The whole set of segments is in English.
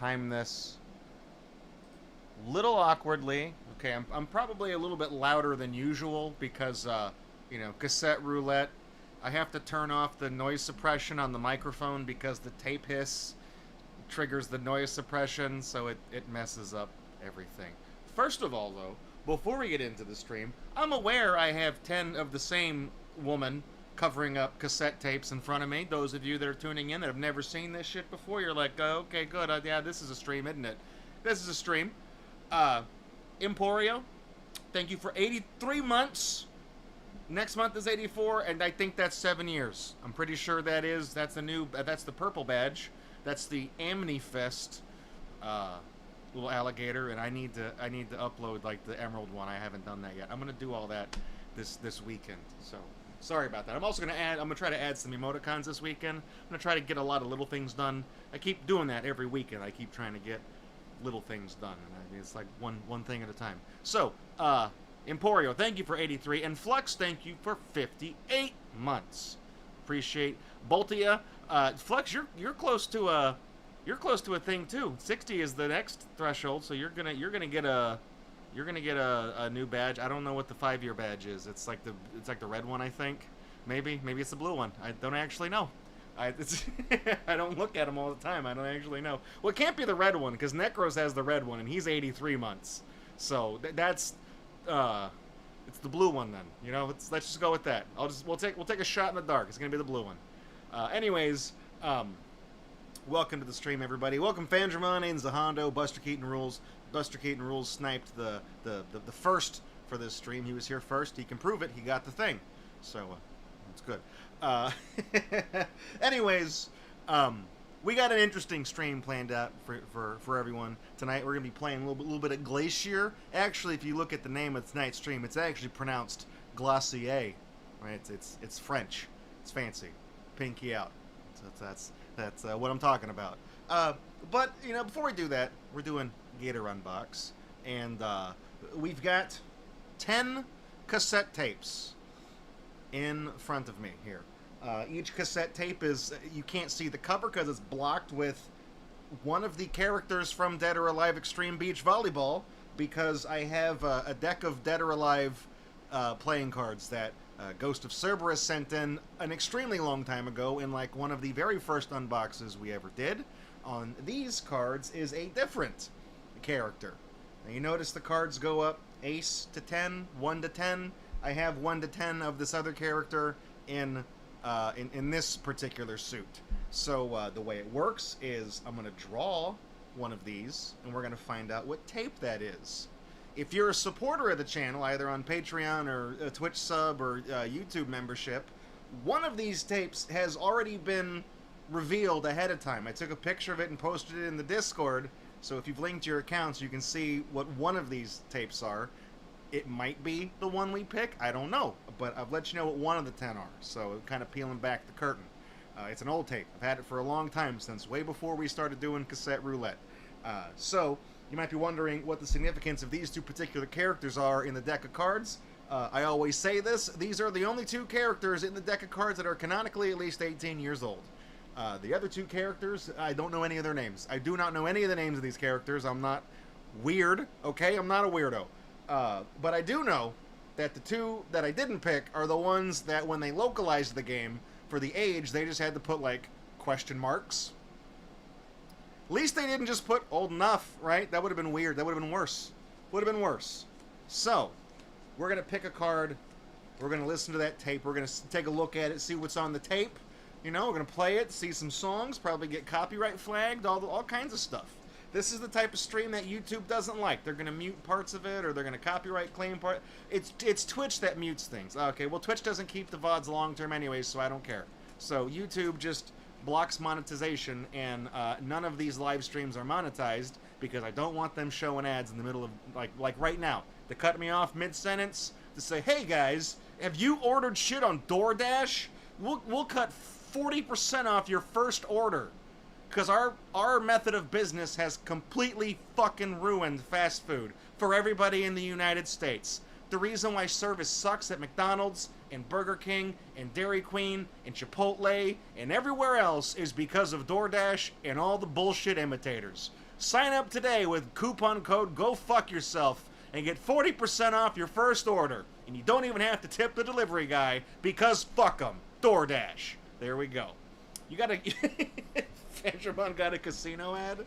time this little awkwardly. Okay, I'm probably a little bit louder than usual because, cassette roulette. I have to turn off the noise suppression on the microphone because the tape hiss triggers the noise suppression, so it messes up everything. First of all, though, before we get into the stream, I'm aware I have 10 of the same woman covering up cassette tapes in front of me. Those of you that are tuning in that have never seen this shit before, you're like, okay, good. Yeah, this is a stream, isn't it? This is a stream. Emporio, thank you for 83 months. Next month is 84, and I think that's 7 years. I'm pretty sure that's the purple badge. That's the Amnifest little alligator, and I need to upload like the emerald one. I haven't done that yet. I'm gonna do all that this weekend. So sorry about that. I'm also gonna try to add some emoticons this weekend. I'm gonna try to get a lot of little things done. I keep doing that every weekend. I keep trying to get little things done, and it's like one thing at a time. So Emporio, thank you for 83, and Flux, thank you for 58 months. Appreciate Boltia. Flux, you're close to a thing too. 60 is the next threshold, so you're gonna get a new badge. I don't know what the 5-year badge is. It's like the red one, I think. Maybe it's the blue one. I don't actually know. I don't look at them all the time. I don't actually know. Well, it can't be the red one because Necros has the red one, and he's 83 months. So that's it's the blue one then. You know, let's just go with that. We'll take a shot in the dark. It's gonna be the blue one. Anyways, welcome to the stream, everybody. Welcome, Fandramon and Zahondo. Buster Keaton rules. Buster Keaton rules sniped the first for this stream. He was here first. He can prove it. He got the thing. So it's good. Anyways, we got an interesting stream planned out for everyone tonight. We're gonna be playing a little bit of Glacier. Actually, if you look at the name of tonight's stream, it's actually pronounced Glacier, right? It's French. It's fancy. Pinky out. So that's what I'm talking about. But before we do that, we're doing GatorUNbox, and we've got 10 cassette tapes in front of me here. Each cassette tape you can't see the cover because it's blocked with one of the characters from Dead or Alive Extreme Beach Volleyball, because I have a deck of Dead or Alive playing cards that Ghost of Cerberus sent in an extremely long time ago in like one of the very first unboxes we ever did. On these cards is a different character. Now you notice the cards go up ace to 10, 1 to 10. I have 1 to 10 of this other character in this particular suit. So the way it works is I'm going to draw one of these, and we're going to find out what tape that is. If you're a supporter of the channel, either on Patreon or a Twitch sub or YouTube membership, one of these tapes has already been revealed ahead of time. I took a picture of it and posted it in the Discord, so if you've linked your accounts, you can see what one of these tapes are. It might be the one we pick, I don't know, but I've let you know what one of the 10 are, so kind of peeling back the curtain. It's an old tape. I've had it for a long time, since way before we started doing cassette roulette. So you might be wondering what the significance of these two particular characters are in the deck of cards. I always say this, these are the only two characters in the deck of cards that are canonically at least 18 years old. The other two characters, I don't know any of their names. I do not know any of the names of these characters. I'm not weird, okay? I'm not a weirdo. But I do know that the two that I didn't pick are the ones that when they localized the game for the age, they just had to put, like, question marks. At least they didn't just put old enough, right? That would have been weird. That would have been worse. Would have been worse. So, we're going to pick a card. We're going to listen to that tape. We're going to take a look at it, see what's on the tape. We're going to play it, see some songs, probably get copyright flagged, all kinds of stuff. This is the type of stream that YouTube doesn't like. They're going to mute parts of it, or they're going to copyright claim part. It's Twitch that mutes things. Okay, well, Twitch doesn't keep the VODs long-term anyways, so I don't care. So YouTube just blocks monetization, and none of these live streams are monetized because I don't want them showing ads in the middle of, like right now. They cut me off mid-sentence to say, hey, guys, have you ordered shit on DoorDash? We'll cut 40% off your first order. Because our method of business has completely fucking ruined fast food for everybody in the United States. The reason why service sucks at McDonald's and Burger King and Dairy Queen and Chipotle and everywhere else is because of DoorDash and all the bullshit imitators. Sign up today with coupon code GoFuckYourself and get 40% off your first order. And you don't even have to tip the delivery guy because fuck 'em. DoorDash. There we go. You got a... Fisherman got a casino ad?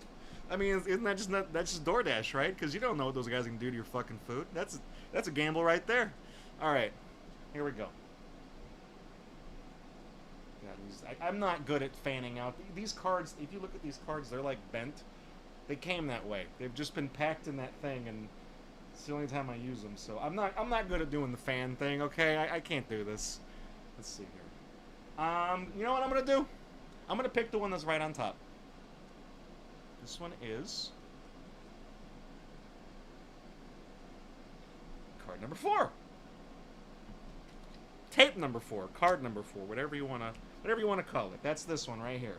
I mean, isn't that just that's just DoorDash, right? Because you don't know what those guys can do to your fucking food. That's a gamble right there. All right, here we go. I'm not good at fanning out these cards. If you look at these cards, they're like bent. They came that way. They've just been packed in that thing, and it's the only time I use them. So I'm not good at doing the fan thing. Okay, I can't do this. Let's see here. You know what I'm gonna do? I'm gonna pick the one that's right on top. This one is card number 4. Tape number 4, card number 4, whatever you wanna call it. That's this one right here.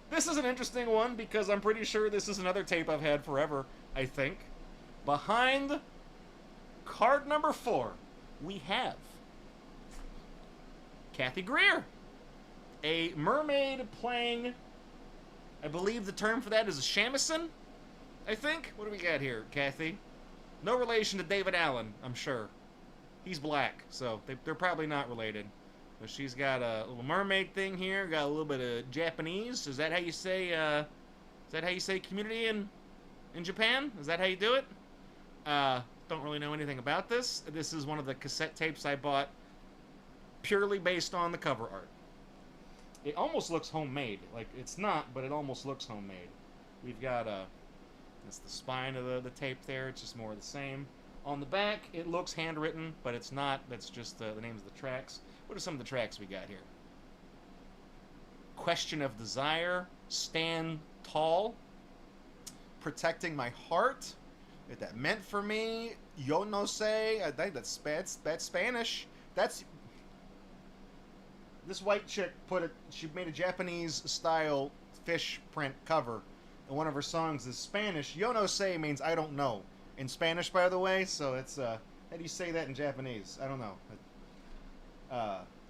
This is an interesting one because I'm pretty sure this is another tape I've had forever, I think. Behind card number 4, we have Kathy Greer, a mermaid playing, I believe the term for that is a shamisen, I think. What do we got here, Kathy? No relation to David Allen, I'm sure. He's black, so they're probably not related. But she's got a little mermaid thing here, got a little bit of Japanese. Is that how you say community in Japan? Is that how you do it? Don't really know anything about this. This is one of the cassette tapes I bought purely based on the cover art. It almost looks homemade. Like, it's not, but it almost looks homemade. We've got that's the spine of the tape there. It's just more of the same. On the back, it looks handwritten, but it's not. That's just the names of the tracks. What are some of the tracks we got here? Question of Desire, Stand Tall, Protecting My Heart, What That Meant for Me, Yo No Sé, I think that's Spanish. That's... This white chick she made a Japanese style fish print cover, and one of her songs is Spanish. Yo No Sé means I don't know in Spanish, by the way, so it's how do you say that in Japanese? I don't know.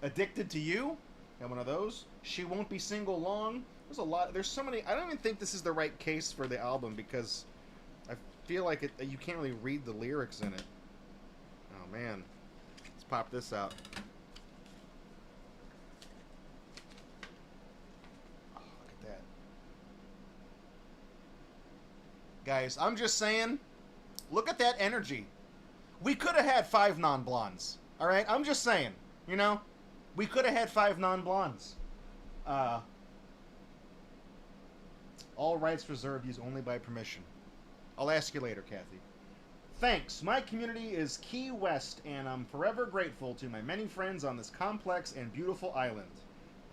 Addicted to You, got one of those. She Won't Be Single Long. There's so many. I don't even think this is the right case for the album because I feel like you can't really read the lyrics in it. Oh man, let's pop this out. Guys, I'm just saying, look at that energy. We could have had 5 non-blondes, all right? I'm just saying, you know? We could have had 5 non-blondes. All rights reserved, used only by permission. I'll ask you later, Kathy. Thanks. My community is Key West, and I'm forever grateful to my many friends on this complex and beautiful island.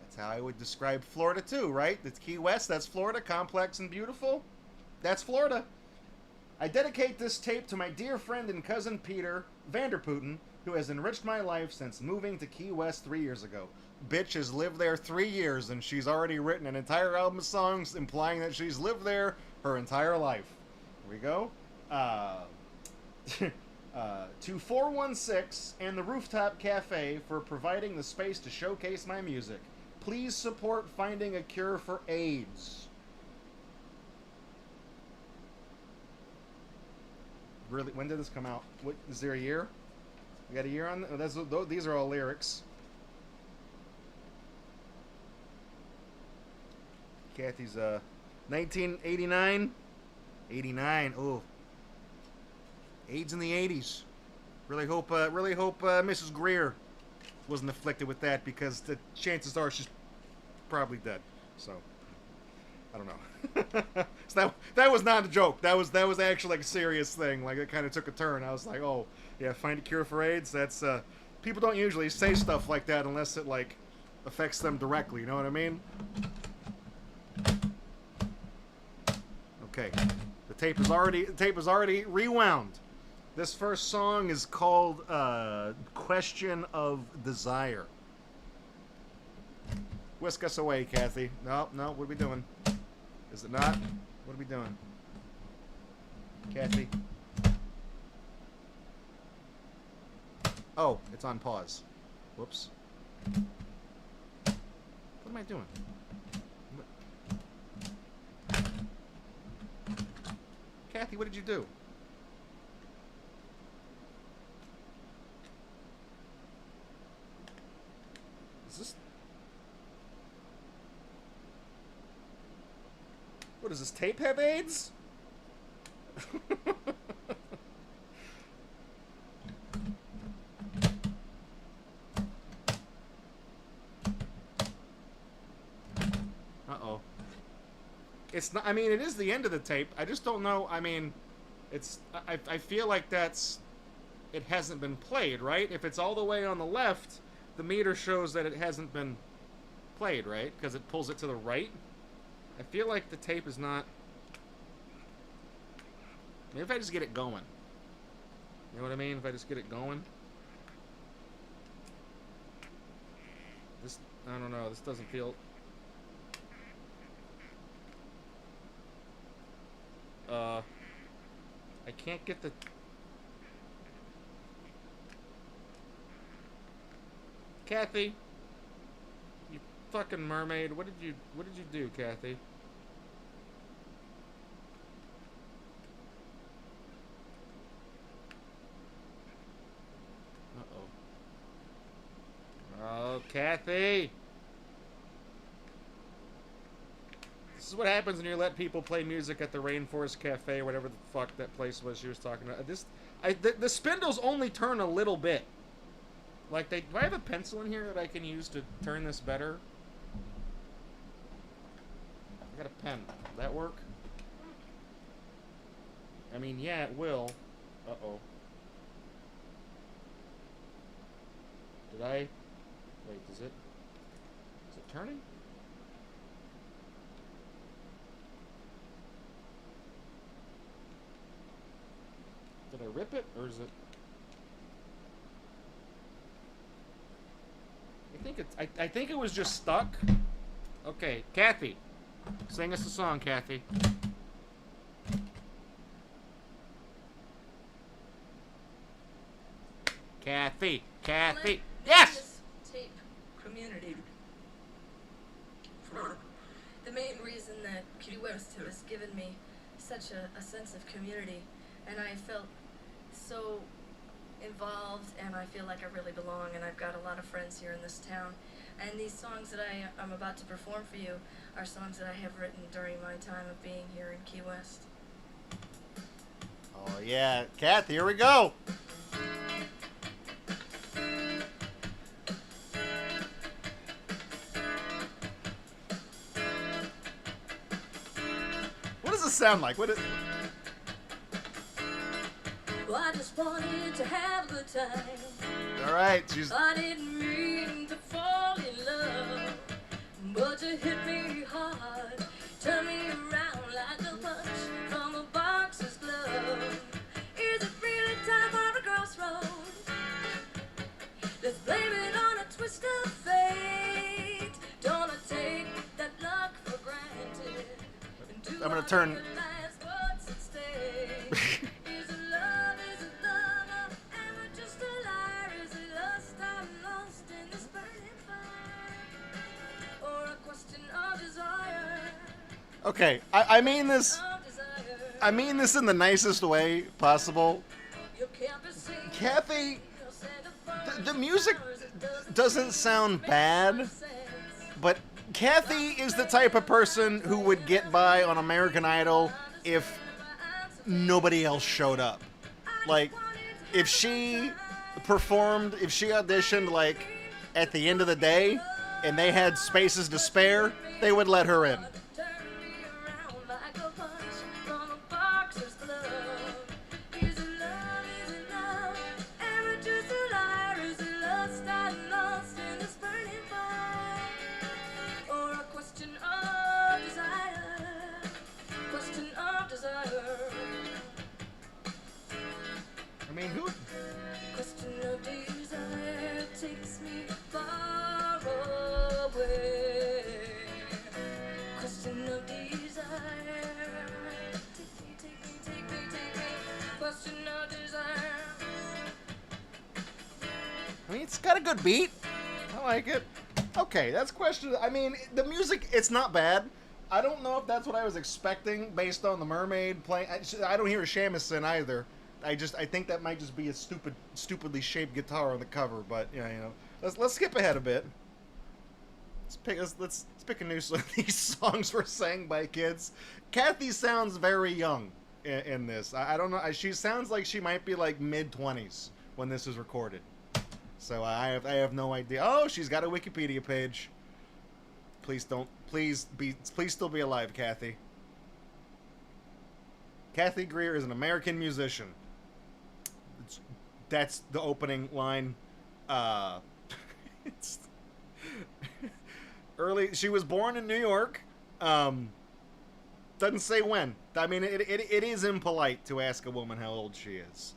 That's how I would describe Florida, too, right? It's Key West, that's Florida, complex and beautiful. That's Florida. I dedicate this tape to my dear friend and cousin Peter Vanderputten, who has enriched my life since moving to Key West 3 years ago. Bitch has lived there 3 years, and she's already written an entire album of songs implying that she's lived there her entire life. Here we go. To 416 and the Rooftop Cafe for providing the space to showcase my music. Please support finding a cure for AIDS. Really, when did this come out? What, is there a year? We got a year on these are all lyrics. Kathy's 1989. 89. Oh. AIDS in the 80s. Really hope Mrs. Greer wasn't afflicted with that because the chances are she's probably dead. So I don't know. So that was not a joke. That was actually like a serious thing. Like it kind of took a turn. I was like, oh yeah, find a cure for AIDS. That's people don't usually say stuff like that unless it like affects them directly. You know what I mean? Okay, the tape is already rewound. This first song is called "Question of Desire." Whisk us away, Kathy. No, what are we doing? Is it not? What are we doing? Kathy. Oh, it's on pause. Whoops. What am I doing? Kathy, what did you do? Is this... What does this tape have AIDS? Uh-oh. It's not, I mean, it is the end of the tape. I just don't know, I mean, it's, I feel like that's, it hasn't been played, right? If it's all the way on the left, the meter shows that it hasn't been played, right? Because it pulls it to the right. I feel like the tape is not... Maybe if I just get it going. You know what I mean? If I just get it going. This, I don't know, this doesn't feel... I can't get the... Kathy! You fucking mermaid. What did you do, Kathy? Uh-oh. Oh, Kathy! This is what happens when you let people play music at the Rainforest Cafe, or whatever the fuck that place was she was talking about. The spindles only turn a little bit. Like, do I have a pencil in here that I can use to turn this better? I got a pen. Will that work? I mean, yeah, it will. Uh-oh. Did I... Wait, is it turning? Did I rip it, or is it... I think it was just stuck. Okay, Kathy. Sing us a song, Kathy. Kathy. Kathy. Yes! Tape community. For the main reason that Key West has given me such a sense of community, and I felt so involved, and I feel like I really belong, and I've got a lot of friends here in this town. And these songs that I'm about to perform for you are songs that I have written during my time of being here in Key West. Oh yeah, Kathy, here we go. What does this sound like? What is... Well, I just wanted to have a good time. All right, she's... I didn't mean to fall in love, but you hit me hard, turn me around like a punch from a boxer's glove. Is it really time for a crossroad? Let's blame it on a twist of fate. Don't I take that luck for granted? And do I'm gonna I turn... realize what's at stake? Is it love? Is it love? Am I just a liar? Is it lust? I'm lost in this burning fire, or a question of desire? Okay, I mean this... I mean this in the nicest way possible. Kathy, the music doesn't sound bad, but Kathy is the type of person who would get by on American Idol if nobody else showed up. Like, if she performed, if she auditioned, like, at the end of the day, and they had spaces to spare, they would let her in. I mean, who... Question of desire takes me far away. Question of desire. Take me. Question of desire. I mean, it's got a good beat. I like it. Okay, that's question. I mean, the music, it's not bad. I don't know if that's what I was expecting based on the mermaid playing. I don't hear a shamisen either. I think that might just be a stupidly shaped guitar on the cover. But yeah, you know, let's skip ahead a bit. Let's pick a new song. These songs were sang by kids. Kathy sounds very young in this. I don't know. She sounds like she might be like mid-20s when this is recorded. So I have no idea. Oh, she's got a Wikipedia page. Please still be alive, Kathy. Kathy Greer is an American musician. That's the opening line. It's early. She was born in New York. Doesn't say when. I mean, it is impolite to ask a woman how old she is.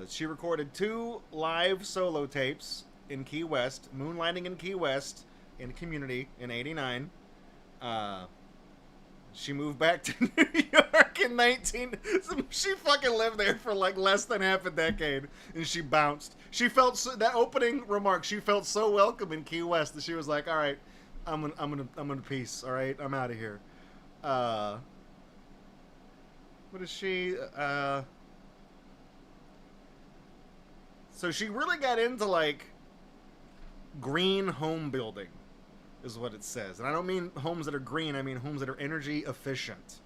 She recorded 2 live solo tapes in Key West, moonlighting in Key West in Community in '89. She moved back to New York in 19... She fucking lived there for like less than half a decade, and she bounced. She felt that opening remark. She felt so welcome in Key West that she was like, "All right, I'm gonna peace. All right, I'm out of here." What is she? So she really got into like green home building. Is what it says. And I don't mean homes that are green, I mean homes that are energy efficient.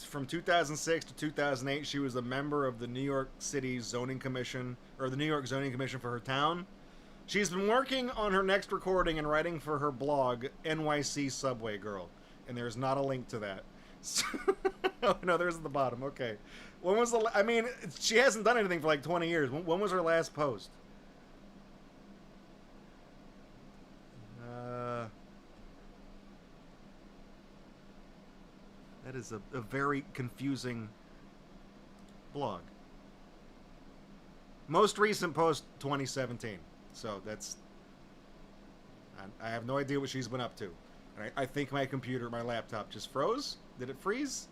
From 2006 to 2008, she was a member of the New York City Zoning Commission, or the New York Zoning Commission for her town. She's been working on her next recording and writing for her blog, NYC Subway Girl. And there's not a link to that. Oh, no, there's at the bottom. Okay. When was the... I mean, she hasn't done anything for like 20 years. When was her last post? That is a very confusing blog. Most recent post 2017. So that's... I have no idea what she's been up to. And I think my computer, my laptop just froze. Did it freeze?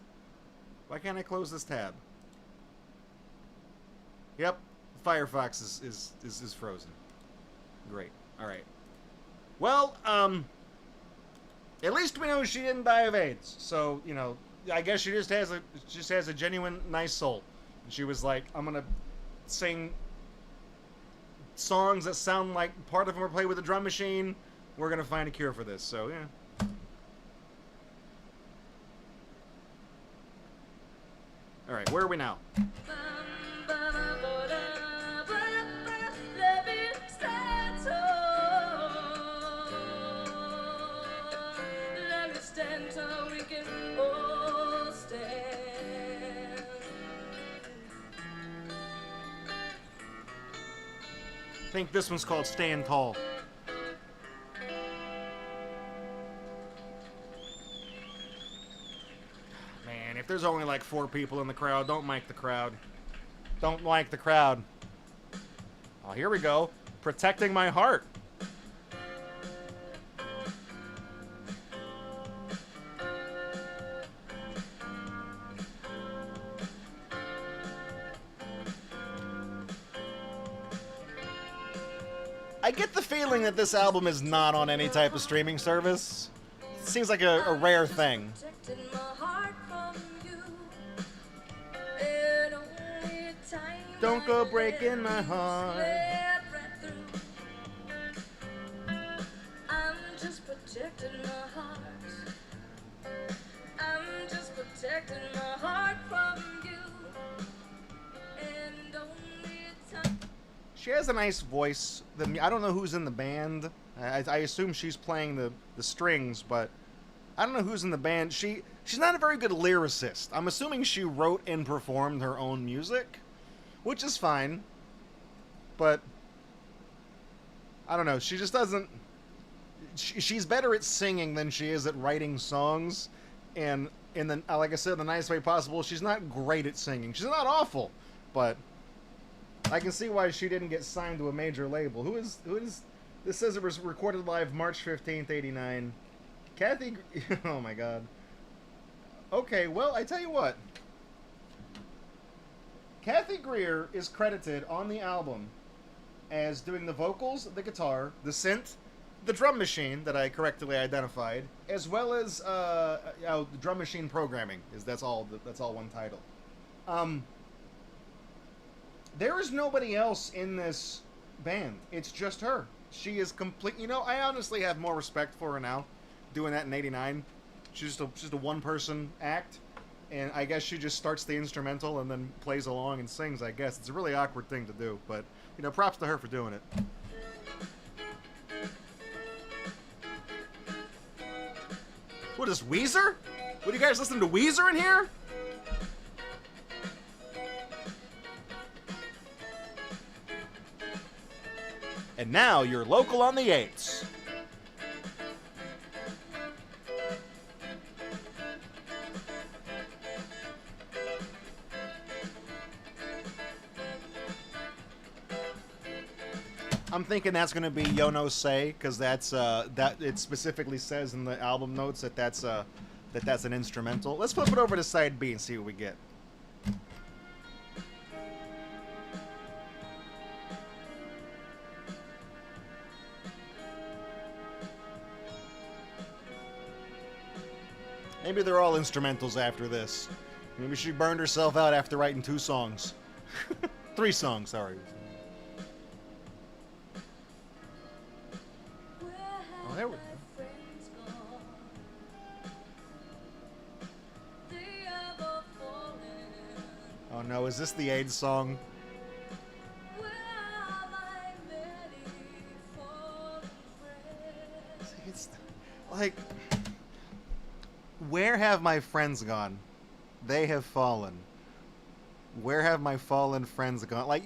Why can't I close this tab? Yep. Firefox is frozen. Great. Alright. Well, at least we know she didn't die of AIDS. So, you know, I guess she just has a genuine nice soul. And she was like, I'm gonna sing songs that sound like part of them are played with a drum machine. We're gonna find a cure for this. So yeah. All right, where are we now? I think this one's called Stand Tall. Man, if there's only like 4 people in the crowd, don't mic the crowd. Don't mic the crowd. Oh, here we go. Protecting My Heart. I get the feeling that this album is not on any type of streaming service. It seems like a rare thing. Don't go breaking my heart. I'm just protecting my heart. I'm just protecting my heart from you. And only time. She has a nice voice. I don't know who's in the band. I assume she's playing the strings, but I don't know who's in the band. She's not a very good lyricist. I'm assuming she wrote and performed her own music, which is fine. But I don't know. She just doesn't... She's better at singing than she is at writing songs. And like I said, in the nicest way possible, she's not great at singing. She's not awful, but I can see why she didn't get signed to a major label. Who is this says it was recorded live March 15th, 89. Kathy... Oh my god. Okay, well, I tell you what. Kathy Greer is credited on the album as doing the vocals, the guitar, the synth, the drum machine that I correctly identified, as well as the drum machine programming. That's all one title. There is nobody else in this band. It's just her. She is complete. You know, I honestly have more respect for her now, doing that in '89. She's just a one-person act, and I guess she just starts the instrumental and then plays along and sings. I guess it's a really awkward thing to do, but you know, props to her for doing it. What is Weezer? What, are you guys listening to Weezer in here? And now you're local on the 8s. I'm thinking that's going to be Yo No Say, because that's that it specifically says in the album notes that that's an instrumental. Let's flip it over to side B and see what we get. Maybe they're all instrumentals after this. Maybe she burned herself out after writing 2 songs. 3 songs, sorry. Oh, there we go. Oh no, is this the AIDS song? It's like, where have my friends gone? They have fallen. Where have my fallen friends gone? Like,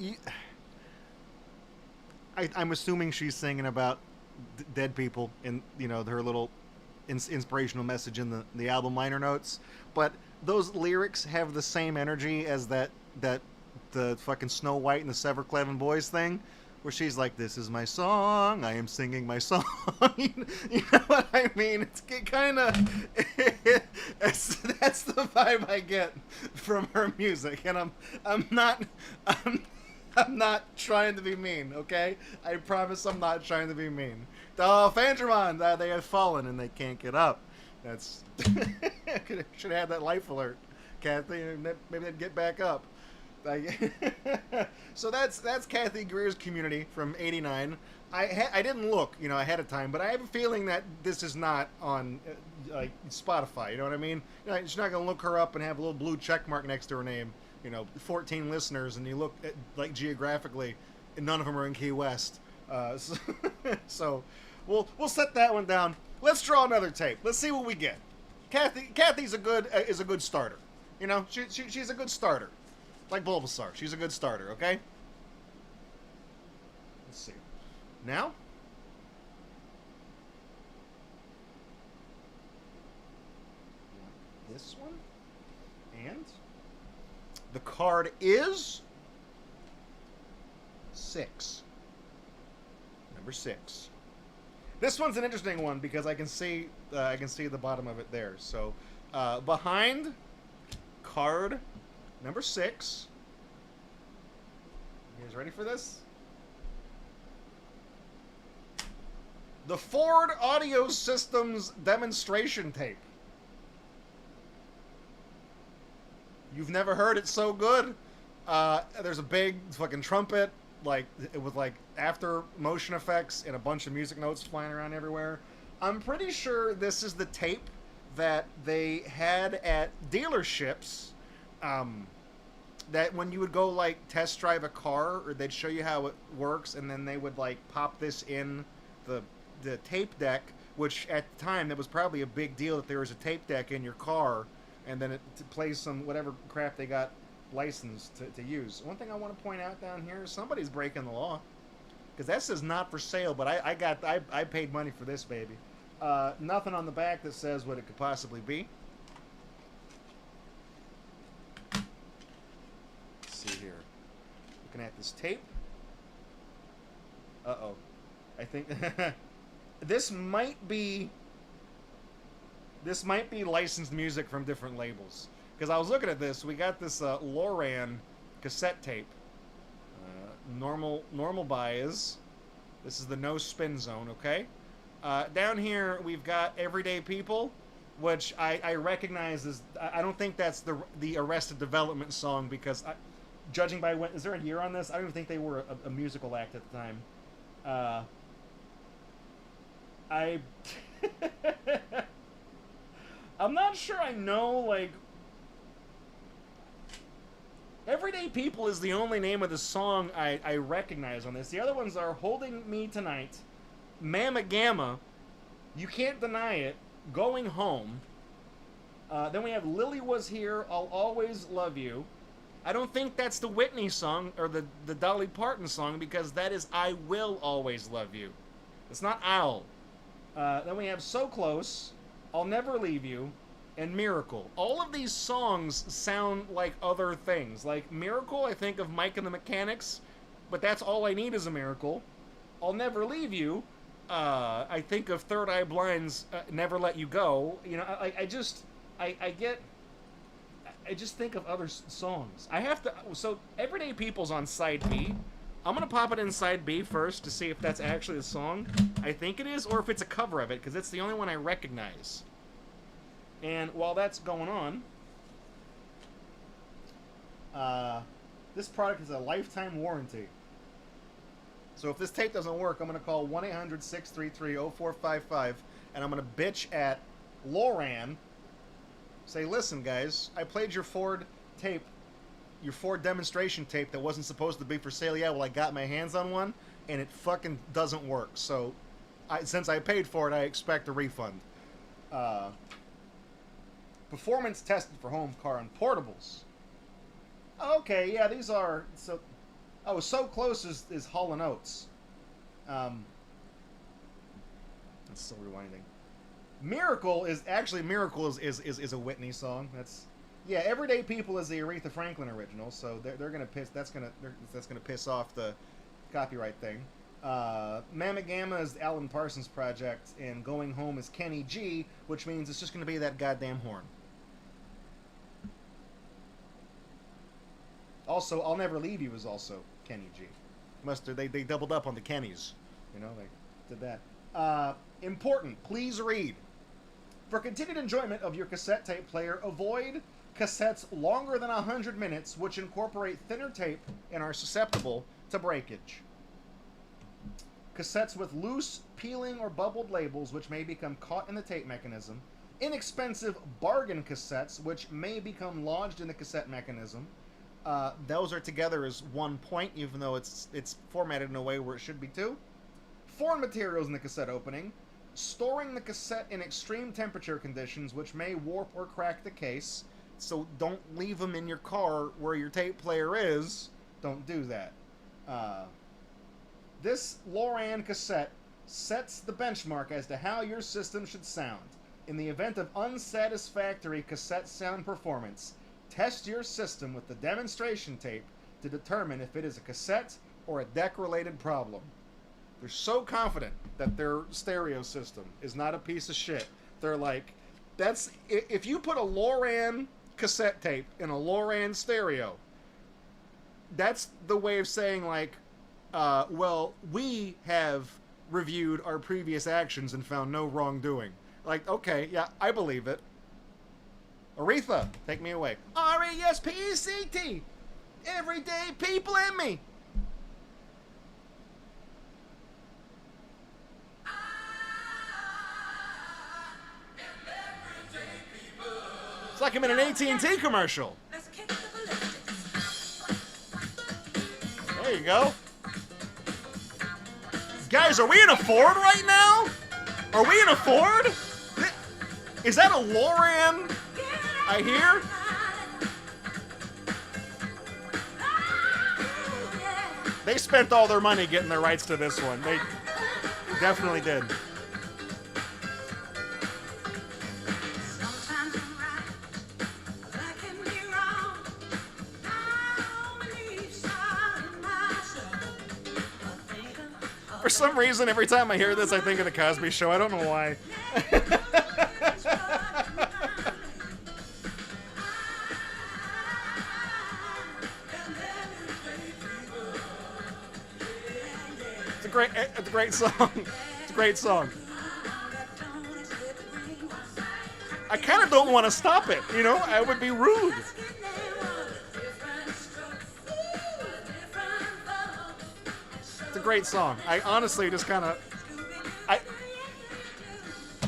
I'm assuming she's singing about dead people in, you know, her little inspirational message in the album liner notes. But those lyrics have the same energy as the fucking Snow White and the Severcleven Boys thing, where she's like, "This is my song. I am singing my song." You know what I mean? It's kind of that's the vibe I get from her music, and I'm not trying to be mean. Okay, I promise I'm not trying to be mean. Oh, Fandramon, they have fallen and they can't get up. That's should have had that life alert, Kathy. Maybe they'd get back up. So that's Kathy Greer's Community from '89. I didn't look, you know, ahead of time, but I have a feeling that this is not on like Spotify. You know what I mean? You know, she's not gonna look her up and have a little blue check mark next to her name. You know, 14 listeners, and you look at, like, geographically, and none of them are in Key West. So we'll set that one down. Let's draw another tape. Let's see what we get. Kathy's a good starter. You know, she's a good starter. Like Bulbasaur, she's a good starter, okay? Let's see. Now? This one. And the card is 6. Number 6. This one's an interesting one because I can see the bottom of it there. So, behind card number 6. You guys ready for this? The Ford Audio Systems demonstration tape. You've never heard it so good? There's a big fucking trumpet, like, with like after motion effects and a bunch of music notes flying around everywhere. I'm pretty sure this is the tape that they had at dealerships. That when you would go like test drive a car, or they'd show you how it works, and then they would like pop this in the tape deck, which at the time that was probably a big deal that there was a tape deck in your car, and then it plays some whatever crap they got licensed to use. One thing I want to point out down here is somebody's breaking the law, because that says not for sale, but I paid money for this baby. Nothing on the back that says what it could possibly be. See here, looking at this tape. I think this might be licensed music from different labels, because I was looking at this. We got this Loran cassette tape. normal buys. This is the no spin zone, okay? Down here, we've got Everyday People, which I recognize as... I don't think that's the Arrested Development song, because judging by when... Is there a year on this? I don't even think they were a musical act at the time. I'm not sure I know, like... Everyday People is the only name of the song I recognize on this. The other ones are Holding Me Tonight, Mamma Gamma, You Can't Deny It, Going Home. Then we have Lily Was Here, I'll Always Love You. I don't think that's the Whitney song, or the Dolly Parton song, because that is I Will Always Love You. It's not I'll. Then we have So Close, I'll Never Leave You, and Miracle. All of these songs sound like other things. Like Miracle, I think of Mike and the Mechanics, but that's All I Need Is a Miracle. I'll Never Leave You, I think of Third Eye Blind's Never Let You Go. You know, I just think of other songs. I have to... So, Everyday People's on side B. I'm going to pop it in side B first to see if that's actually the song. I think it is, or if it's a cover of it, because it's the only one I recognize. And while that's going on, this product has a lifetime warranty. So if this tape doesn't work, I'm going to call 1-800-633-0455, and I'm going to bitch at Loran. Say, listen, guys, I played your Ford tape, your Ford demonstration tape that wasn't supposed to be for sale yet. Well, I got my hands on one, and it fucking doesn't work. So since I paid for it, I expect a refund. Performance tested for home car and portables. Okay, yeah, these are... So Close is Hall & Oates. That's still rewinding. Miracle is a Whitney song. Yeah, Everyday People is the Aretha Franklin original, so they're gonna piss. That's gonna piss off the copyright thing. Mamma Gamma is Alan Parsons' project, and Going Home is Kenny G, which means it's just gonna be that goddamn horn. Also, I'll Never Leave You is also Kenny G. They doubled up on the Kennys. You know, they did that. Important, please read. For continued enjoyment of your cassette tape player, avoid cassettes longer than 100 minutes, which incorporate thinner tape and are susceptible to breakage. Cassettes with loose, peeling, or bubbled labels, which may become caught in the tape mechanism. Inexpensive bargain cassettes, which may become lodged in the cassette mechanism. Those are together as 1 point, even though it's formatted in a way where it should be 2. Foreign materials in the cassette opening. Storing the cassette in extreme temperature conditions, which may warp or crack the case. So don't leave them in your car where your tape player is. Don't do that. This Loran cassette sets the benchmark as to how your system should sound. In the event of unsatisfactory cassette sound performance, test your system with the demonstration tape to determine if it is a cassette or a deck-related problem. They're so confident that their stereo system is not a piece of shit. They're like, if you put a Loran cassette tape in a Loran stereo, that's the way of saying, like, well, we have reviewed our previous actions and found no wrongdoing. Like, okay, yeah, I believe it. Aretha, take me away. R-E-S-P-E-C-T. Everyday people in me. It's like I'm in an AT&T commercial. There you go. Guys, are we in a Ford right now? Are we in a Ford? Is that a Loran I hear? They spent all their money getting the rights to this one. They definitely did. For some reason, every time I hear this, I think of The Cosby Show. I don't know why. It's a great song. It's a great song. I kind of don't want to stop it, you know? I would be rude. It's a great song. I honestly just kind of...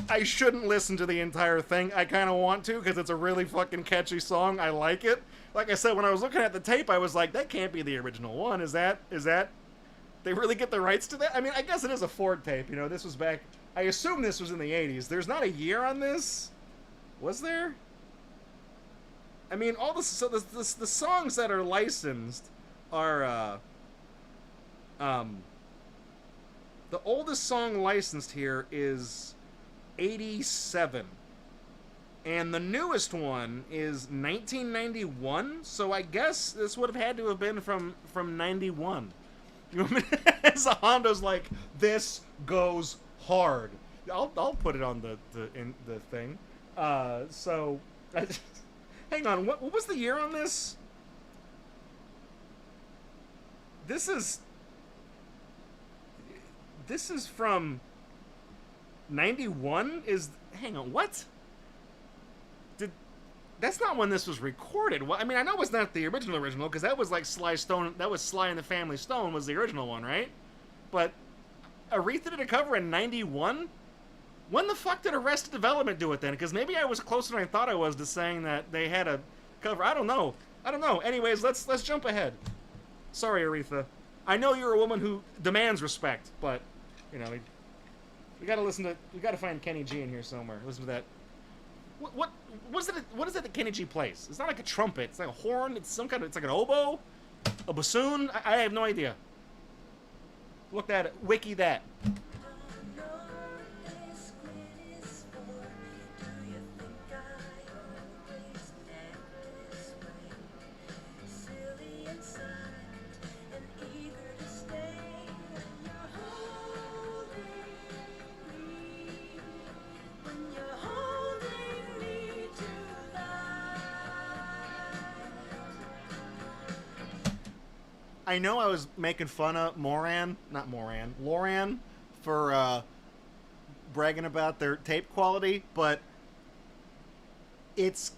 I shouldn't listen to the entire thing. I kind of want to because it's a really fucking catchy song. I like it. Like I said, when I was looking at the tape, I was like, that can't be the original one. Is that... They really get the rights to that? I mean, I guess it is a Ford tape. You know, this was back... I assume this was in the 80s. There's not a year on this? Was there? I mean, all the songs that are licensed are... the oldest song licensed here is 87. And the newest one is 1991, so I guess this would have had to have been from 91. You know what I mean? So Hondo's like, this goes hard. I'll put it on the thing. So, hang on, what was the year on this? This is from 91? Hang on, what? That's not when this was recorded. Well, I mean, I know it's not the original, because that was like Sly Stone. That was Sly and the Family Stone was the original one, right? But Aretha did a cover in 91? When the fuck did Arrested Development do it then? Because maybe I was closer than I thought I was to saying that they had a cover. I don't know. Anyways, let's jump ahead. Sorry, Aretha. I know you're a woman who demands respect, but, you know, we gotta find Kenny G in here somewhere. Listen to that. What is it that Kenny G plays? It's not like a trumpet. It's like a horn. It's like an oboe, a bassoon. I have no idea. Look at it. Wiki that. I know I was making fun of Loran for bragging about their tape quality, but it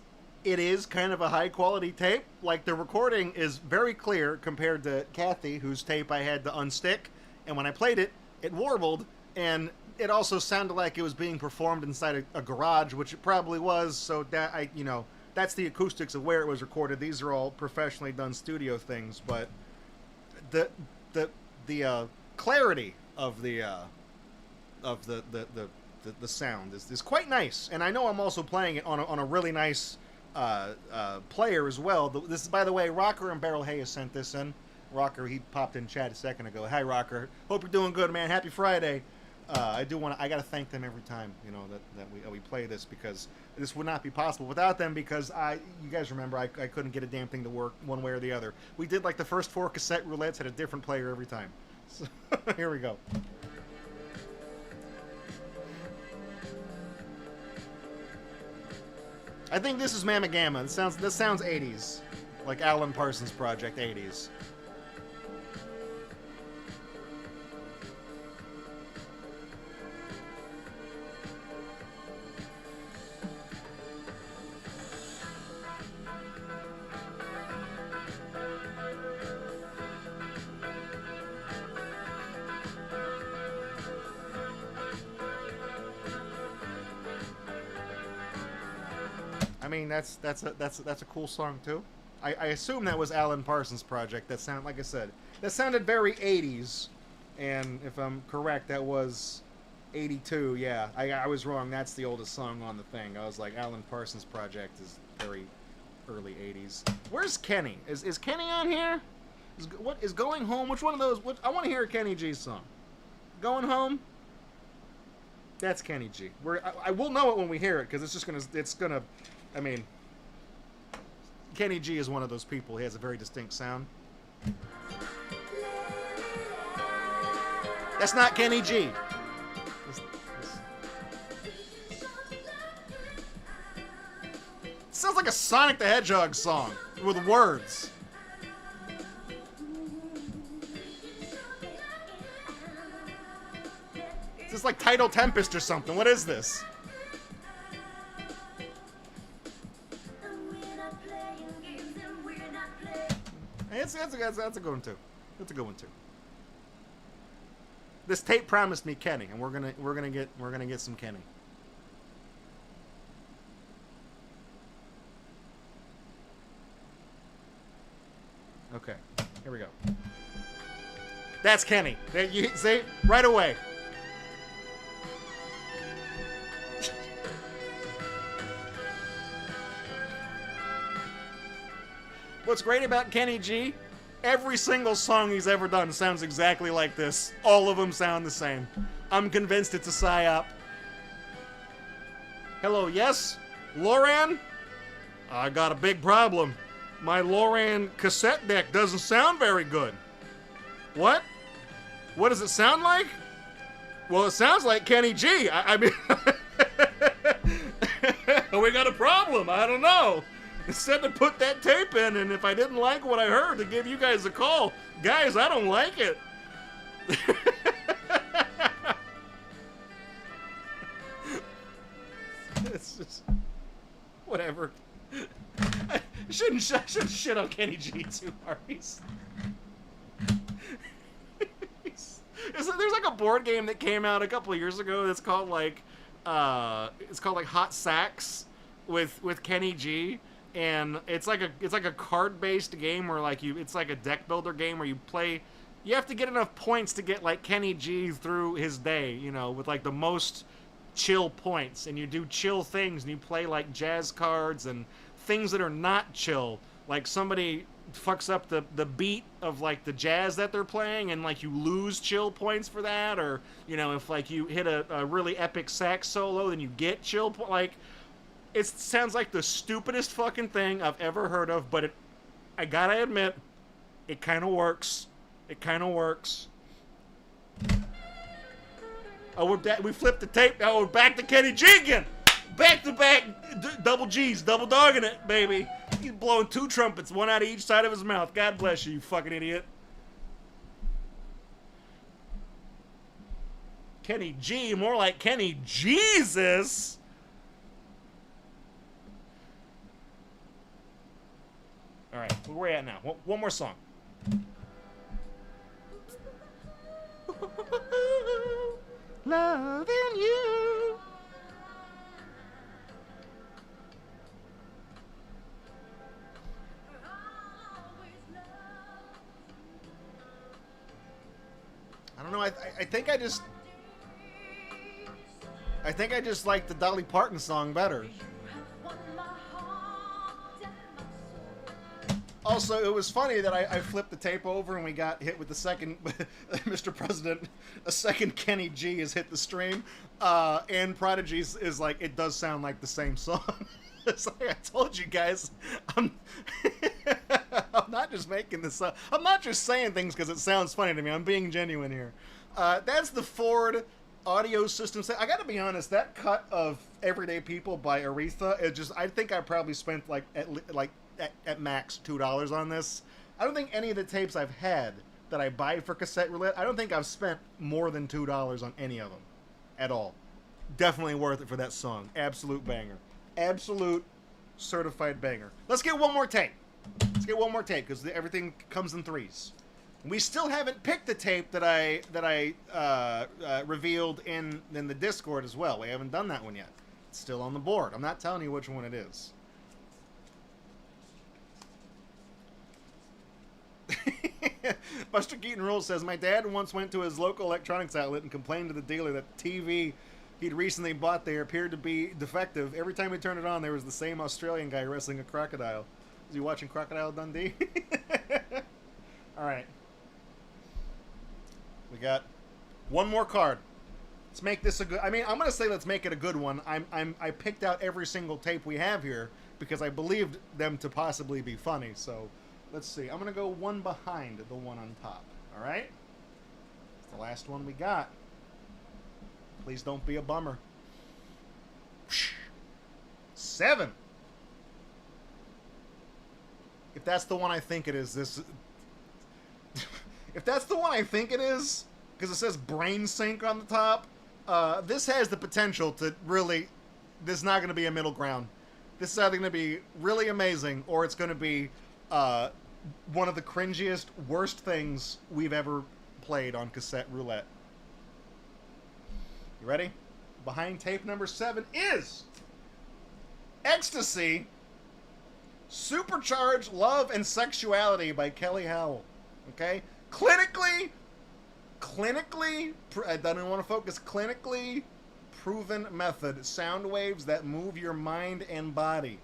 is kind of a high quality tape. Like, the recording is very clear compared to Kathy, whose tape I had to unstick, and when I played it, it warbled, and it also sounded like it was being performed inside a garage, which it probably was. So that that's the acoustics of where it was recorded. These are all professionally done studio things, but the clarity of the sound is quite nice, and I know I'm also playing it on a really nice player as well. This is, by the way, Rocker and Beryl Hayes sent this in. Rocker, he popped in chat a second ago. Hi, Rocker. Hope you're doing good, man. Happy Friday. I gotta thank them every time, you know, that we play this, because this would not be possible without them, because you guys remember I couldn't get a damn thing to work one way or the other. We did like the first 4 cassette roulettes, had a different player every time. So here we go. I think this is Mamma Gamma. This sounds 80s, like Alan Parsons Project 80s. I mean, that's a cool song too. I assume that was Alan Parsons' project. Like I said, that sounded very 80s, and if I'm correct, that was 82. Yeah, I was wrong. That's the oldest song on the thing. I was like, Alan Parsons' project is very early 80s. Where's Kenny? Is Kenny on here? What is Going Home? Which one of those? I want to hear a Kenny G song. Going Home? That's Kenny G. I will know it when we hear it, because it's gonna. I mean, Kenny G is one of those people. He has a very distinct sound. That's not Kenny G. Sounds like a Sonic the Hedgehog song with words. like Tidal Tempest or something. What is this? That's a good one too. That's a good one too. This tape promised me Kenny, and we're gonna get some Kenny. Okay, here we go. That's Kenny. There, you see right away. What's great about Kenny G? Every single song he's ever done sounds exactly like this. All of them sound the same. I'm convinced it's a psyop. Hello, yes? Loran? I got a big problem. My Loran cassette deck doesn't sound very good. What? What does it sound like? Well, it sounds like Kenny G. I mean... we got a problem. I don't know. Instead to put that tape in, and if I didn't like what I heard, to give you guys a call. Guys, I don't like it. It's just... whatever. I shouldn't shit on Kenny G too hard. There's like a board game that came out a couple of years ago that's called like Hot Sacks with Kenny G. And it's like a card-based game where like it's like a deck builder game where you have to get enough points to get like Kenny G through his day, you know, with like the most chill points, and you do chill things, and you play like jazz cards and things that are not chill, like somebody fucks up the beat of like the jazz that they're playing, and like you lose chill points for that, or you know, if like you hit a really epic sax solo, then you get chill like. It sounds like the stupidest fucking thing I've ever heard of, but I gotta admit, it kind of works. It kind of works. Oh, we flipped the tape. Now we're back to Kenny G again. Back to back, double G's, double dogging it, baby. He's blowing 2 trumpets, one out of each side of his mouth. God bless you, you fucking idiot. Kenny G, more like Kenny Jesus. All right, where are we at now? One more song. Loving you. I don't know. I think I just like the Dolly Parton song better. Also, it was funny that I flipped the tape over and we got hit with the second, Mr. President, a second Kenny G has hit the stream. And Prodigy's is like, it does sound like the same song. It's like I told you guys, I'm not just making this up. I'm not just saying things because it sounds funny to me. I'm being genuine here. That's the Ford audio system. I gotta be honest, that cut of Everyday People by Aretha, I think I probably spent at max $2 on this. I don't think any of the tapes I've had that I buy for Cassette Roulette, I don't think I've spent more than $2 on any of them at all. Definitely worth it for that song. Absolute banger. Absolute certified banger. Let's get one more tape. Let's get one more tape because everything comes in threes. We still haven't picked the tape that I revealed in the Discord as well. We haven't done that one yet. It's still on the board. I'm not telling you which one it is. Buster Keaton Rules says, my dad once went to his local electronics outlet and complained to the dealer that the TV he'd recently bought there appeared to be defective. Every time he turned it on, there was the same Australian guy wrestling a crocodile. Is he watching Crocodile Dundee? Alright. We got one more card. Let's make this a good... I mean, I'm going to say let's make it a good one. I picked out every single tape we have here because I believed them to possibly be funny, so... Let's see. I'm going to go one behind the one on top. All right? It's the last one we got. Please don't be a bummer. 7. If that's the one I think it is, this... If that's the one I think it is, because it says brain sync on the top, This has the potential to really. This is not going to be a middle ground. This is either going to be really amazing or it's going to be one of the cringiest, worst things we've ever played on Cassette Roulette. You ready? Behind tape number 7 is Ecstasy, Supercharged Love and Sexuality by Kelly Howell. Okay? Clinically, I don't want to focus, clinically proven method. Sound waves that move your mind and body.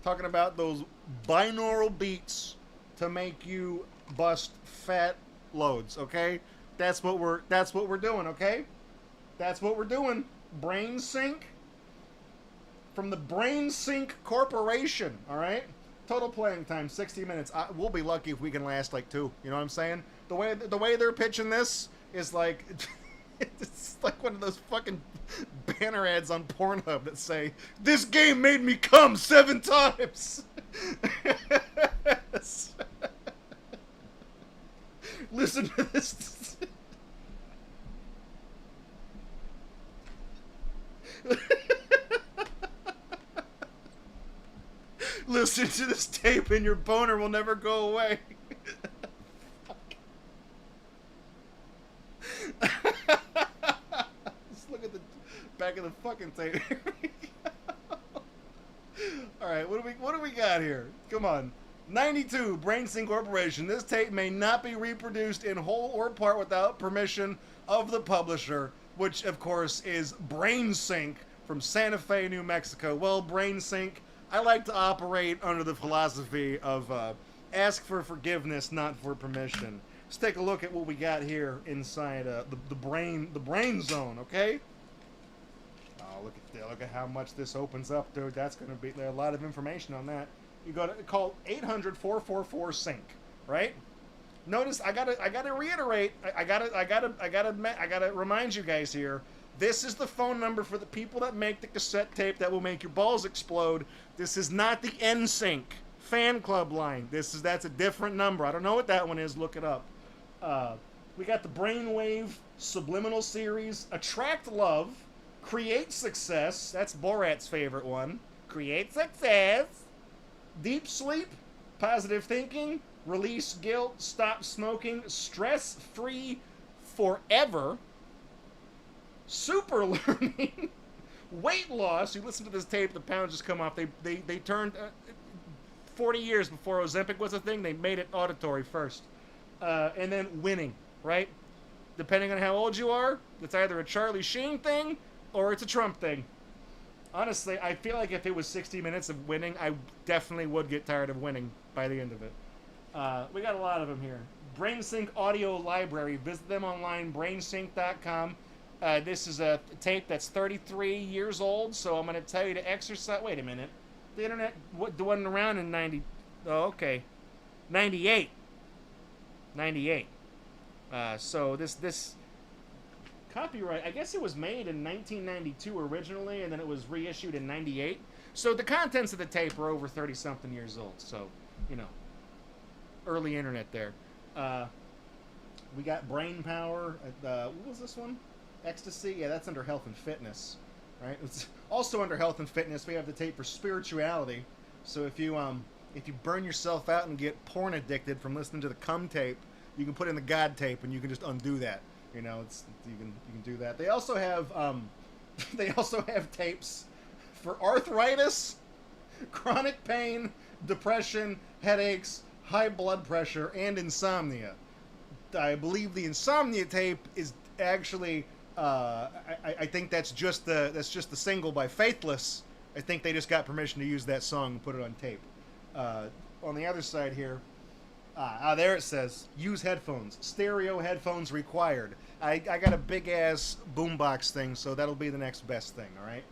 Talking about those binaural beats to make you bust fat loads, okay? That's what we're doing, okay? That's what we're doing. Brain Sync from the Brain Sync Corporation, all right? Total playing time 60 minutes. We'll be lucky if we can last like 2. You know what I'm saying? The way they're pitching this is like it's like one of those fucking banner ads on Pornhub that say, "This game made me come 7 times." Listen to this. Listen to this tape and your boner will never go away. Just look at the back of the fucking tape. Alright, what do we got here? Come on. 92, Brain Sync Corporation. This tape may not be reproduced in whole or part without permission of the publisher, which of course is Brain Sync from Santa Fe, New Mexico. Well, Brain Sync, I like to operate under the philosophy of ask for forgiveness, not for permission. Let's take a look at what we got here inside the brain zone, okay? Oh, look at how much this opens up, dude. That's gonna be a lot of information on that. You got to call 800-444-SYNC, right? Notice I gotta reiterate. I gotta remind you guys here. This is the phone number for the people that make the cassette tape that will make your balls explode. This is not the NSYNC fan club line. That's a different number. I don't know what that one is. Look it up. We got the Brainwave Subliminal Series, Attract Love, Create Success. That's Borat's favorite one. Create Success. Deep Sleep, Positive Thinking, Release Guilt, Stop Smoking, Stress Free Forever, Super Learning, Weight Loss. You listen to this tape, the pounds just come off. They turned 40 years before Ozempic was a thing. They made it auditory first. And then Winning, right? Depending on how old you are, it's either a Charlie Sheen thing or it's a Trump thing. Honestly, I feel like if it was 60 minutes of Winning, I definitely would get tired of Winning by the end of it. We got a lot of them here. BrainSync Audio Library. Visit them online, brainsync.com. This is a tape that's 33 years old, so I'm going to tell you to exercise. Wait a minute. The internet wasn't around in 90. Oh, okay. 98. 98. So this copyright, I guess it was made in 1992 originally, and then it was reissued in 98. So the contents of the tape are over 30-something years old. So, you know, early internet there. We got Brain Power. What was this one? Ecstasy. Yeah, that's under Health and Fitness, right? It's also under Health and Fitness. We have the tape for Spirituality. So if you burn yourself out and get porn addicted from listening to the cum tape, you can put in the God tape and you can just undo that. You know, you can do that. They also have tapes for arthritis, chronic pain, depression, headaches, high blood pressure, and insomnia. I believe the insomnia tape is actually I think that's just the single by Faithless. I think they just got permission to use that song and put it on tape. On the other side here, there it says, use headphones. Stereo headphones required. I got a big-ass boombox thing, so that'll be the next best thing, all right?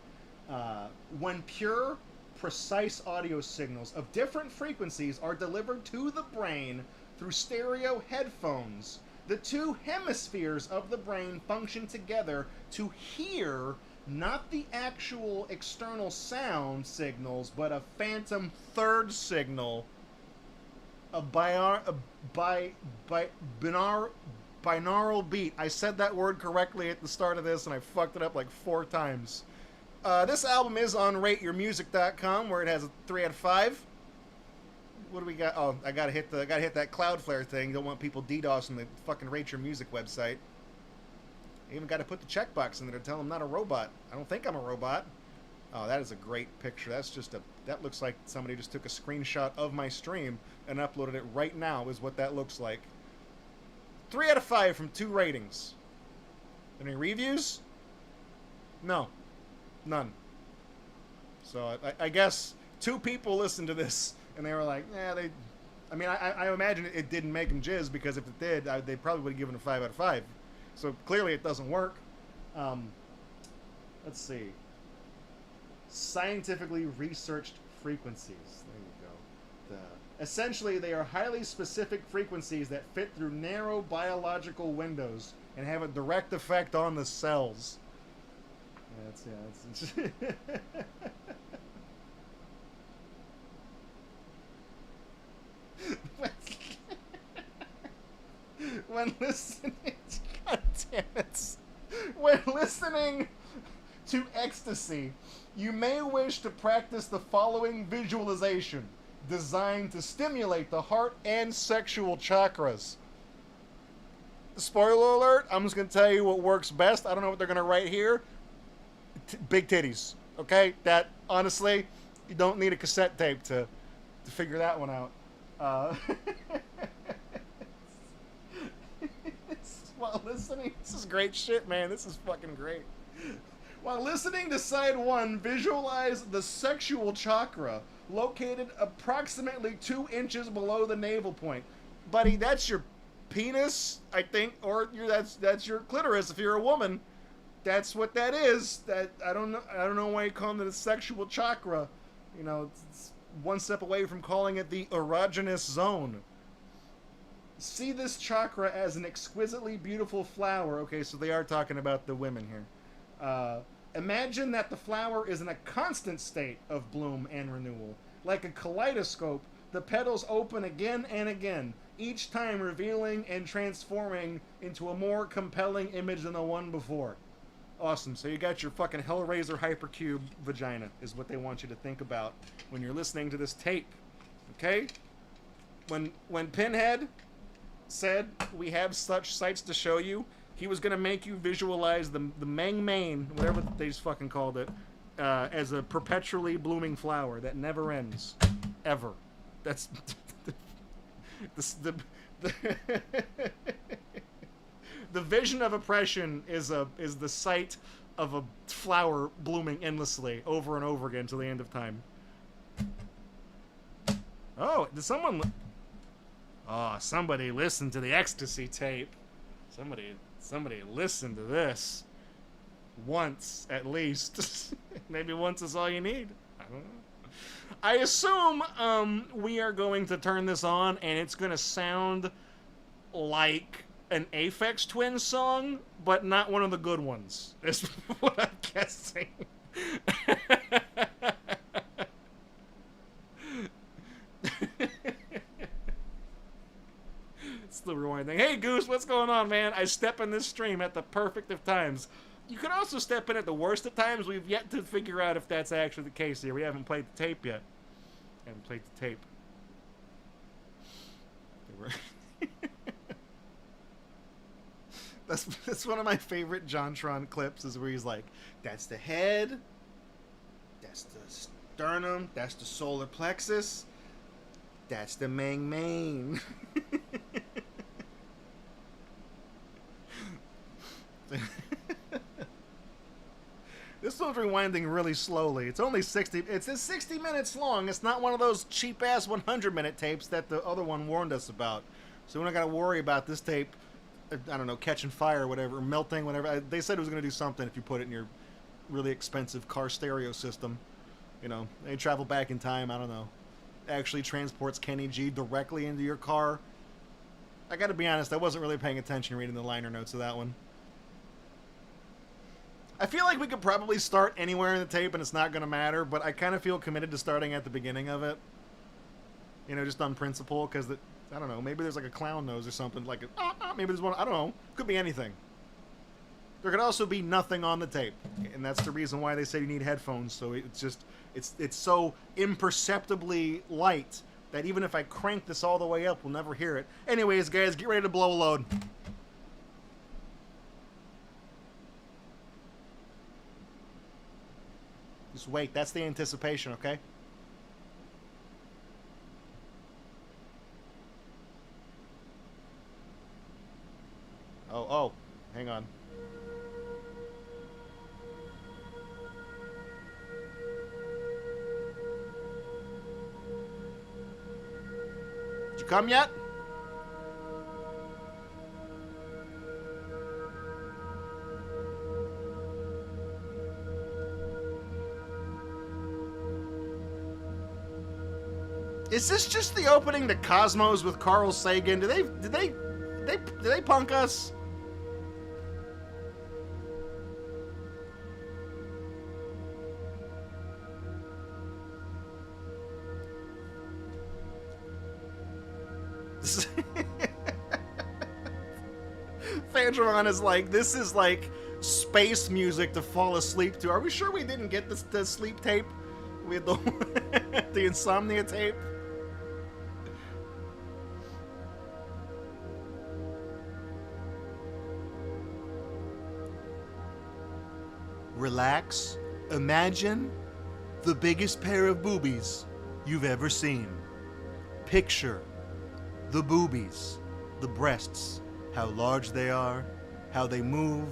When pure, precise audio signals of different frequencies are delivered to the brain through stereo headphones, the two hemispheres of the brain function together to hear not the actual external sound signals, but a phantom third signal, a Binaural beat. I said that word correctly at the start of this, and I fucked it up like 4 times. This album is on RateYourMusic.com, where it has a 3 out of 5. What do we got? Oh, I gotta hit that Cloudflare thing. Don't want people DDoSing the fucking Rate Your Music website. I even got to put the checkbox in there to tell them I'm not a robot. I don't think I'm a robot. Oh, that is a great picture. That looks like somebody just took a screenshot of my stream and uploaded it right now is what that looks like. 3 out of 5 from 2 ratings. Any reviews? No. None. So I guess 2 people listened to this and they were like, I imagine it didn't make them jizz, because if it did, they probably would have given it a 5 out of 5. So clearly it doesn't work. Let's see. Scientifically researched frequencies. There you go. Essentially, they are highly specific frequencies that fit through narrow biological windows and have a direct effect on the cells. When listening, God damn it. When listening to ecstasy, you may wish to practice the following visualization, designed to stimulate the heart and sexual chakras. Spoiler alert, I'm just going to tell you what works best. I don't know what they're going to write here. Big titties. Okay? That, honestly, you don't need a cassette tape to figure that one out. While listening, this is great shit, man. This is fucking great. While listening to side 1, visualize the sexual chakra located approximately 2 inches below the navel point. Buddy, that's your penis, I think, or that's your clitoris if you're a woman. That's what that is. That I don't know why you call it a sexual chakra. You know, it's one step away from calling it the erogenous zone. See this chakra as an exquisitely beautiful flower. Okay, so they are talking about the women here. Imagine that the flower is in a constant state of bloom and renewal. Like a kaleidoscope, the petals open again and again, each time revealing and transforming into a more compelling image than the one before. Awesome. So you got your fucking Hellraiser Hypercube vagina, is what they want you to think about when you're listening to this tape. Okay? When Pinhead said we have such sights to show you, he was going to make you visualize the Mang Main, whatever they just fucking called it, as a perpetually blooming flower that never ends. Ever. That's... the vision of oppression is the sight of a flower blooming endlessly over and over again till the end of time. Oh, did someone... Oh, somebody listened to the ecstasy tape. Somebody listened to this. Once, at least. Maybe once is all you need. I don't know. I assume we are going to turn this on and it's going to sound like an Aphex Twin song, but not one of the good ones. Is what I'm guessing. It's the rewind thing. Hey Goose, what's going on, man? I step in this stream at the perfect of times. You could also step in at the worst of times. We've yet to figure out if that's actually the case here. We haven't played the tape yet. Haven't played the tape. That's one of my favorite JonTron clips, is where he's like, that's the head, that's the sternum, that's the solar plexus, that's the Mang Main. This one's rewinding really slowly. It's only 60 minutes long. It's not one of those cheap-ass 100-minute tapes that the other one warned us about. So we don't got to worry about this tape, I don't know, catching fire or whatever, or melting, whatever. They said it was going to do something if you put it in your really expensive car stereo system. You know, they travel back in time, I don't know. Actually transports Kenny G directly into your car. I got to be honest, I wasn't really paying attention reading the liner notes of that one. I feel like we could probably start anywhere in the tape and it's not going to matter, but I kind of feel committed to starting at the beginning of it. You know, just on principle, because I don't know. Maybe there's like a clown nose or something. Like maybe there's one. I don't know. Could be anything. There could also be nothing on the tape, and that's the reason why they say you need headphones. So it's just it's so imperceptibly light that even if I crank this all the way up, we'll never hear it. Anyways, guys, get ready to blow a load. Just wait. That's the anticipation, okay? Oh, hang on. Did you come yet? Is this just the opening to Cosmos with Carl Sagan? Did they punk us? Fandron is like, this is like space music to fall asleep to. Are we sure we didn't get the sleep tape? We had the insomnia tape? Relax. Imagine the biggest pair of boobies you've ever seen. Picture the boobies, the breasts, how large they are, how they move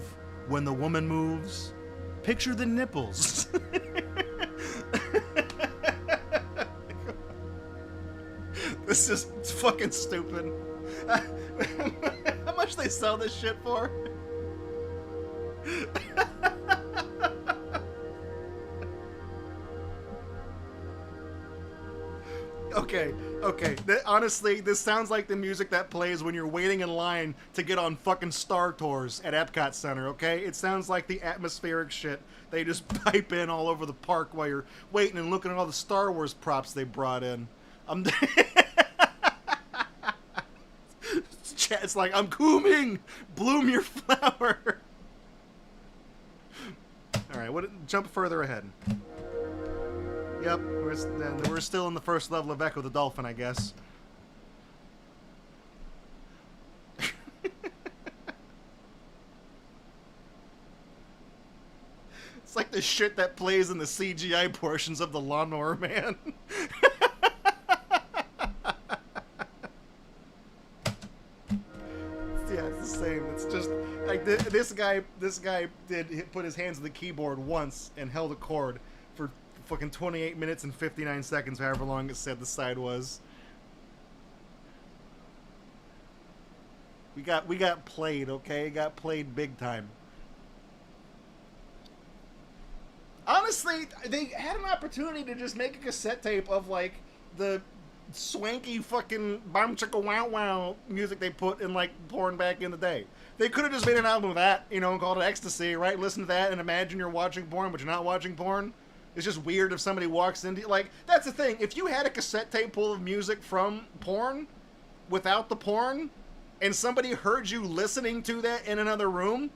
when the woman moves. Picture the nipples. This is fucking stupid. How much they sell this shit for? Okay. Honestly, this sounds like the music that plays when you're waiting in line to get on fucking Star Tours at Epcot Center, okay? It sounds like the atmospheric shit they just pipe in all over the park while you're waiting and looking at all the Star Wars props they brought in. It's like, I'm coming! Bloom your flower! Alright, jump further ahead. Yep, we're still in the first level of Echo the Dolphin, I guess. It's like the shit that plays in the CGI portions of the Lawnmower Man. Yeah, it's the same. It's just like this guy did put his hands on the keyboard once and held a chord for fucking 28 minutes and 59 seconds, however long it said the side was. We got played, okay? Got played big time. Honestly, they had an opportunity to just make a cassette tape of like the swanky fucking bam chicka wow wow music they put in like porn back in the day. They could have just made an album of that, you know, and called it Ecstasy, right? Listen to that and imagine you're watching porn, but you're not watching porn. It's just weird if somebody walks into, like, that's the thing. If you had a cassette tape full of music from porn without the porn, and somebody heard you listening to that in another room,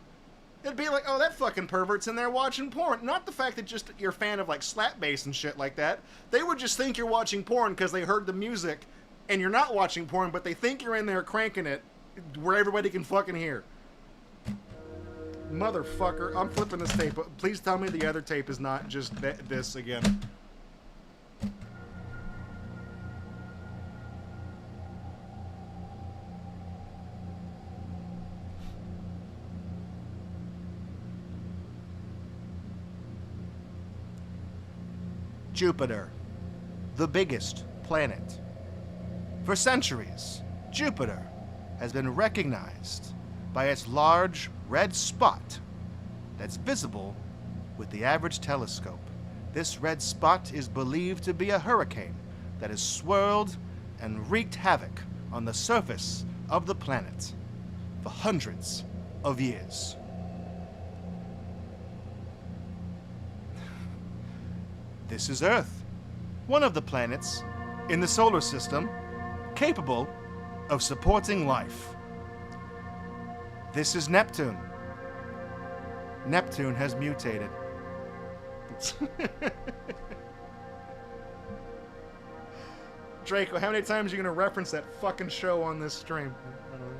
it'd be like, oh, that fucking pervert's in there watching porn. Not the fact that just you're a fan of like slap bass and shit like that. They would just think you're watching porn because they heard the music, and you're not watching porn, but they think you're in there cranking it where everybody can fucking hear. Motherfucker, I'm flipping this tape. Please tell me the other tape is not just this again. Jupiter, the biggest planet. For centuries, Jupiter has been recognized by its large red spot that's visible with the average telescope. This red spot is believed to be a hurricane that has swirled and wreaked havoc on the surface of the planet for hundreds of years. This is Earth, one of the planets in the solar system capable of supporting life. This is Neptune. Neptune has mutated. Draco, how many times are you going to reference that fucking show on this stream? I don't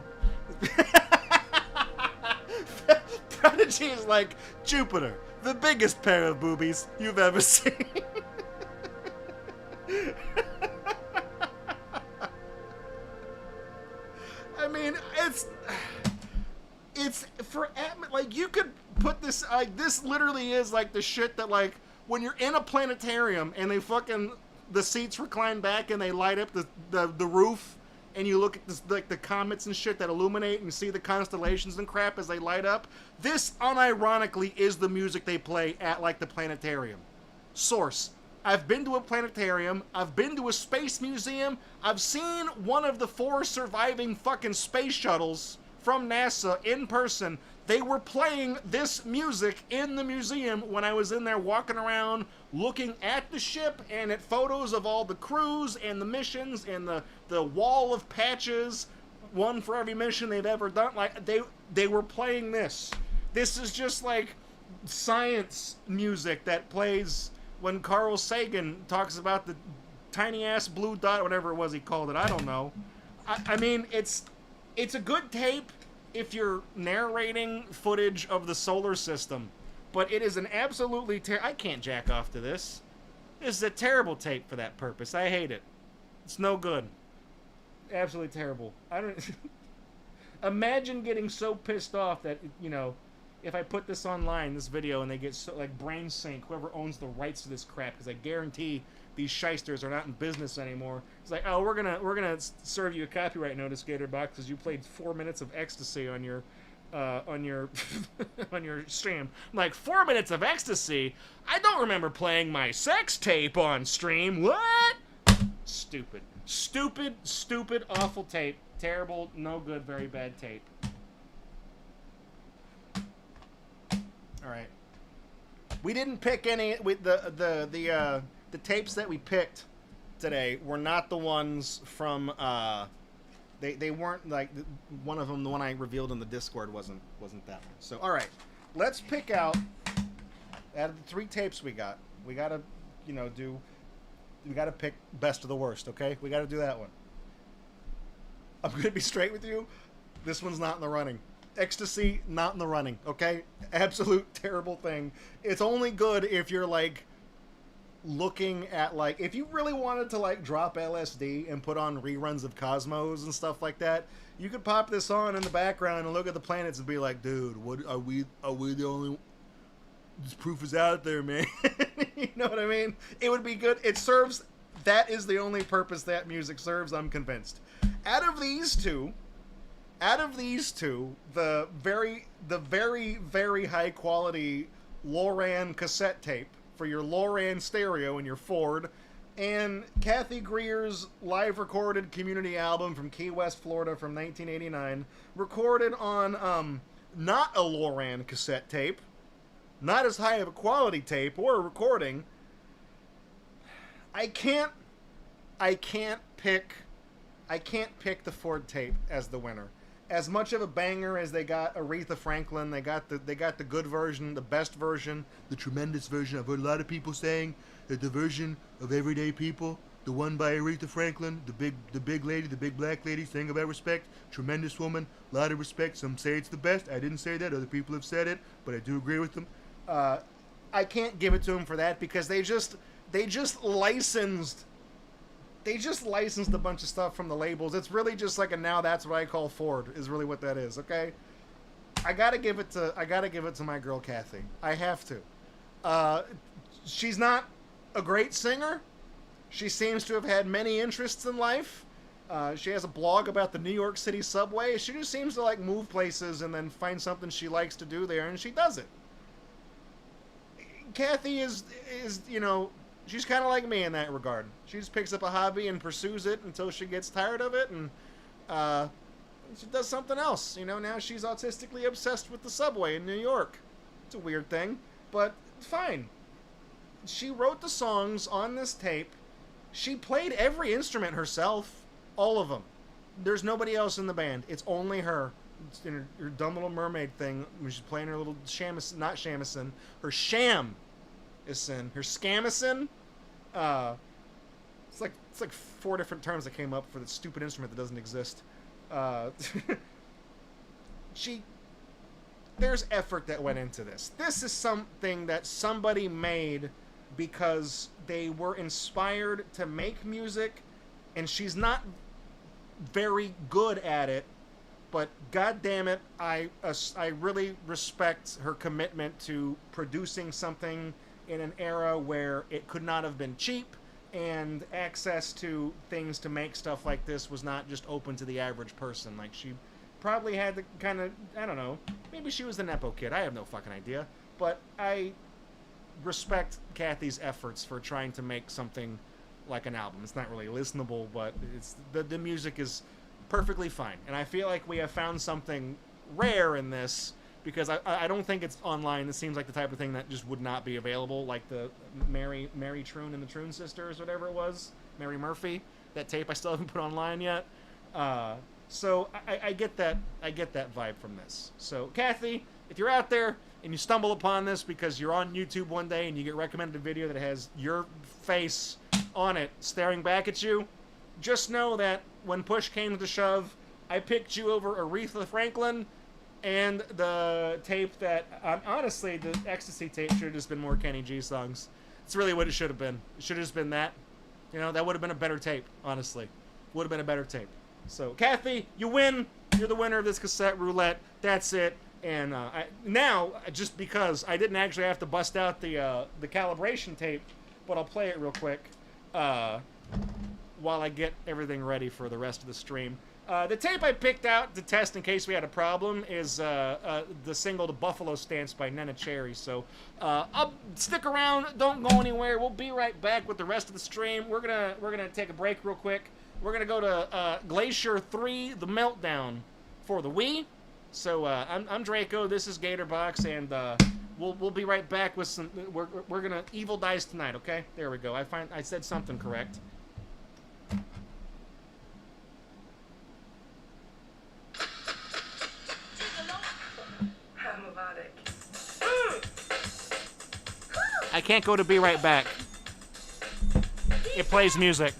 know. Prodigy is like Jupiter, the biggest pair of boobies you've ever seen. I mean, it's for like you could put this like this literally is like the shit that like when you're in a planetarium and they fucking the seats recline back and they light up the roof and you look at this, like the comets and shit that illuminate and see the constellations and crap as they light up. This unironically is the music they play at like the planetarium. Source. I've been to a planetarium. I've been to a space museum. I've seen one of the 4 surviving fucking space shuttles from NASA in person. They were playing this music in the museum when I was in there walking around looking at the ship and at photos of all the crews and the missions and the wall of patches, one for every mission they've ever done. Like they were playing this. This is just like science music that plays when Carl Sagan talks about the tiny ass blue dot, whatever it was he called it. I don't know. I mean, it's a good tape if you're narrating footage of the solar system, but it is an absolutely I can't jack off to this. This is a terrible tape for that purpose. I hate it. It's no good. Absolutely terrible. I don't imagine getting so pissed off that, you know, if I put this online, this video, and they get so like brain sync, whoever owns the rights to this crap, because I guarantee these shysters are not in business anymore. It's like, oh, we're gonna serve you a copyright notice, GatorBox, because you played 4 minutes of ecstasy on your on your stream. I'm like, 4 minutes of ecstasy? I don't remember playing my sex tape on stream. What? Stupid, awful tape. Terrible, no good, very bad tape. All right. We didn't pick any with the tapes that we picked today were not the ones from they weren't like one of them, the one I revealed in the Discord wasn't that one. So all right, let's pick out of the 3 tapes we got. We got to, you know, we got to pick best of the worst, okay? We got to do that one. I'm going to be straight with you. This one's not in the running. Ecstasy, not in the running, okay? Absolute terrible thing. It's only good if you're, like, looking at, like, if you really wanted to, like, drop LSD and put on reruns of Cosmos and stuff like that, you could pop this on in the background and look at the planets and be like, dude, what are we the only... This proof is out there, man. You know what I mean? It would be good. It serves... That is the only purpose that music serves, I'm convinced. Out of these two, the very, very high quality Loran cassette tape for your Loran stereo in your Ford, and Kathy Greer's live recorded community album from Key West, Florida from 1989, recorded on not a Loran cassette tape, not as high of a quality tape or a recording. I can't pick the Ford tape as the winner. As much of a banger as they got Aretha Franklin, they got the good version, the best version, the tremendous version. I've heard a lot of people saying that the version of Everyday People, the one by Aretha Franklin, the big lady, the big black lady, thing about respect, tremendous woman, a lot of respect. Some say it's the best. I didn't say that. Other people have said it, but I do agree with them. I can't give it to them for that because they just licensed a bunch of stuff from the labels. It's really just like a now that's what I call Ford is really what that is, okay? I gotta give it to my girl Kathy. I have to. She's not a great singer. She seems to have had many interests in life. She has a blog about the New York City subway. She just seems to like move places and then find something she likes to do there, and she does it. Kathy is you know, she's kind of like me in that regard. She just picks up a hobby and pursues it until she gets tired of it, and she does something else. You know, now she's autistically obsessed with the subway in New York. It's a weird thing, but fine. She wrote the songs on this tape. She played every instrument herself, all of them. There's nobody else in the band. It's only her. It's in her dumb little mermaid thing when she's playing her little not shamisen, her sham is in her scamison. It's like 4 different terms that came up for the stupid instrument that doesn't exist. Uh, she there's effort that went into this. This is something that somebody made because they were inspired to make music, and she's not very good at it, but god damn it, I really respect her commitment to producing something in an era where it could not have been cheap, and access to things to make stuff like this was not just open to the average person. Like, she probably had the kind of, I don't know, maybe she was the Nepo kid, I have no fucking idea, but I respect Kathy's efforts for trying to make something like an album. It's not really listenable, but it's the music is perfectly fine, and I feel like we have found something rare in this, because I don't think it's online. This seems like the type of thing that just would not be available, like the Mary Troon and the Troon Sisters, whatever it was, Mary Murphy, that tape I still haven't put online yet. So I get that vibe from this. So Kathy, if you're out there and you stumble upon this because you're on YouTube one day and you get recommended a video that has your face on it staring back at you, just know that when push came to the shove, I picked you over Aretha Franklin and the tape that, honestly, the Ecstasy tape should have just been more Kenny G songs. It's really what it should have been. It should have just been that. You know, that would have been a better tape, honestly. Would have been a better tape. So, Kathy, you win. You're the winner of this cassette roulette. That's it. And now, just because I didn't actually have to bust out the calibration tape, but I'll play it real quick while I get everything ready for the rest of the stream. The tape I picked out to test in case we had a problem is the single "The Buffalo Stance" by Nena Cherry. So I'll stick around. Don't go anywhere. We'll be right back with the rest of the stream. We're gonna take a break real quick. We're gonna go to Glacier 3: The Meltdown for the Wii. So I'm Draco. This is GatorBox, and we'll be right back with some. We're gonna Evil Dice tonight. Okay, there we go. I said something correct. I can't go to be right back. It plays music.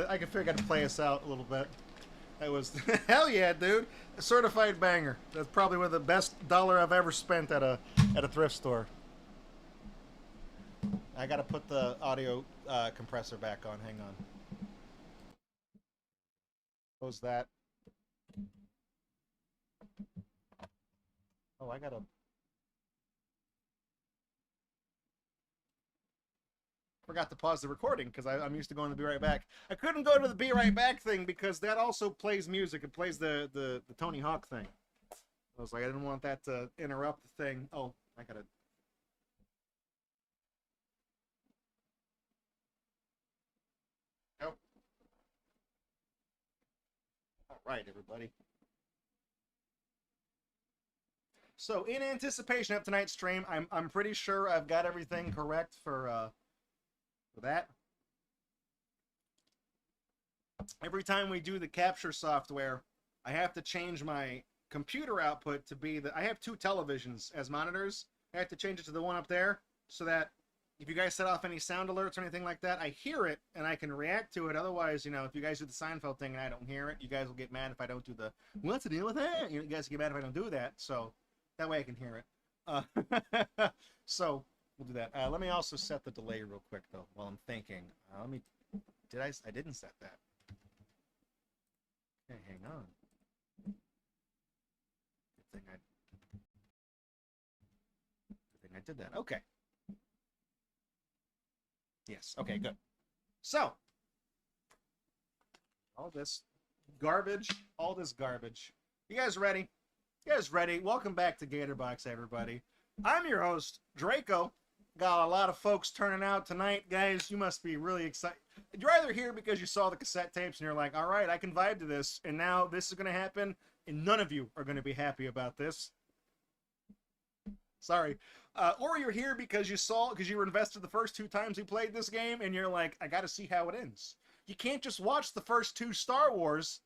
I figured I could play us out a little bit. That was hell yeah, dude! A certified banger. That's probably one of the best dollar I've ever spent at a thrift store. I gotta put the audio compressor back on. Hang on. Close that. Oh, I gotta. Forgot to pause the recording because I'm used to going to be right back. I couldn't go to the be right back thing because that also plays music. It plays the Tony Hawk thing. I was like, I didn't want that to interrupt the thing. Oh, I gotta. Oh. All right, everybody. So in anticipation of tonight's stream, I'm pretty sure I've got everything correct for that. Every time we do the capture software, I have to change my computer output to be I have two televisions as monitors. I have to change it to the one up there so that if you guys set off any sound alerts or anything like that, I hear it and I can react to it. Otherwise, you know, if you guys do the Seinfeld thing and I don't hear it, you guys will get mad if I don't do the, what's the deal with that? You guys get mad if I don't do that. So that way I can hear it. So we'll do that. Let me also set the delay real quick though while I'm thinking. I didn't set that. Okay, hang on. Good thing I did that. Okay. Yes. Okay, good. So, all this garbage. You guys ready? You guys ready? Welcome back to GatorBox, everybody. I'm your host, Draco. Got a lot of folks turning out tonight, guys. You must be really excited. You're either here because you saw the cassette tapes and you're like, all right, I can vibe to this, and now this is going to happen, and none of you are going to be happy about this. Sorry. Or you're here because you were invested the first 2 times we played this game, and you're like, I got to see how it ends. You can't just watch the first 2 Star Wars.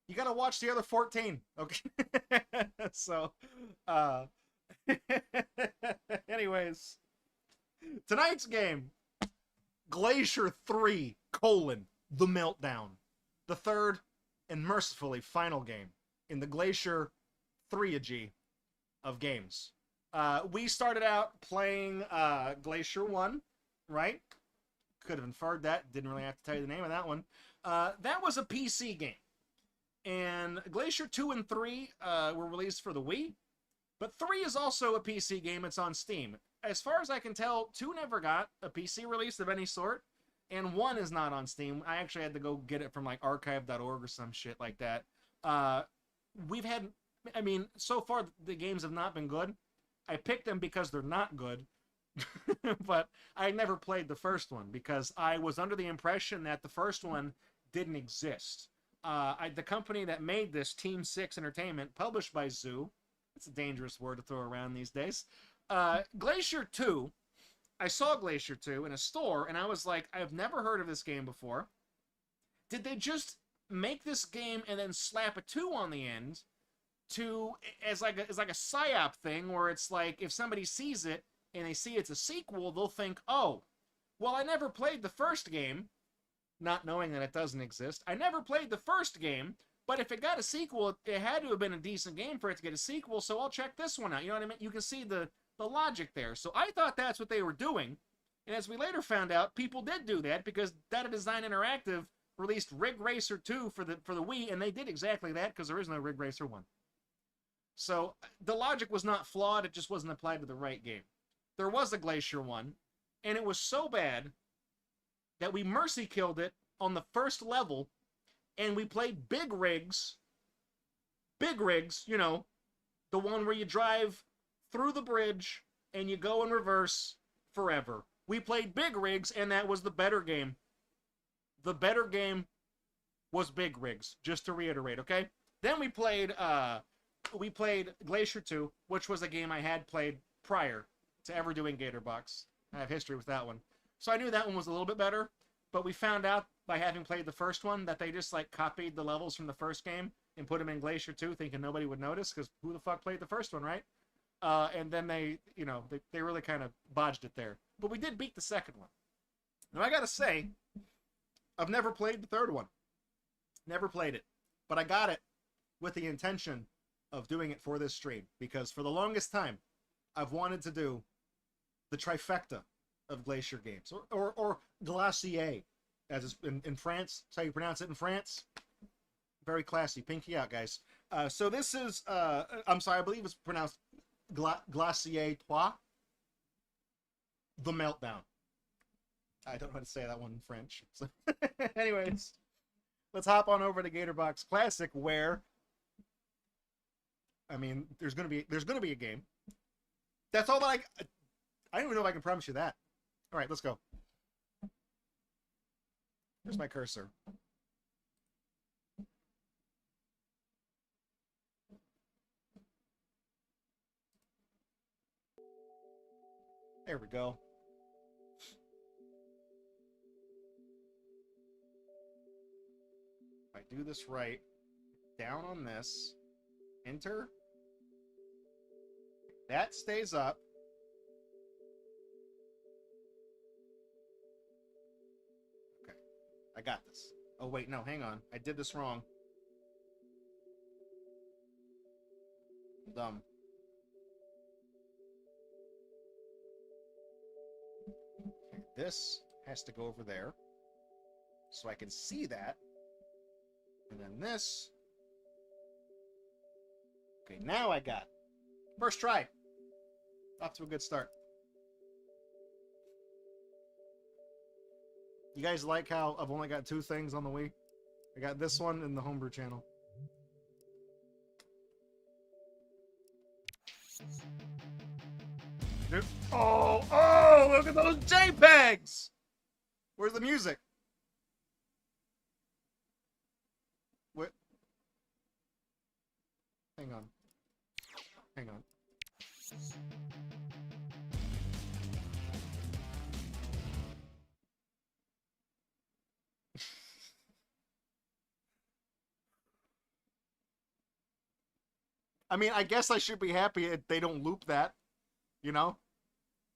You got to watch the other 14. Okay. So, anyways, tonight's game, Glacier 3, the Meltdown. The third and mercifully final game in the Glacier 3-gy of games. We started out playing Glacier 1, right? Could have inferred that. Didn't really have to tell you the name of that one. That was a PC game. And Glacier 2 and 3 were released for the Wii. But 3 is also a PC game. It's on Steam. As far as I can tell, 2 never got a PC release of any sort. And 1 is not on Steam. I actually had to go get it from like archive.org or some shit like that. So far the games have not been good. I picked them because they're not good. But I never played the first one because I was under the impression that the first one didn't exist. The company that made this, Team 6 Entertainment, published by Zoo. It's a dangerous word to throw around these days. Glacier 2, I saw Glacier 2 in a store, and I was like, I've never heard of this game before. Did they just make this game and then slap a 2 on the end as like a psyop thing where it's like if somebody sees it and they see it's a sequel, they'll think, oh, well, I never played the first game, not knowing that it doesn't exist. I never played the first game, but if it got a sequel, it had to have been a decent game for it to get a sequel, so I'll check this one out. You know what I mean? You can see the logic there. So I thought that's what they were doing, and as we later found out, people did do that because Data Design Interactive released Rig Racer 2 for the Wii, and they did exactly that because there is no Rig Racer 1. So the logic was not flawed, it just wasn't applied to the right game. There was a Glacier 1, and it was so bad that we mercy killed it on the first level, and we played Big Rigs, you know, the one where you drive through the bridge and you go in reverse forever. We played Big Rigs, and that was the better game. The better game was Big Rigs, just to reiterate, okay? Then we played Glacier 2, which was a game I had played prior to ever doing GatorBox. I have history with that one. So I knew that one was a little bit better, but we found out by having played the first one that they just like copied the levels from the first game and put them in Glacier 2 thinking nobody would notice because who the fuck played the first one, right? And then they really kind of bodged it there. But we did beat the second one. Now I gotta say, I've never played the third one. Never played it. But I got it with the intention of doing it for this stream because for the longest time I've wanted to do the trifecta of Glacier games or Glacier as it's in France. That's how you pronounce it in France. Very classy. Pinky out, guys. So this is I'm sorry, I believe it's pronounced Glacier 3, the Meltdown. I don't know how to say that one in French. So anyways, let's hop on over to GatorBox Classic where I mean, there's gonna be a game. That's all that I don't even know if I can promise you that. All right, let's go. Here's my cursor. There we go. If I do this right, down on this, enter. That stays up. Okay, I got this. Oh wait, no, hang on. I did this wrong. I'm dumb. Okay, this has to go over there, so I can see that. And then this. Okay, now I got it. First try. Off to a good start. You guys like how I've only got 2 things on the Wii? I got this one and the Homebrew channel. Oh, look at those JPEGs! Where's the music? What? Hang on. Hang on. I mean, I guess I should be happy if they don't loop that, you know?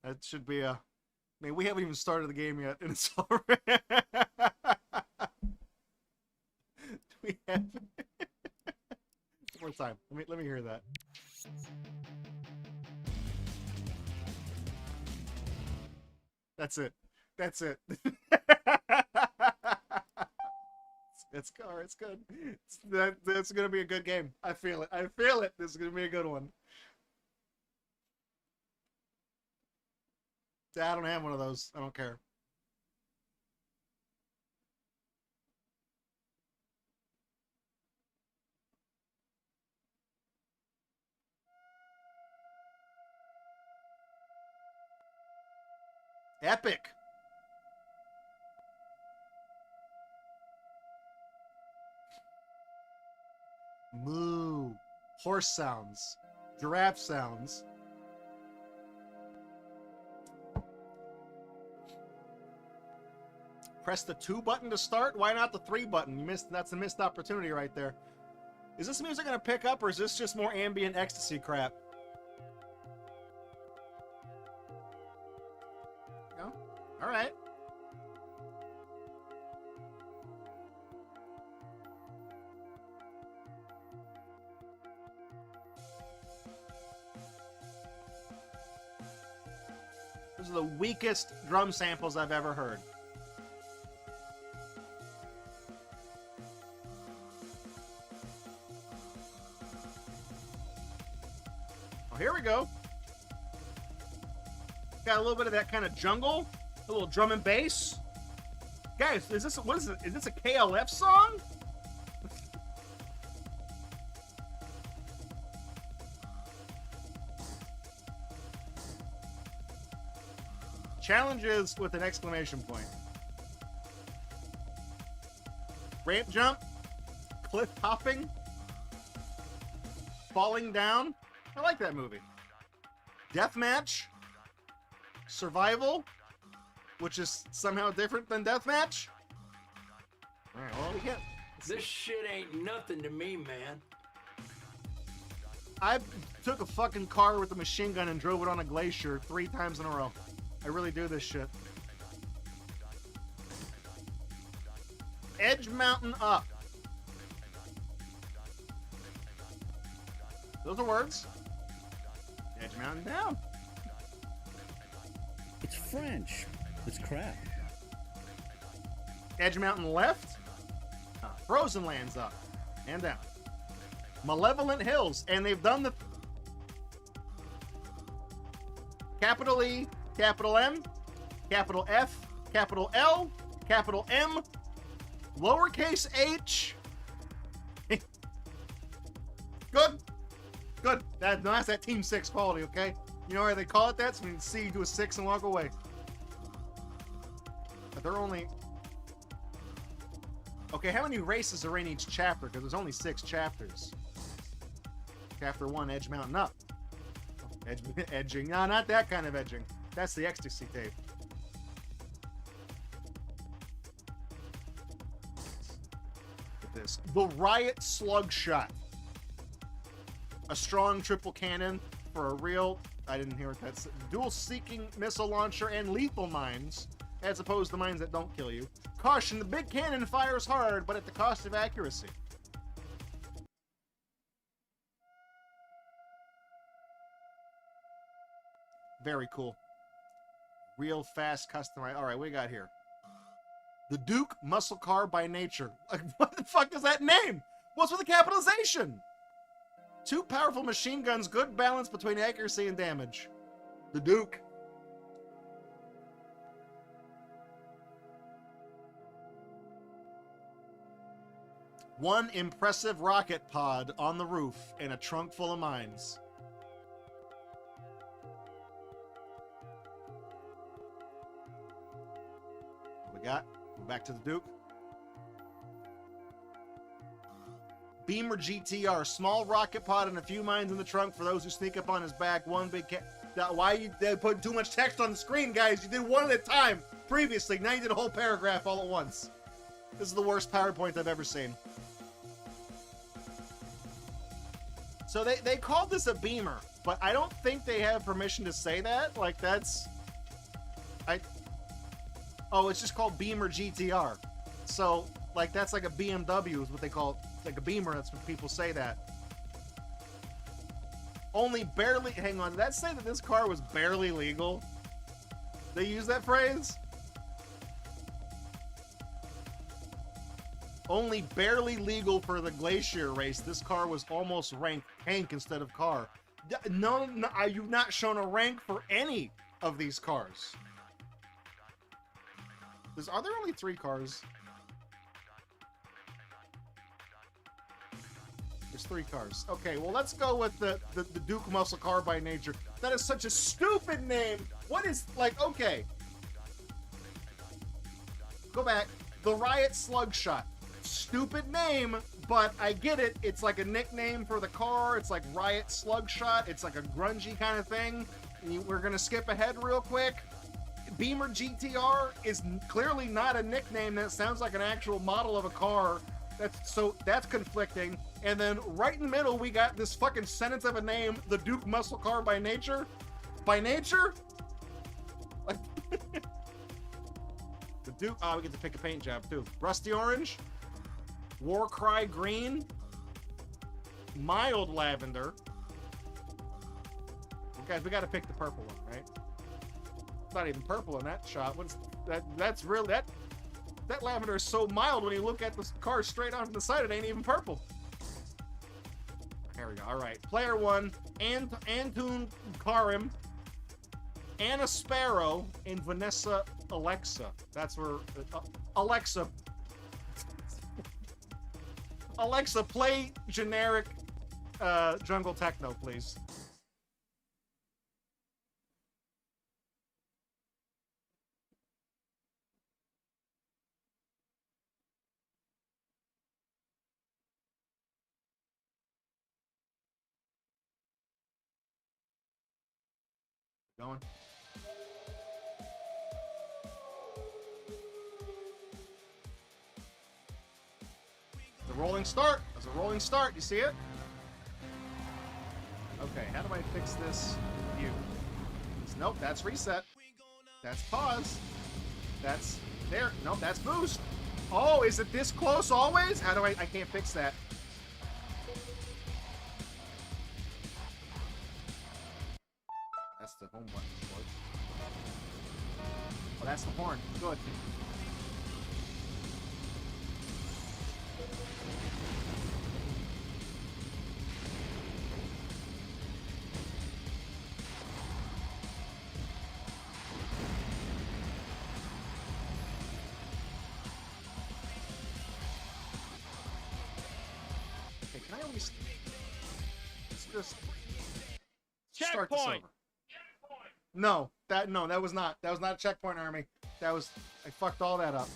That should be a... I mean, we haven't even started the game yet, and it's already... we have... One more time. Let me hear that. That's it. That's it. It's good. That's gonna be a good game. I feel it. I feel it. This is gonna be a good one. I don't have one of those. I don't care. Epic. Moo. Horse sounds. Giraffe sounds. Press the 2 button to start. Why not the 3 button? You missed. That's a missed opportunity right there. Is this music gonna pick up, or is this just more ambient ecstasy crap? No? All right. Those are the weakest drum samples I've ever heard. Oh, here we go. Got a little bit of that kind of jungle, a little drum and bass. Guys, is this what is it? Is this a KLF song? Challenges with an exclamation point. Ramp jump, cliff hopping, falling down. I like that movie. Deathmatch, survival, which is somehow different than deathmatch. All right, well, we get. This shit ain't nothing to me, man. I took a fucking car with a machine gun and drove it on a glacier 3 times in a row. I really do this shit. Edge mountain up. Those are words. Edge mountain down. It's French. It's crap. Edge mountain left. Frozen lands up and down. Malevolent hills, and they've done the capital E, capital M, capital F, capital L, capital M, lowercase h. Good. Good. That's that Team 6 quality, okay? You know why they call it that? So we can see you do a 6 and walk away. But they're only... Okay, how many races are in each chapter? Because there's only 6 chapters. Chapter 1, Edge Mountain up. Edging. No, not that kind of edging. That's the ecstasy tape. Look at this. The Riot Slug Shot. A strong triple cannon for a real... I didn't hear what that's... Dual-seeking missile launcher and lethal mines, as opposed to mines that don't kill you. Caution, the big cannon fires hard, but at the cost of accuracy. Very cool. Real fast customized. All right, what we got here? The Duke Muscle Car by Nature. Like, what the fuck is that name? What's with the capitalization? 2 powerful machine guns, good balance between accuracy and damage. The Duke. One impressive rocket pod on the roof and a trunk full of mines. What we got? Go back to the Duke. Beamer GTR, small rocket pod and a few mines in the trunk for those who sneak up on his back. One big why they put too much text on the screen, guys? You did one at a time previously. Now you did a whole paragraph all at once. This is the worst PowerPoint I've ever seen. So they called this a Beamer, but I don't think they have permission to say that. Like, that's... Oh, it's just called Beamer GTR. So, like, that's like a BMW is what they call it. Like a Beamer, that's what people say that. Only barely... Hang on, did that say that this car was barely legal? They use that phrase? Only barely legal for the Glacier race. This car was almost ranked tank instead of car. No, you've not shown a rank for any of these cars. Are there only 3 cars? There's 3 cars. Okay, well, let's go with the Duke Muscle Car by Nature. That is such a stupid name. What is, like, okay. Go back. The Riot Slug Shot. Stupid name, but I get it. It's like a nickname for the car. It's like Riot Slug Shot. It's like a grungy kind of thing. We're going to skip ahead real quick. Beamer GTR is clearly not a nickname. That sounds like an actual model of a car. That's conflicting. And then right in the middle, we got this fucking sentence of a name, the Duke Muscle Car by Nature. By Nature? Like, the Duke, we get to pick a paint job too. Rusty Orange, Warcry Green, Mild Lavender. Guys, we got to pick the purple one, right? It's not even purple in that shot. What's that? That's real. That lavender is so mild when you look at the car straight on from the side, it ain't even purple. There we go. All right. Player 1, Antun Karim, Anna Sparrow, and Vanessa Alexa. That's where... Alexa. Alexa, play generic jungle techno, please. Going. The rolling start. That's a rolling start. You see it? Okay, how do I fix this view? Nope, that's reset. That's pause. That's there. Nope, that's boost. Oh, is it this close always? How do I can't fix that. That's the home button, of course. Oh, that's the horn. Good. Okay, can I always... Let's just... Start this over. No, that was not a checkpoint, Army. I fucked all that up.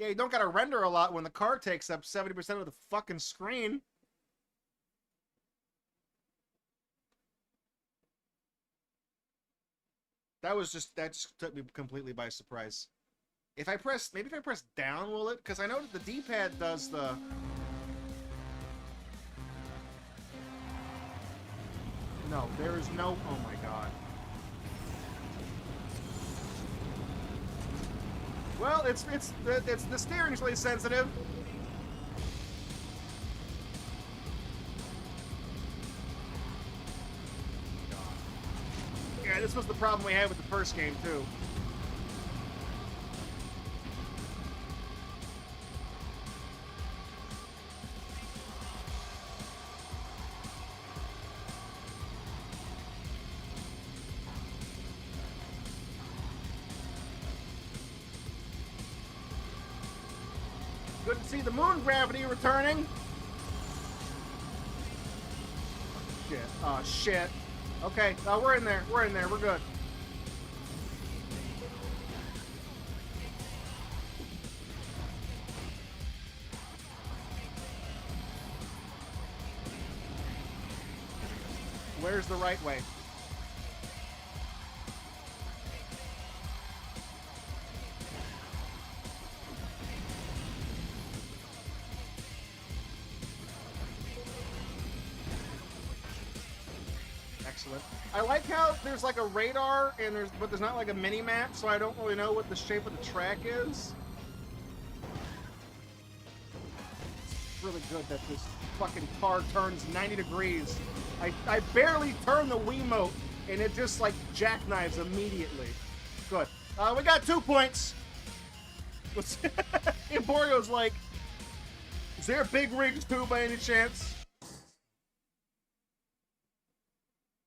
Yeah, you don't gotta render a lot when the car takes up 70% of the fucking screen. That just took me completely by surprise. Maybe if I press down, will it? Because I know that the D-pad does the... No, there is no... Oh my god. Well, it's the steering's really sensitive. Yeah, this was the problem we had with the first game too. Good to see the moon gravity returning. Shit. Oh, shit. Okay, we're in there. We're in there. We're good. Where's the right way? Excellent. I like how there's like a radar but there's not like a mini map, so I don't really know what the shape of the track is. It's really good that this fucking car turns 90 degrees. I barely turn the Wiimote and it just like jackknives immediately. Good. We got 2 points. Emporio's like, is there big rigs too by any chance?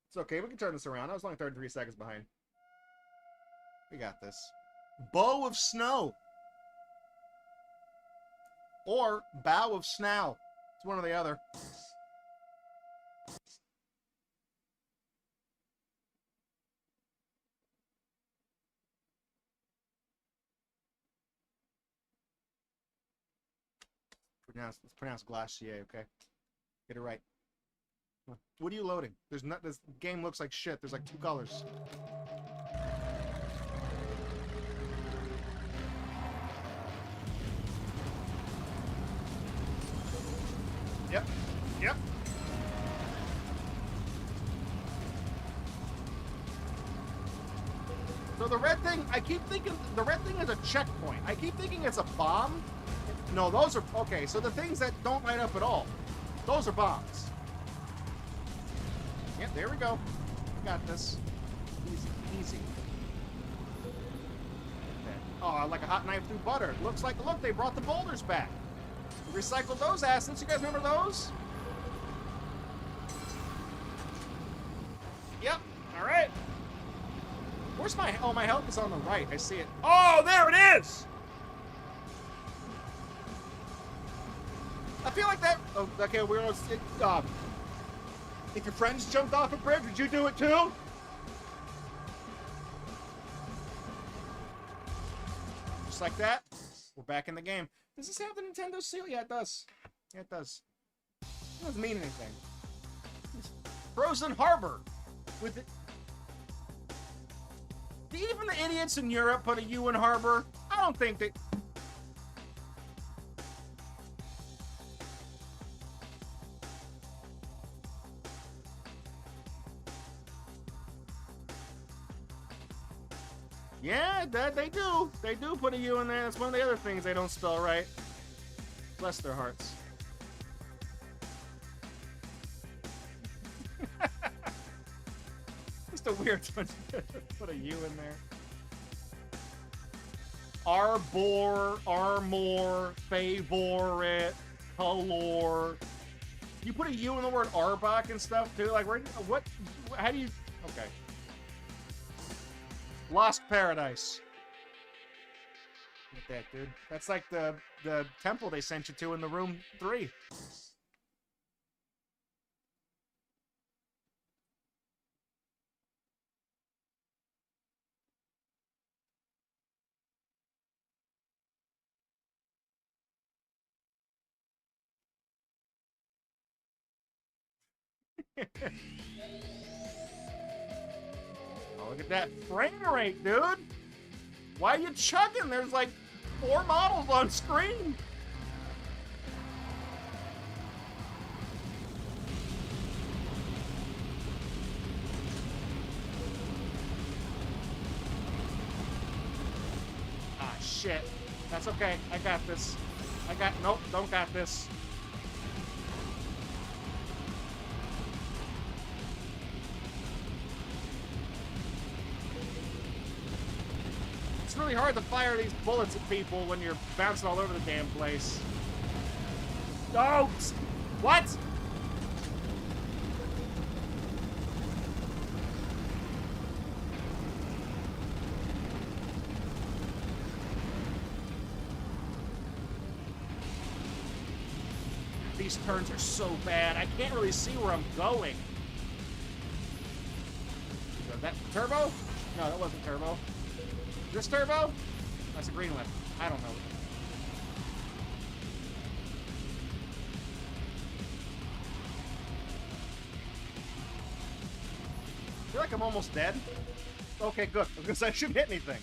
It's okay, we can turn this around. I was only 33 seconds behind. We got this. Bow of Snow. Or Bow of Snow. It's one or the other. Let's pronounce Glacier, okay? Get it right. What are you loading? This game looks like shit. There's like 2 colors. Yep. Yep. So the red thing, I keep thinking the red thing is a checkpoint. I keep thinking it's a bomb. No, those are... Okay, so the things that don't light up at all, those are bombs. Yep, there we go. Got this. Easy, easy. Okay. Oh, like a hot knife through butter. Looks like, look, they brought the boulders back. Recycled those assets. You guys remember those? Yep. All right. Where's my... Oh, my health is on the right. I see it. Oh, there it is! I feel like that... Oh, okay, we're on... If your friends jumped off a bridge, would you do it too? Just like that, we're back in the game. Does this have the Nintendo seal? Yeah, it does. Yeah, it does. It doesn't mean anything. Frozen Harbor. With it. Do even the idiots in Europe put a U in Harbor? I don't think they... Yeah, they do. They do put a U in there. That's one of the other things they don't spell right. Bless their hearts. Just a weird one to put a U in there. Arbor, armor, favorite, color. You put a U in the word Arbok and stuff too? Like, what? How do you... Okay. Lost Paradise. Look at that, dude. That's like the temple they sent you to in the room 3. Oh, look at that frame rate, dude. Why are you chugging? There's like 4 models on screen. Ah, shit. That's okay. I got this. Nope, don't got this. It's really hard to fire these bullets at people when you're bouncing all over the damn place. Oh! What? These turns are so bad. I can't really see where I'm going. Is that turbo? No, that wasn't turbo. Is this turbo? That's a green one. I don't know. I feel like I'm almost dead. Okay, good. Because I shouldn't hit anything.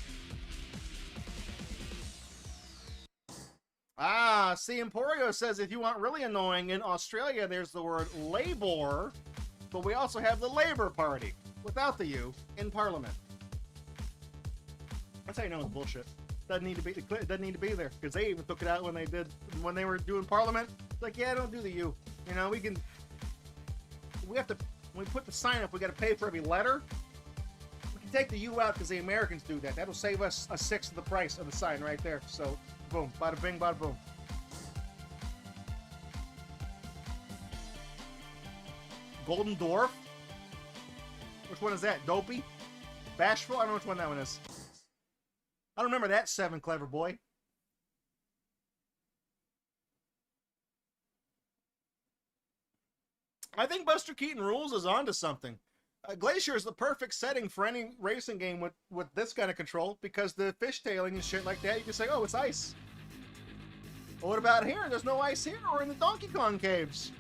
Ah, see, Emporio says if you want really annoying, in Australia there's the word Labour, but we also have the Labour Party, without the U, in Parliament. That's how you know it's bullshit. Doesn't need to be. It doesn't need to be there because they even took it out when they were doing Parliament. It's like, yeah, don't do the U. You know, we have to. When we put the sign up, we got to pay for every letter. We can take the U out because the Americans do that. That'll save us a sixth of the price of the sign right there. So, boom, bada bing, bada boom. Golden Dwarf. Which one is that? Dopey? Bashful? I don't know which one that one is. I don't remember that 7, clever boy. I think Buster Keaton Rules is onto something. Glacier is the perfect setting for any racing game with this kind of control because the fishtailing and shit like that, you can say, oh, it's ice. Well, what about here? There's no ice here or in the Donkey Kong caves.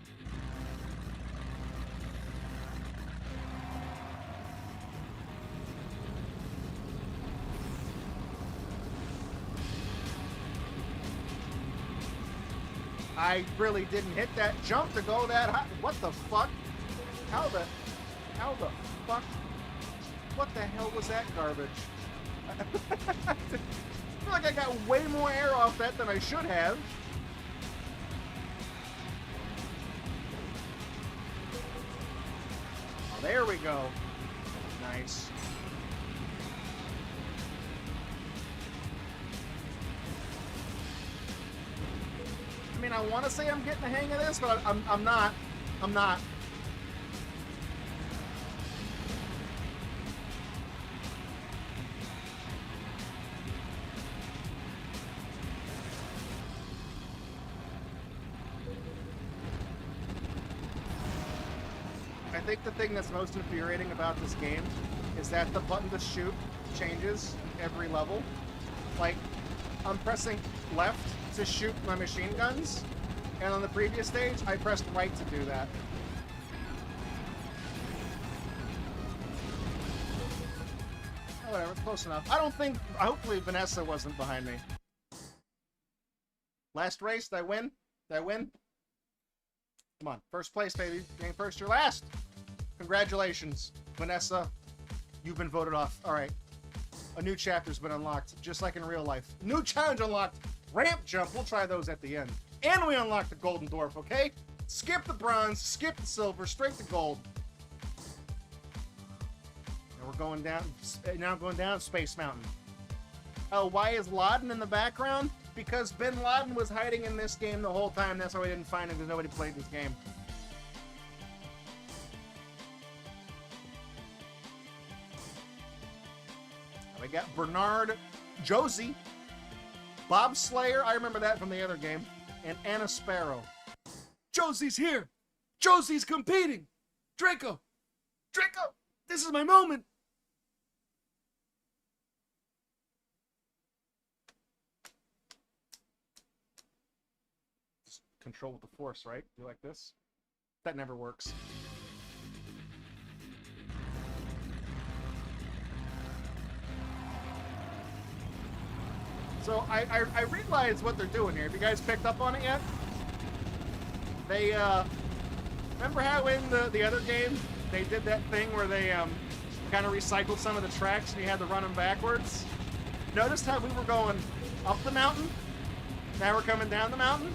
I really didn't hit that jump to go that high. What the fuck? How the fuck? What the hell was that garbage? I feel like I got way more air off that than I should have. Oh, there we go. Nice. I mean, I want to say I'm getting the hang of this, but I'm not. I'm not. I think the thing that's most infuriating about this game is that the button to shoot changes every level. Like, I'm pressing left to shoot my machine guns, and on the previous stage, I pressed right to do that. Oh, whatever, it's close enough. Hopefully Vanessa wasn't behind me. Last race, did I win? Did I win? Come on, first place, baby. Getting first, you're last. Congratulations, Vanessa. You've been voted off. All right. A new chapter's been unlocked, just like in real life. New challenge unlocked. Ramp jump. We'll try those at the end. And we unlocked the Golden Dwarf, okay? Skip the bronze, skip the silver, straight to gold. And we're going down, now going down Space Mountain. Oh, why is Laden in the background? Because Bin Laden was hiding in this game the whole time. That's why we didn't find him, because nobody played this game. We got Bernard Josie, Bob Slayer, I remember that from the other game, and Anna Sparrow. Josie's here! Josie's competing! Draco! Draco! This is my moment! Just control with the force, right? Do like this? That never works. So I realize what they're doing here. Have you guys picked up on it yet? They, remember how in the other game, they did that thing where they, kind of recycled some of the tracks and you had to run them backwards? Notice how we were going up the mountain? Now we're coming down the mountain?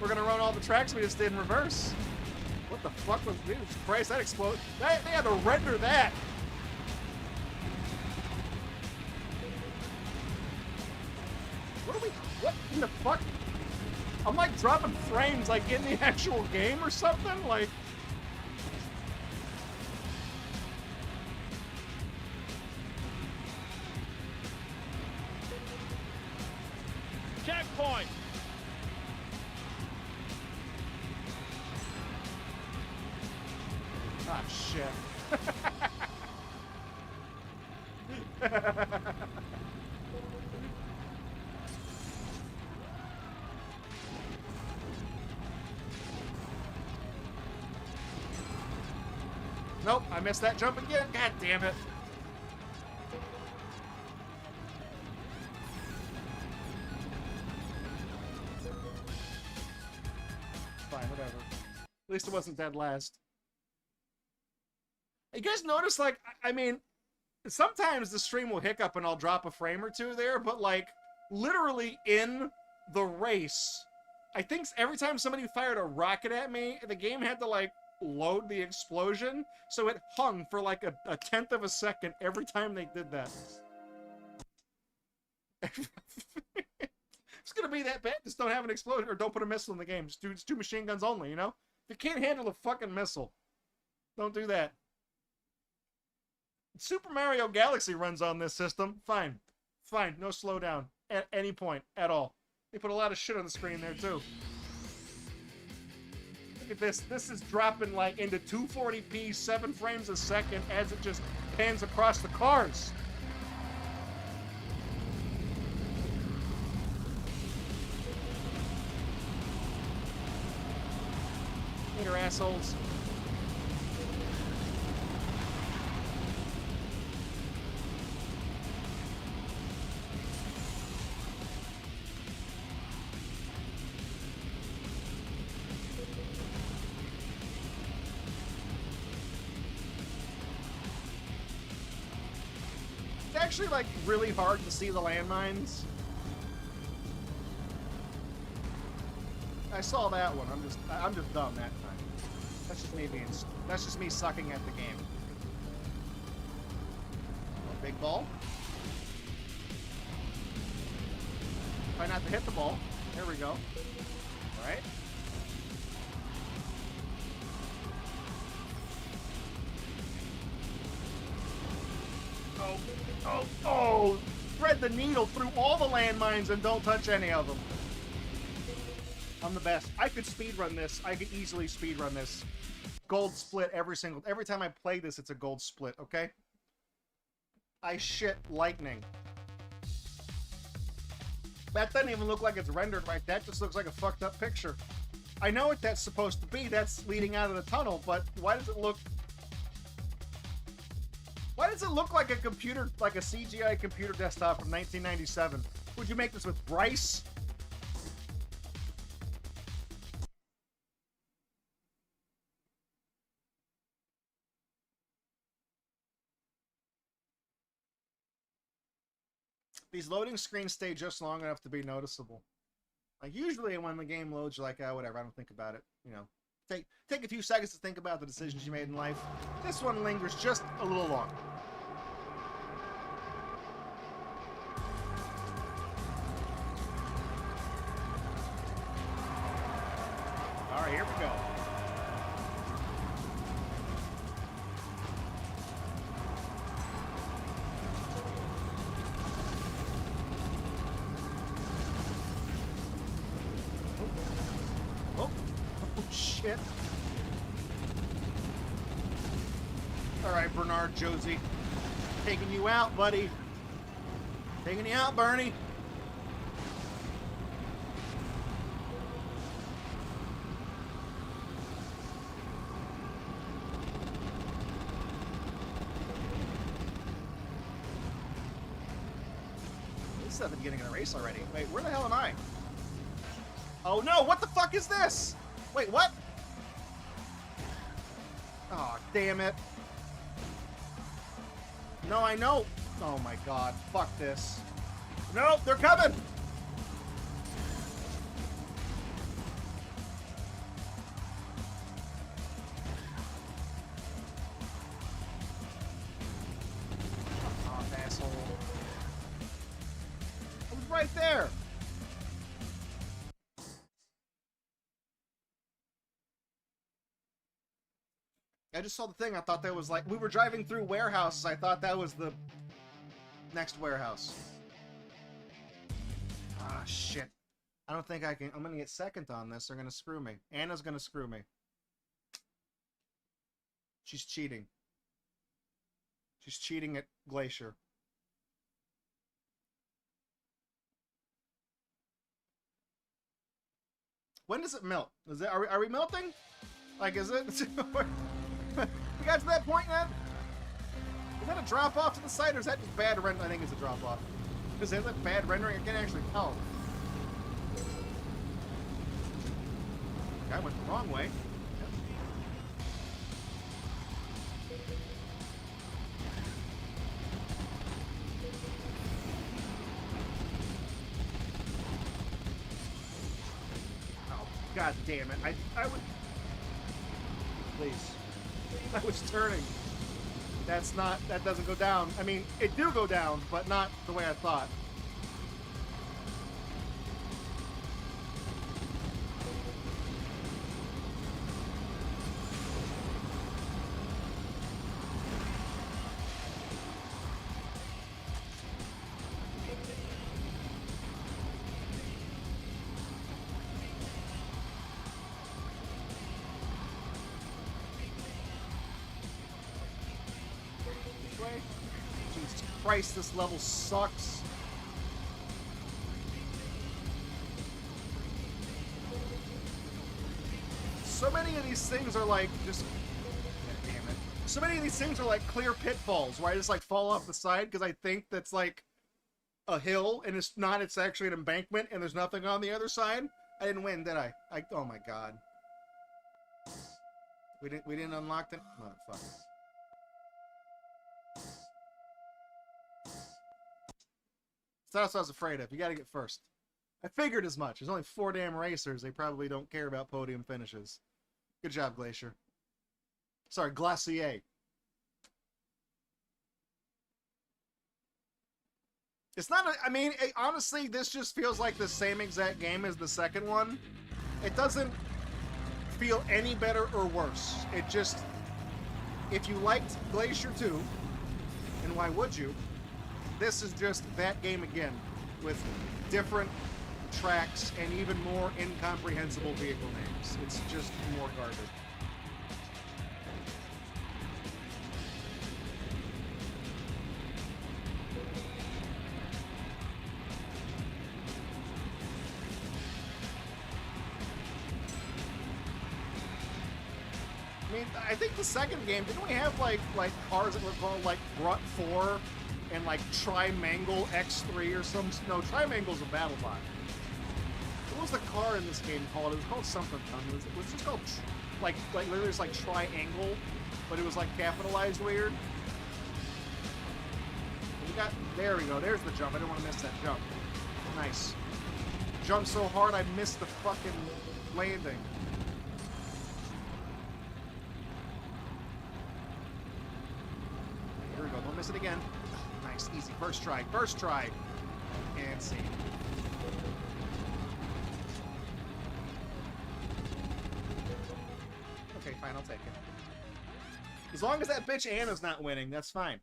We're gonna run all the tracks we just did in reverse. What the fuck was this? Christ, that exploded. They had to render that. What in the fuck? I'm like dropping frames like in the actual game or something? Like. Checkpoint! Ah, shit. Nope, I missed that jump again. God damn it. Fine, whatever. At least it wasn't dead last. You guys notice, like, I mean, sometimes the stream will hiccup and I'll drop a frame or two there, but, like, literally in the race, I think every time somebody fired a rocket at me, the game had to, like, load the explosion, so it hung for, like, a tenth of a second every time they did that. It's gonna be that bad, just don't have an explosion, or don't put a missile in the game. Just do machine guns only, you know? If you can't handle a fucking missile, don't do that. Super Mario Galaxy runs on this system. Fine. Fine. No slowdown at any point at all. They put a lot of shit on the screen there, too. Look at this. This is dropping, like, into 240p, 7 frames a second as it just pans across the cars. Later, assholes. It's actually, like, really hard to see the landmines. I saw that one. I'm just dumb that time. That's just me sucking at the game. Oh, big ball. Try not to hit the ball. There we go. All right. Oh! Thread the needle through all the landmines and don't touch any of them. I'm the best. I could speedrun this. I could easily speedrun this. Gold split every time I play this, it's a gold split, okay? I shit lightning. That doesn't even look like it's rendered right. That just looks like a fucked up picture. I know what that's supposed to be. That's leading out of the tunnel, but why does it look... Why does it look like a computer, like a CGI computer desktop from 1997? Would you make this with Bryce? These loading screens stay just long enough to be noticeable. Like, usually when the game loads, you're like, oh, whatever, I don't think about it. You know, take a few seconds to think about the decisions you made in life. This one lingers just a little long. All right, here we go. Shit. Alright, Bernard Josie. Taking you out, buddy. Taking you out, Bernie. said at the beginning of the race already. Wait, where the hell am I? Oh no, what the fuck is this? Wait, what? Oh, damn it. No, I know. Oh my god, fuck this. No, they're coming! Oh, asshole. I was right there! I just saw the thing, I thought that was like, we were driving through warehouses, I thought that was the next warehouse. Ah, shit. I don't think I can, I'm gonna get second on this, they're gonna screw me. Anna's gonna screw me. She's cheating. She's cheating at Glacier. When does it melt? Is it, are we melting? Like, is it? We got to that point yet? Is that a drop off to the side, or is that just bad rendering? I think it's a drop off. Is that bad rendering? I can't actually tell. I went the wrong way. Oh, god damn it. I would... Please. I was turning. That's not... That doesn't go down. I mean, it do go down, but not the way I thought. Jesus Christ, this level sucks. So many of these things are like just... God damn it. So many of these things are like clear pitfalls where I just like fall off the side because I think that's like a hill and it's not, it's actually an embankment and there's nothing on the other side. I didn't win, did I? Oh my god. We didn't unlock that? Motherfucker. That's what I was afraid of. You gotta get first. I figured as much. There's only 4 damn racers. They probably don't care about podium finishes. Good job, Glacier. Sorry, Glacier. It's not a... I mean, honestly, this just feels like the same exact game as the second one. It doesn't feel any better or worse. It just... If you liked Glacier 2, and why would you? This is just that game again, with different tracks and even more incomprehensible vehicle names. It's just more garbage. I mean, I think the second game, didn't we have like cars that were called like Brut 4 and like Trimangle X3 or some... No, Trimangle's a battle bot. What was the car in this game called? It was called something. It was just called like literally it's like Triangle, but it was like capitalized weird. We got... There we go. There's the jump. I didn't want to miss that jump. Nice. Jumped so hard I missed the fucking landing. Here we go. Don't miss it again. Nice. Easy. First try. First try. And see. Okay, fine. I'll take it. As long as that bitch Anna's not winning, that's fine.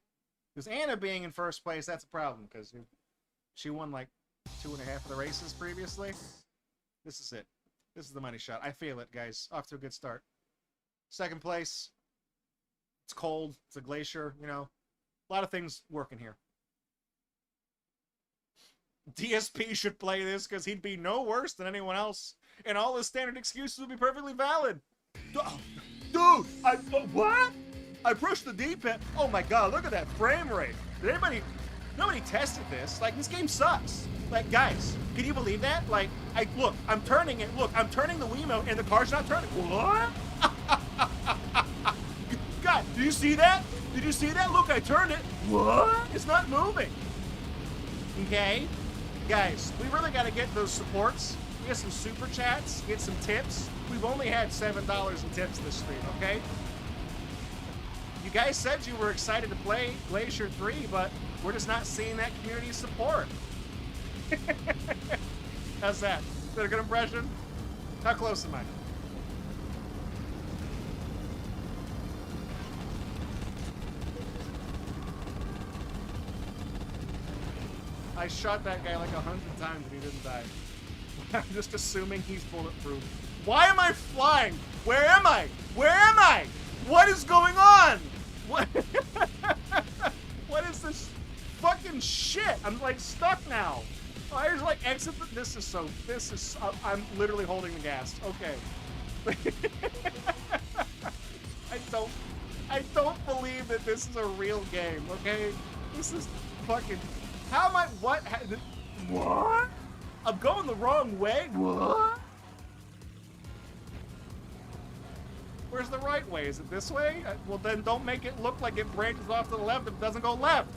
Because Anna being in first place, that's a problem. Because she won like 2.5 of the races previously. This is it. This is the money shot. I feel it, guys. Off to a good start. Second place. It's cold. It's a glacier, you know. A lot of things working here. DSP should play this because he'd be no worse than anyone else. And all his standard excuses would be perfectly valid. Dude, what? I pushed the D-pad. Oh my god, look at that frame rate. Did anybody... Nobody tested this. Like, this game sucks. Like, guys, can you believe that? Like, look, I'm turning it. Look, I'm turning the Wiimote and the car's not turning. What? God, did you see that? Did you see that? Look, I turned it. What? It's not moving. Okay? Guys, we really got to get those supports. Get some super chats. Get some tips. We've only had $7 in tips this stream, okay? You guys said you were excited to play Glacier 3, but we're just not seeing that community support. How's that? Is that a good impression? How close am I? I shot that guy like 100 times and he didn't die. I'm just assuming he's bulletproof. Why am I flying? Where am I? Where am I? What is going on? What? What is this fucking shit? I'm like stuck now. Oh, I just like exit. This is. I'm literally holding the gas. Okay. I don't believe that this is a real game. Okay. This is fucking. How am I? What? What? I'm going the wrong way. What? Where's the right way? Is it this way? Well, then don't make it look like it branches off to the left if it doesn't go left.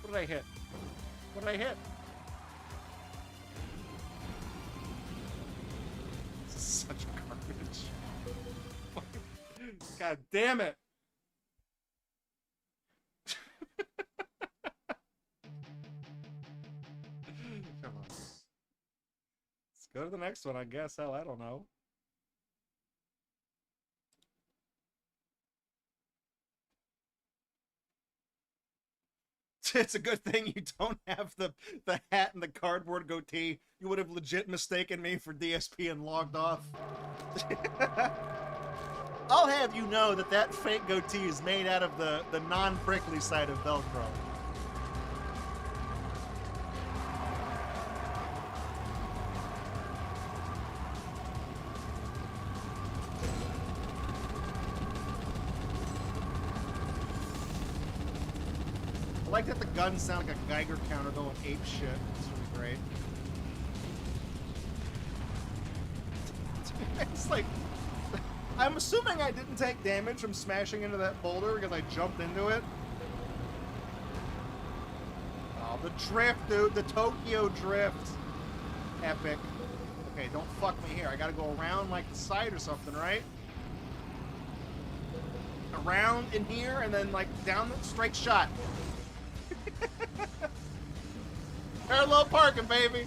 What did I hit? What did I hit? This is such garbage. God damn it. Come on. Let's go to the next one, I guess. Hell, I don't know. It's a good thing you don't have the hat and the cardboard goatee. You would have legit mistaken me for DSP and logged off. I'll have you know that that fake goatee is made out of the non-prickly side of Velcro. I like that the guns sound like a Geiger counter going ape shit. It's really great. It's like, I'm assuming I didn't take damage from smashing into that boulder because I jumped into it. Oh, the drift, dude. The Tokyo drift. Epic. Okay, don't fuck me here. I gotta go around like the side or something, right? Around in here and then like down the straight shot. Parallel parking, baby.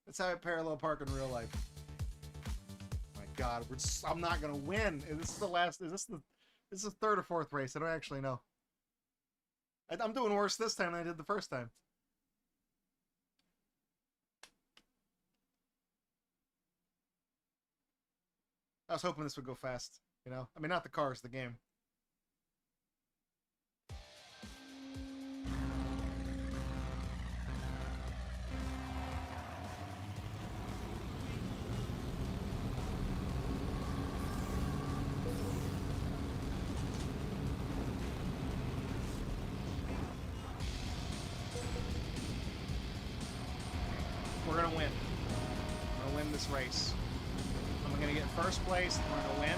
That's how I parallel park in real life. My God, I'm not gonna win. This is the last. This is the third or fourth race. I don't actually know. I'm doing worse this time than I did the first time. I was hoping this would go fast, you know? I mean, not the cars, the game. We're gonna win. We're gonna win this race. I'm gonna get first place. We're gonna win.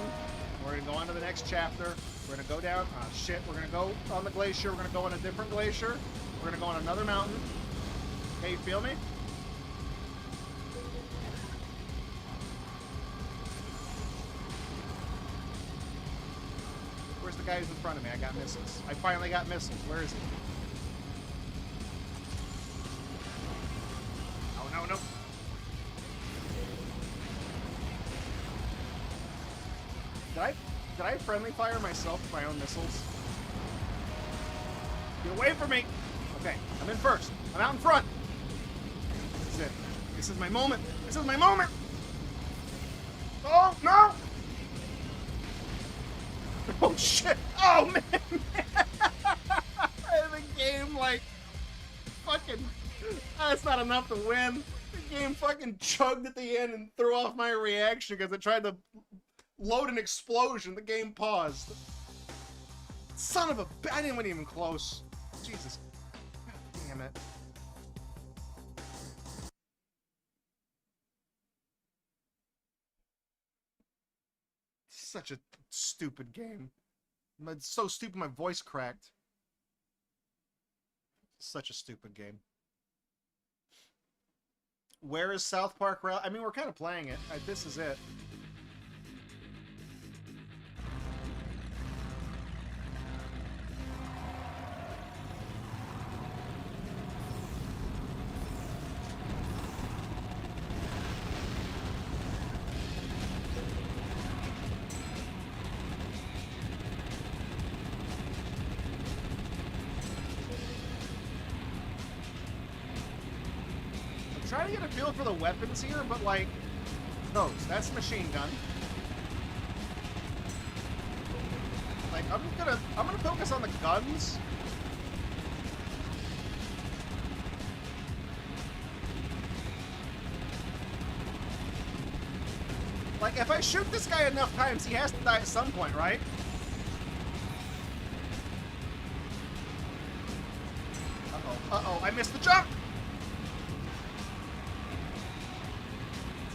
We're gonna go on to the next chapter. We're gonna go down. Oh shit! We're gonna go on the glacier. We're gonna go on a different glacier. We're gonna go on another mountain. Okay, you feel me? Where's the guy who's in front of me? I got missiles. I finally got missiles. Where is he? Oh no no! Did I friendly fire myself with my own missiles? Get away from me! Okay, I'm in first. I'm out in front. This is it. This is my moment. This is my moment! Oh, no! Oh, shit! Oh, man! The game, like, fucking... That's not enough to win. The game fucking chugged at the end and threw off my reaction because it tried to load an explosion. The game paused. Son of a... I didn't even close. Jesus. God damn it. Such a stupid game. It's so stupid my voice cracked. Such a stupid game. Where is South Park Rally? I mean, we're kind of playing it. This is it. Trying to get a feel for the weapons here, but like that's a machine gun. Like I'm gonna focus on the guns. Like if I shoot this guy enough times, he has to die at some point, right? Uh-oh, I missed the jump!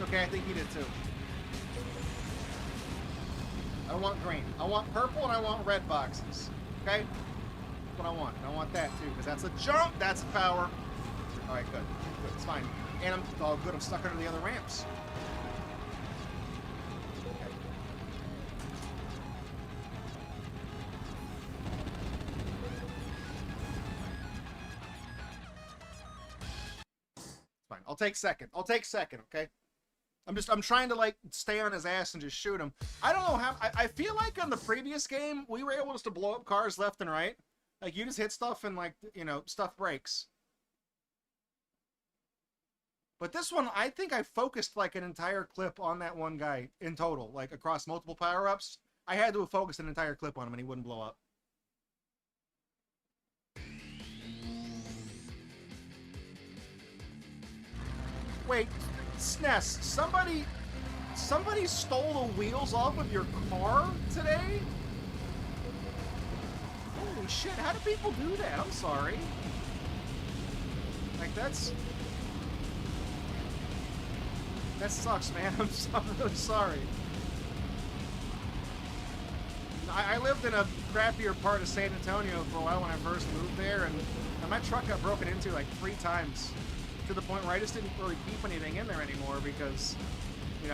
Okay, I think he did too. I don't want green. I want purple and I want red boxes. Okay? That's what I want. And I want that too, because that's a jump, that's a power. Alright, good. Good, it's fine. And I'm all good, I'm stuck under the other ramps. Okay. It's fine. I'll take second. I'll take second, okay? I'm trying to like stay on his ass and just shoot him. I don't know how. I feel like on the previous game we were able just to blow up cars left and right. Like you just hit stuff and like stuff breaks. But this one, I think I focused like an entire clip on that one guy in total, like across multiple power-ups. I had to have focused an entire clip on him and he wouldn't blow up. Wait. SNES, somebody stole the wheels off of your car today? Holy shit, how do people do that? I'm sorry. Like, that sucks, man. I'm really sorry. I lived in a crappier part of San Antonio for a while when I first moved there, and my truck got broken into like 3 times. To the point where I just didn't really keep anything in there anymore because, it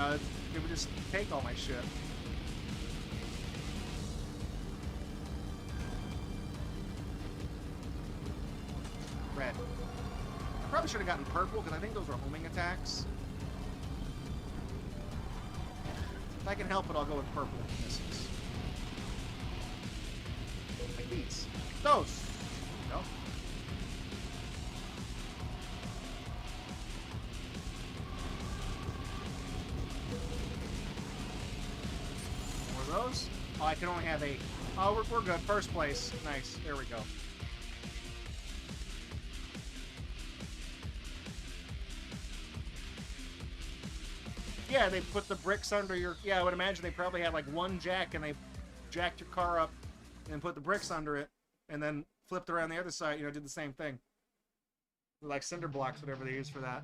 would just take all my shit. Red. I probably should have gotten purple because I think those were homing attacks. If I can help it, I'll go with purple if it misses. Like these. Those! No? Those? Oh, I can only have 8. Oh, we're good. First place. Nice. There we go. Yeah, they put the bricks under your... Yeah, I would imagine they probably had like one jack and they jacked your car up and put the bricks under it and then flipped around the other side, did the same thing. Like cinder blocks, whatever they use for that.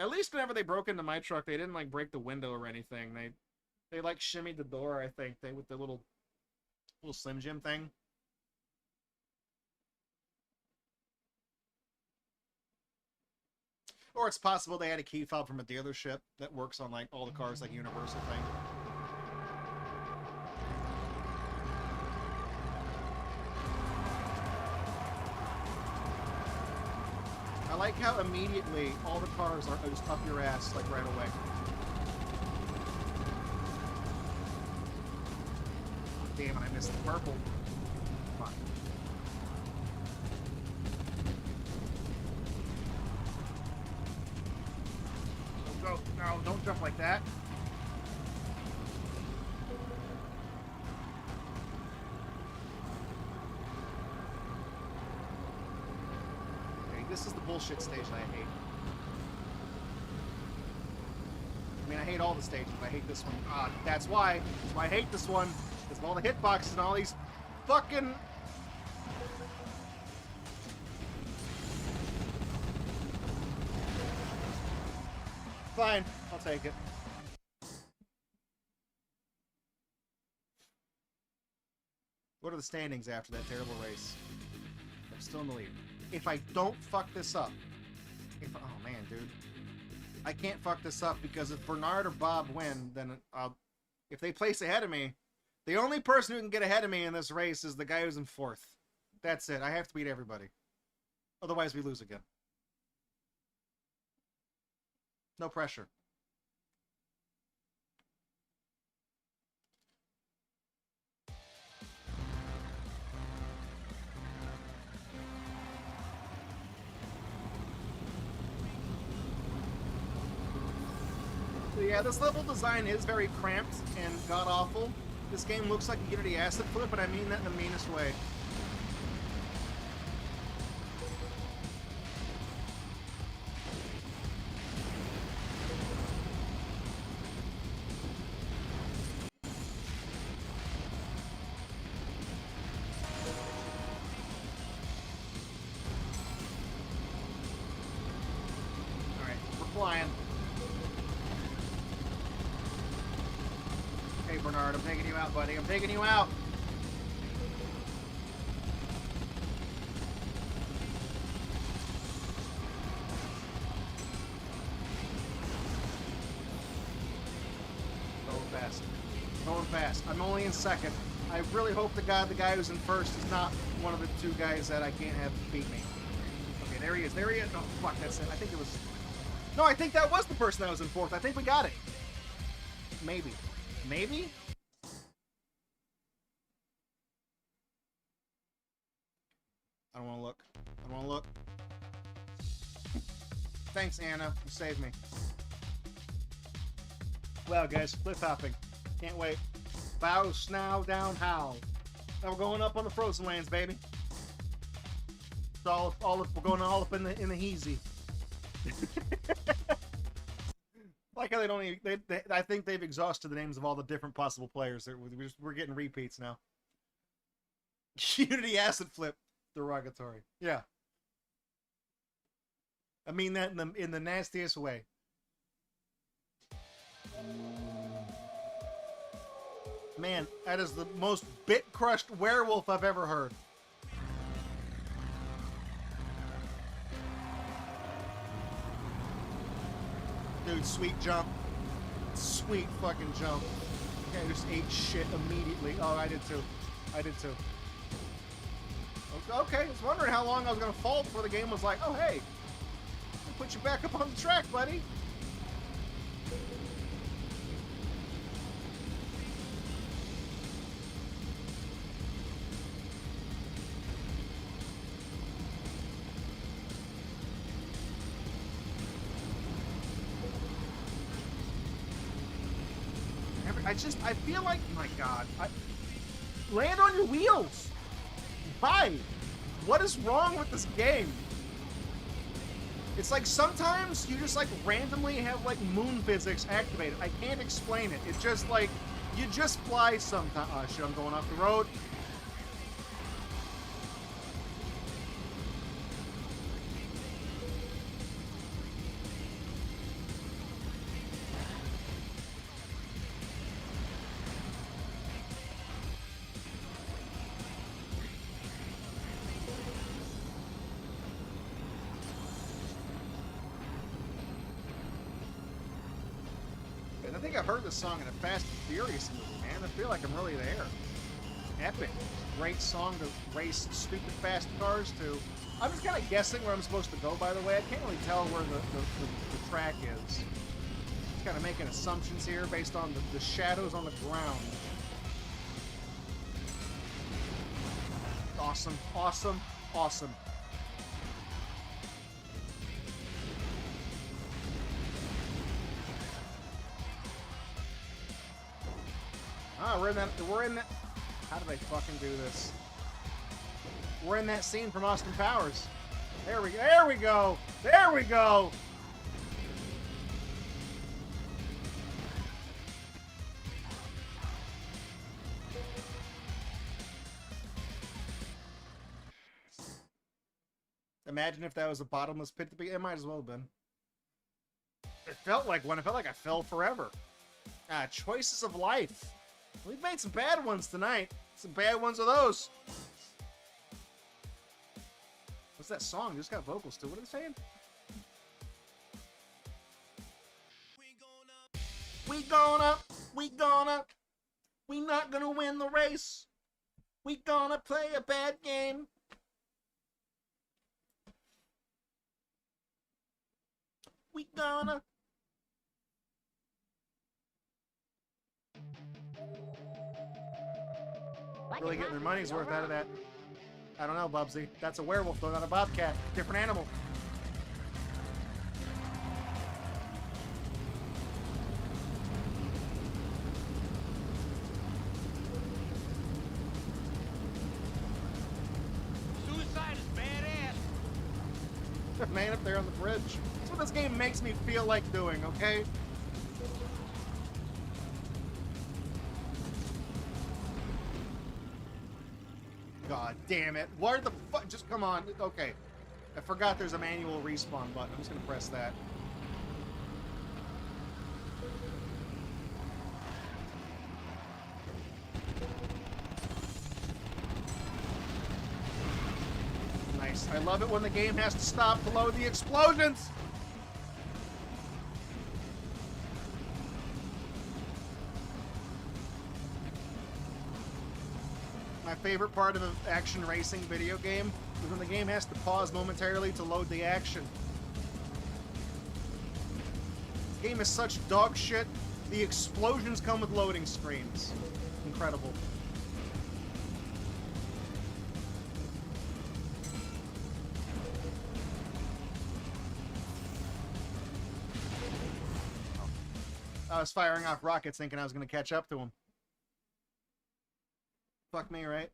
At least whenever they broke into my truck, they didn't like break the window or anything. They like shimmied the door, I think, with the little Slim Jim thing. Or it's possible they had a key fob from a dealership that works on like all the cars, like universal thing. I like how immediately all the cars are just up your ass, like right away. Damn it, I missed the purple. Come on. Don't go. No, don't jump like that. This is the bullshit stage that I hate. I mean, I hate all the stages, but I hate this one. That's why. That's why I hate this one. Because of all the hitboxes and all these fucking... Fine. I'll take it. What are the standings after that terrible race? I'm still in the lead. If I don't fuck this up... oh, man, dude. I can't fuck this up because if Bernard or Bob win, then if they place ahead of me, the only person who can get ahead of me in this race is the guy who's in 4th. That's it. I have to beat everybody. Otherwise, we lose again. No pressure. So yeah, this level design is very cramped and god-awful. This game looks like a Unity asset flip, but I mean that in the meanest way. Alright, we're flying. Hey Bernard, I'm taking you out, buddy. I'm taking you out. Going fast. Going fast. I'm only in 2nd. I really hope the guy who's in 1st is not one of the 2 guys that I can't have beat me. Okay, there he is. There he is. Oh, fuck, that's it. I think it was... No, I think that was the person that was in 4th. I think we got it. Maybe. Maybe? I don't want to look. I don't want to look. Thanks, Anna. You saved me. Well, guys, cliff hopping. Can't wait. Bow, snow, down, howl. Now we're going up on the frozen lands, baby. It's all we're going all up in the heezy. Like how they don't even, I think they've exhausted the names of all the different possible players. We're getting repeats now. Unity acid flip, derogatory. Yeah. I mean that in the nastiest way. Man, that is the most bit-crushed werewolf I've ever heard. Dude, sweet jump. Sweet fucking jump. Okay, I just ate shit immediately. Oh, I did too. I did too. Okay, I was wondering how long I was going to fall before the game was like, oh, hey, we'll put you back up on the track, buddy. I feel like, my God, land on your wheels. Why? What is wrong with this game? It's like sometimes you just like randomly have like moon physics activated. I can't explain it. It's just like, you just fly sometimes. Oh shit, I'm going off the road. I think I've heard this song in a Fast and Furious movie, man. I feel like I'm really there. Epic. Great song to race stupid fast cars to. I'm just kind of guessing where I'm supposed to go, by the way. I can't really tell where the track is. Just kind of making assumptions here based on the shadows on the ground. Awesome, awesome, awesome. Ah, we're in that, how did I fucking do this? We're in that scene from Austin Powers. There we go, there we go! imagine if that was a bottomless pit to be. It might as well have been. It felt like one. It felt like I fell forever. Choices of life. We've made some bad ones tonight. Some bad ones of those. What's that song? Just got vocals too. What are they saying? We not gonna win the race. We gonna play a bad game. We gonna. Really getting their money's worth out of that. I don't know, Bubsy. That's a werewolf, though, not a bobcat. Different animal. Suicide is badass. Man up there on the bridge. That's what this game makes me feel like doing, okay? God damn it. Where the fuck? Just come on. Okay. I forgot there's a manual respawn button. I'm just gonna press that. Nice. I love it when the game has to stop to load the explosions. My favorite part of an action racing video game is when the game has to pause momentarily to load the action. This game is such dog shit. The explosions come with loading screens. Incredible. I was firing off rockets thinking I was going to catch up to him. Fuck me, right?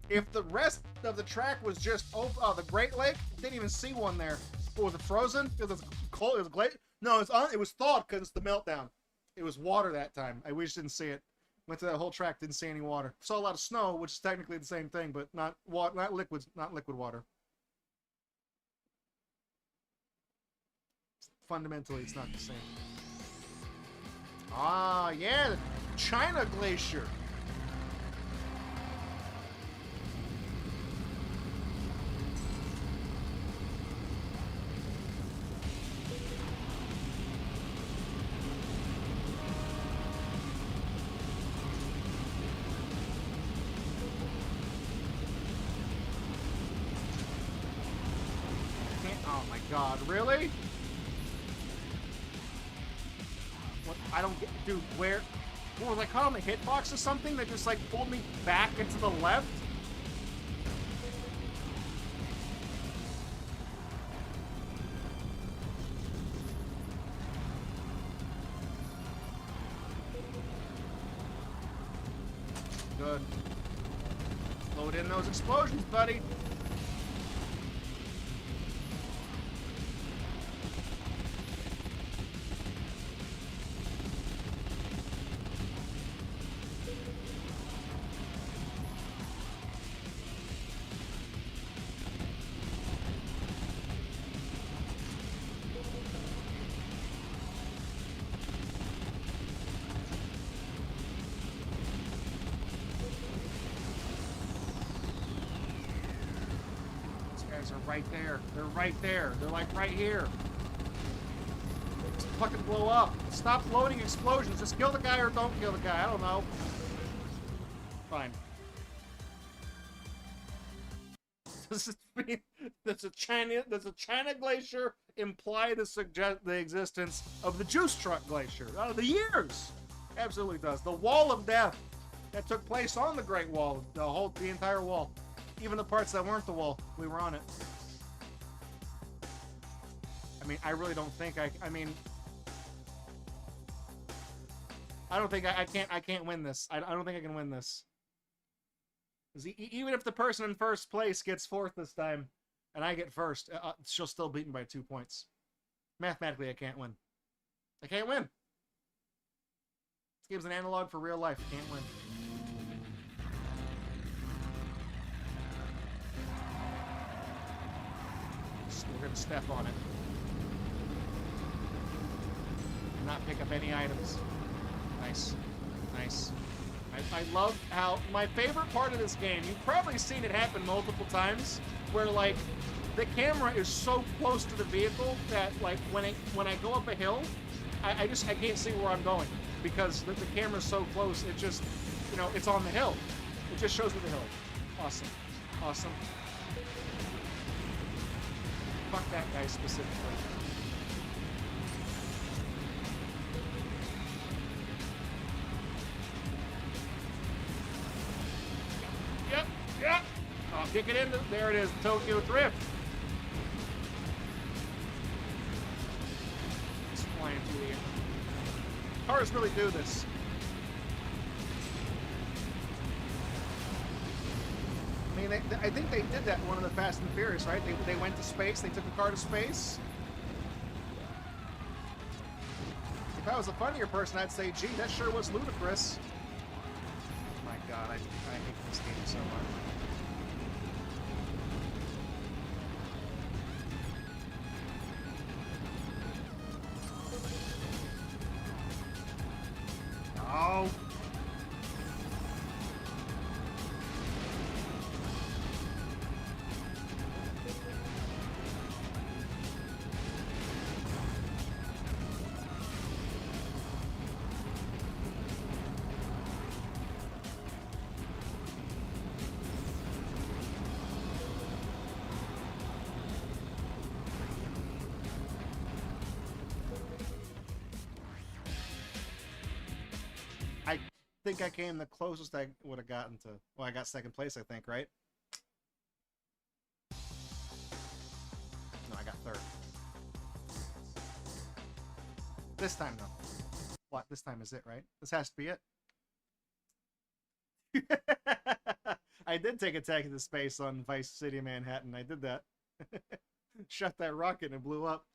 If the rest of the track was just the Great Lake, didn't even see one there. What was it, frozen? It was cold. It was glacier. No, it was thawed because it's the meltdown. It was water that time. I just didn't see it. Went to that whole track, didn't see any water. Saw a lot of snow, which is technically the same thing, but not liquid water. Fundamentally, it's not the same. Ah, yeah, the China Glacier. Oh my god, really? What? I don't get, dude, where? What was I caught on the hitbox or something that just like pulled me back into the left? Good. Load in those explosions, buddy. Are right there. They're right there. They're like right here. Just fucking blow up. Stop loading explosions. Just kill the guy or don't kill the guy. I don't know. Fine. Does a China glacier imply to suggest the existence of the juice truck glacier? Oh, the years. Absolutely does. The wall of death that took place on the Great Wall. The entire wall. Even the parts that weren't the wall, we were on it. I mean, I really don't think I don't think I can't win this. I don't think I can win this. Even if the person in first place gets fourth this time, and I get first, she'll still beat me by 2 points. Mathematically, I can't win. I can't win. This game's an analog for real life. I can't win. We're gonna step on it. Not pick up any items. Nice. Nice. I love how... My favorite part of this game, you've probably seen it happen multiple times, where, like, the camera is so close to the vehicle that, like, when I go up a hill, I can't see where I'm going. Because the camera's so close, it just, you know, it's on the hill. It just shows me the hill. Awesome. Awesome. Fuck that guy specifically. Yep, yep. I'll kick it in. There it is, Tokyo Drift. It's flying through the air. Cars really do this. I mean, I think they did that in one of the Fast and Furious, right? They went to space, they took a car to space. If I was a funnier person, I'd say, gee, that sure was ludicrous. My God, I hate this game so much. Oh. I think I came the closest I would have gotten to... Well, I got second place, I think, right? No, I got third. This time, though. What? This time is it, right? This has to be it. I did take a tag into space on Vice City, Manhattan. I did that. Shot that rocket and it blew up.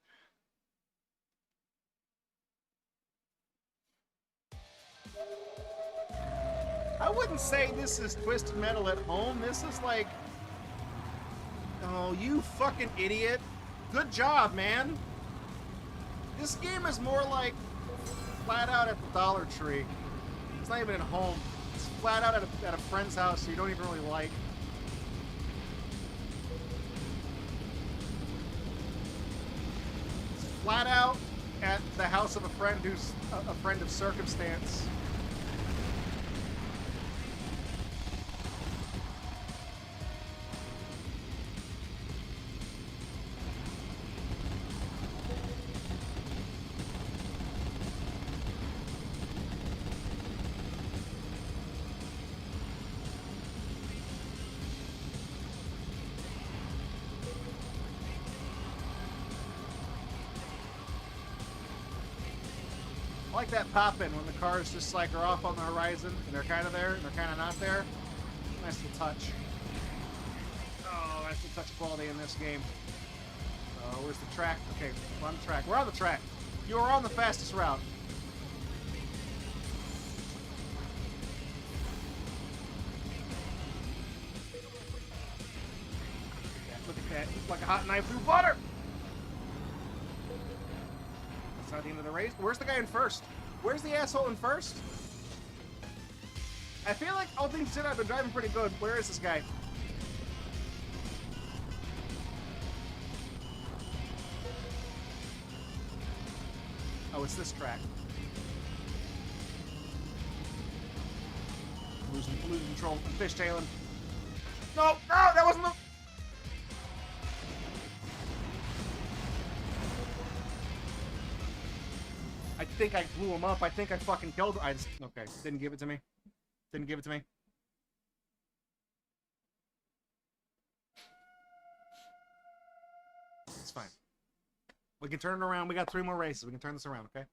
I wouldn't say this is Twisted Metal at home. This is like... Oh, you fucking idiot. Good job, man. This game is more like flat out at the Dollar Tree. It's not even at home. It's flat out at a friend's house you don't even really like. It's flat out at the house of a friend who's a friend of circumstance. I like that pop-in when the cars just like are off on the horizon and they're kind of there and they're kind of not there. Nice little touch. Oh, nice little touch quality in this game. Where's the track? Okay, we're on the track. We're on the track. You are on the fastest route. Yeah, look at that. It's like a hot knife through butter. That's not the end of the race. Where's the guy in first? Where's the asshole in first? I feel like all things considered, I've been driving pretty good. Where is this guy? Oh, it's this track. Losing control. I'm fishtailing. No, no, that wasn't the... I think I blew him up. I think I fucking killed him. I just... Okay, didn't give it to me. Didn't give it to me. It's fine. We can turn it around. We got 3 more races. We can turn this around, okay?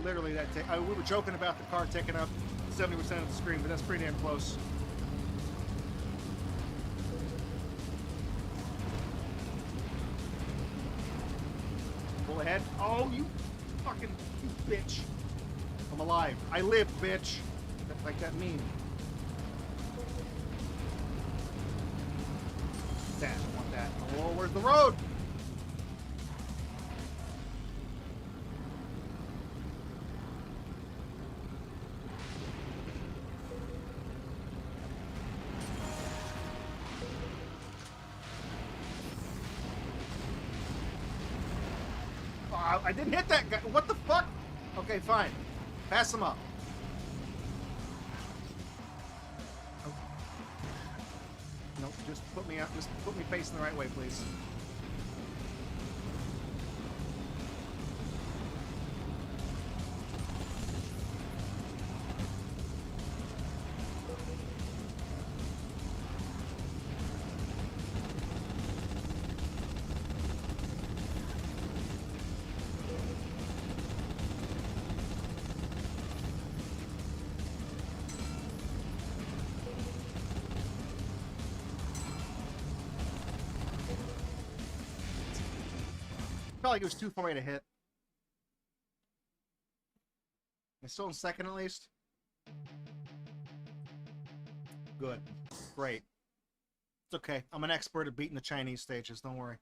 Literally, that we were joking about the car taking up 70% of the screen, but that's pretty damn close. fucking bitch. I'm alive. I live, bitch. That's like that meme. That, I want that. Oh, where's the road? I didn't hit that guy. What the fuck? Okay, fine. Pass him up. Oh. Nope, just put me up. Just put me facing the right way, please. Felt like it was too far away to hit. I'm still in second at least. Good. Great. It's okay. I'm an expert at beating the Chinese stages, don't worry.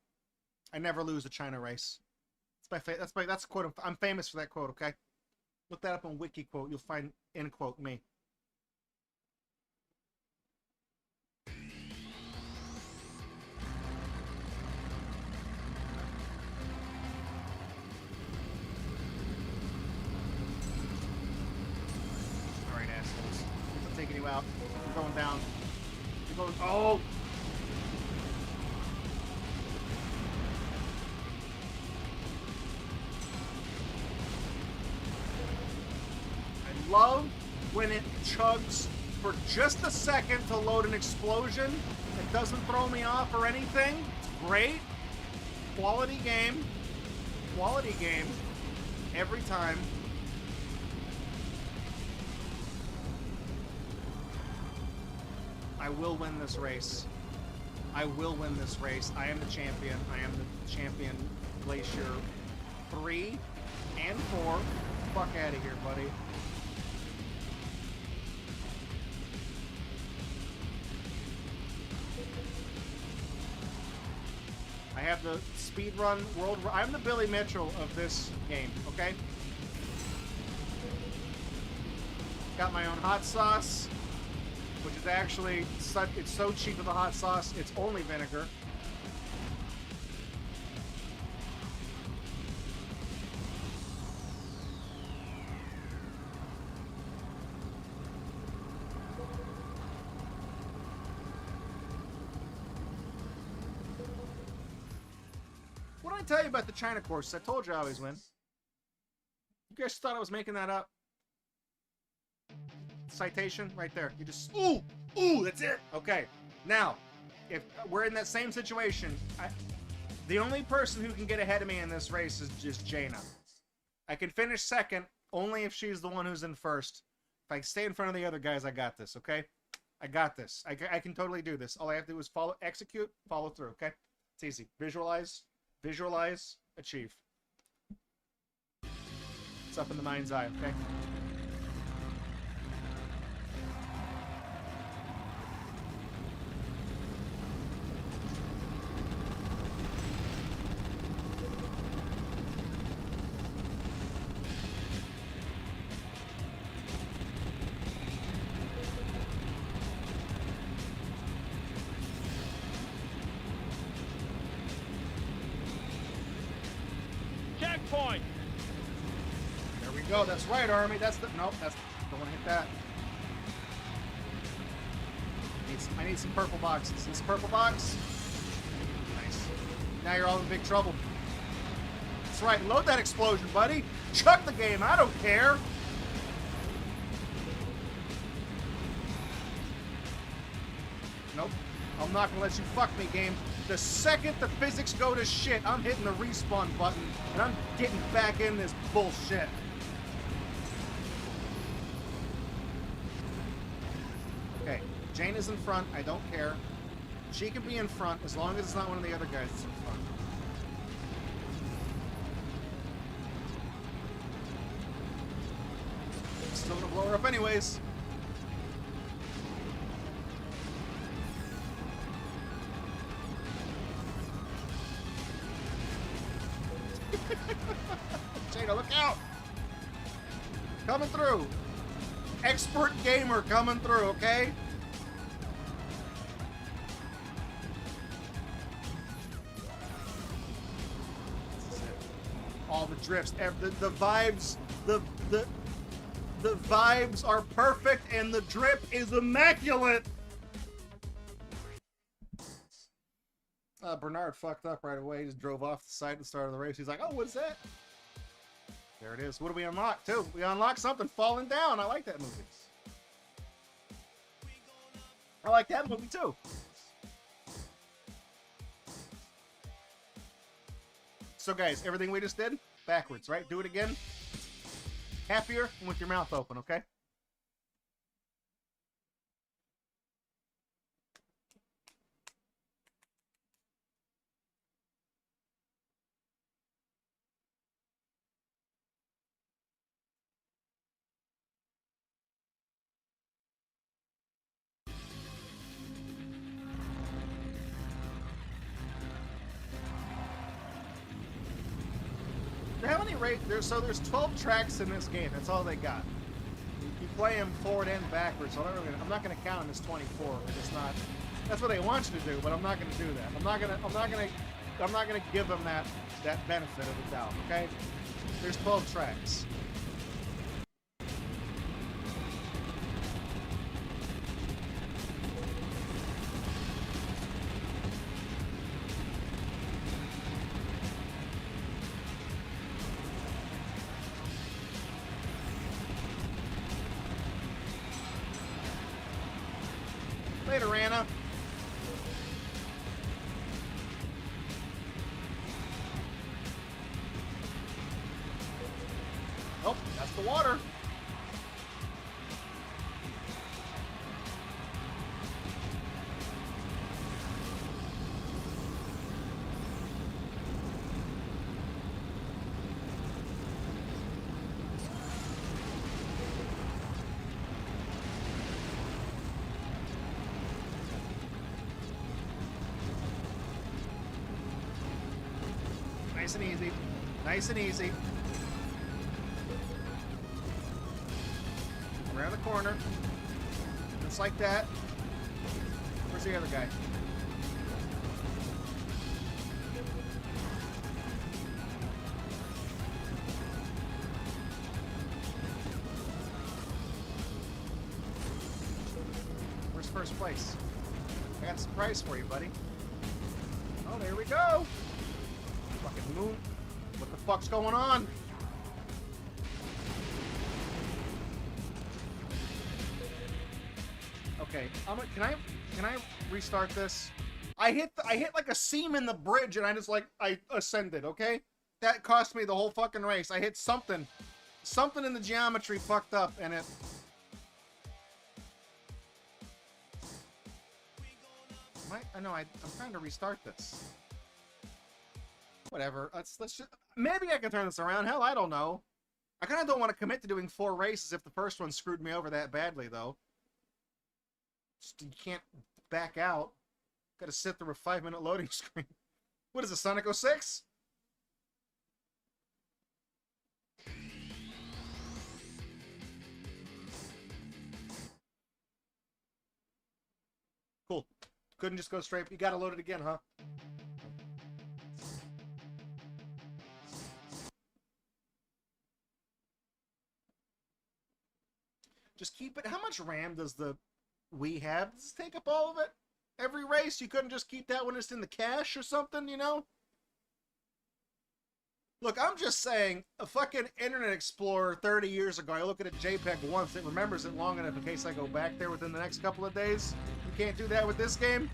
I never lose a China race. That's a quote. I'm famous for that quote, okay? Look that up on Wiki quote. You'll find end quote me. Alright, assholes. I'm taking you out. You're going down. You're going. Oh! I love when it chugs for just a second to load an explosion. It doesn't throw me off or anything. It's great. Quality game. Quality game. Every time. I will win this race. I will win this race. I am the champion. I am the champion. Glacier 3 and 4. Fuck out of here, buddy. I have the speedrun world. I'm the Billy Mitchell of this game, okay? Got my own hot sauce, which is actually it's so cheap with the hot sauce, it's only vinegar. What did I tell you about the China course? I told you I always win. You guys thought I was making that up? Citation right there. You just ooh, that's it. Okay, now if we're in that same situation, the only person who can get ahead of me in this race is just Jaina. I can finish second only if she's the one who's in first. If I stay in front of the other guys, I got this. Okay, I got this. I can totally do this. All I have to do is execute, follow through. Okay, it's easy. Visualize, achieve. It's up in the mind's eye. Okay. Checkpoint. There we go. That's right, Army. That's the nope. That's don't want to hit that. I need some purple boxes. This purple box. Nice. Now you're all in big trouble. That's right. Load that explosion, buddy. Chuck the game. I don't care. Nope. I'm not gonna let you fuck me, game. The second the physics go to shit, I'm hitting the respawn button, and I'm getting back in this bullshit. Okay, Jane is in front. I don't care. She can be in front as long as it's not one of the other guys that's in front. still gonna blow her up anyways. Jada, look out! Coming through. Expert gamer coming through, okay? All the drifts, the vibes, the vibes are perfect, and the drip is immaculate. Bernard fucked up right away. He just drove off the side at the start of the race. He's like, "Oh, what's that?" There it is. What do we unlock too? We unlocked something falling down. I like that movie. I like that movie too. So guys, everything we just did, backwards, right? Do it again. Happier and with your mouth open, okay? How many there's 12 tracks in this game. That's all they got. You play them forward and backwards. So I'm not going to count them as 24. It's not. That's what they want you to do, but I'm not going to do that. I'm not going to give them that benefit of the doubt. Okay? There's 12 tracks. Later, Anna. Oh, that's the water. Nice and easy. Nice and easy. Around the corner. Just like that. Where's the other guy? Where's first place? I got a surprise for you, buddy. Oh, there we go. Fucking moon. What the fuck's going on? Okay, can I restart this? I hit like a seam in the bridge and I ascended, okay? That cost me the whole fucking race. I hit something in the geometry fucked up and it I'm trying to restart this. Whatever. Let's just, maybe I can turn this around. Hell, I don't know. I kind of don't want to commit to doing 4 races if the first one screwed me over that badly, though. Just, you can't back out. Got to sit through a 5-minute loading screen. What is it, Sonic 06? Cool. Couldn't just go straight. You got to load it again, huh? Just keep it. How much RAM does the Wii have? Does it take up all of it? Every race? You couldn't just keep that when it's in the cache or something, you know? Look, I'm just saying, a fucking Internet Explorer 30 years ago, I look at a JPEG once, it remembers it long enough in case I go back there within the next couple of days. You can't do that with this game?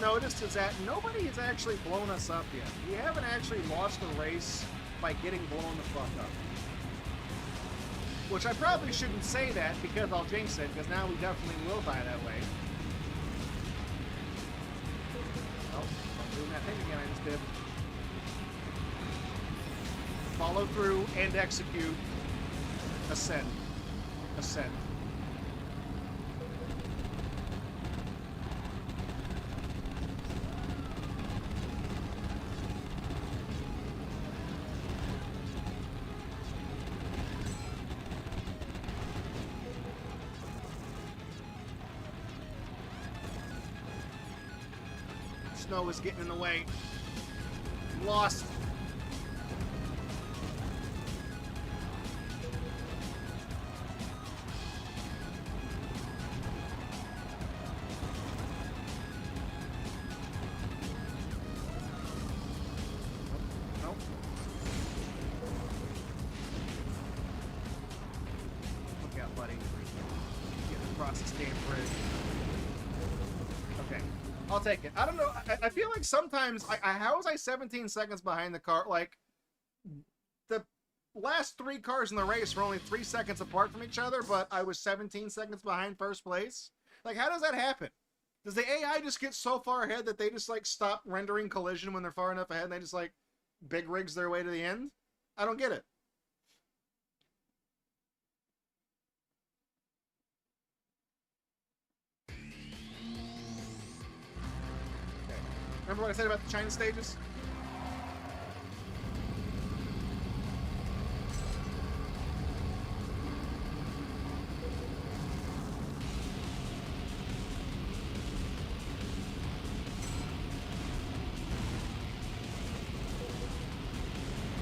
I've noticed is that nobody has actually blown us up yet. We haven't actually lost a race by getting blown the fuck up. Which I probably shouldn't say that because I'll jinx it, because now we definitely will die that way. Oh, I'm doing that thing again I just did. Follow through and execute. Ascend. Ascend. Snow is getting in the way. I'm lost. Nope. Look out, buddy. Get across this damn bridge. Okay. I'll take it. I don't know. I feel like sometimes, how was I 17 seconds behind the car? Like, the last 3 cars in the race were only 3 seconds apart from each other, but I was 17 seconds behind first place. Like, how does that happen? Does the AI just get so far ahead that they just, like, stop rendering collision when they're far enough ahead and they just, like, big rigs their way to the end? I don't get it. Remember what I said about the China stages?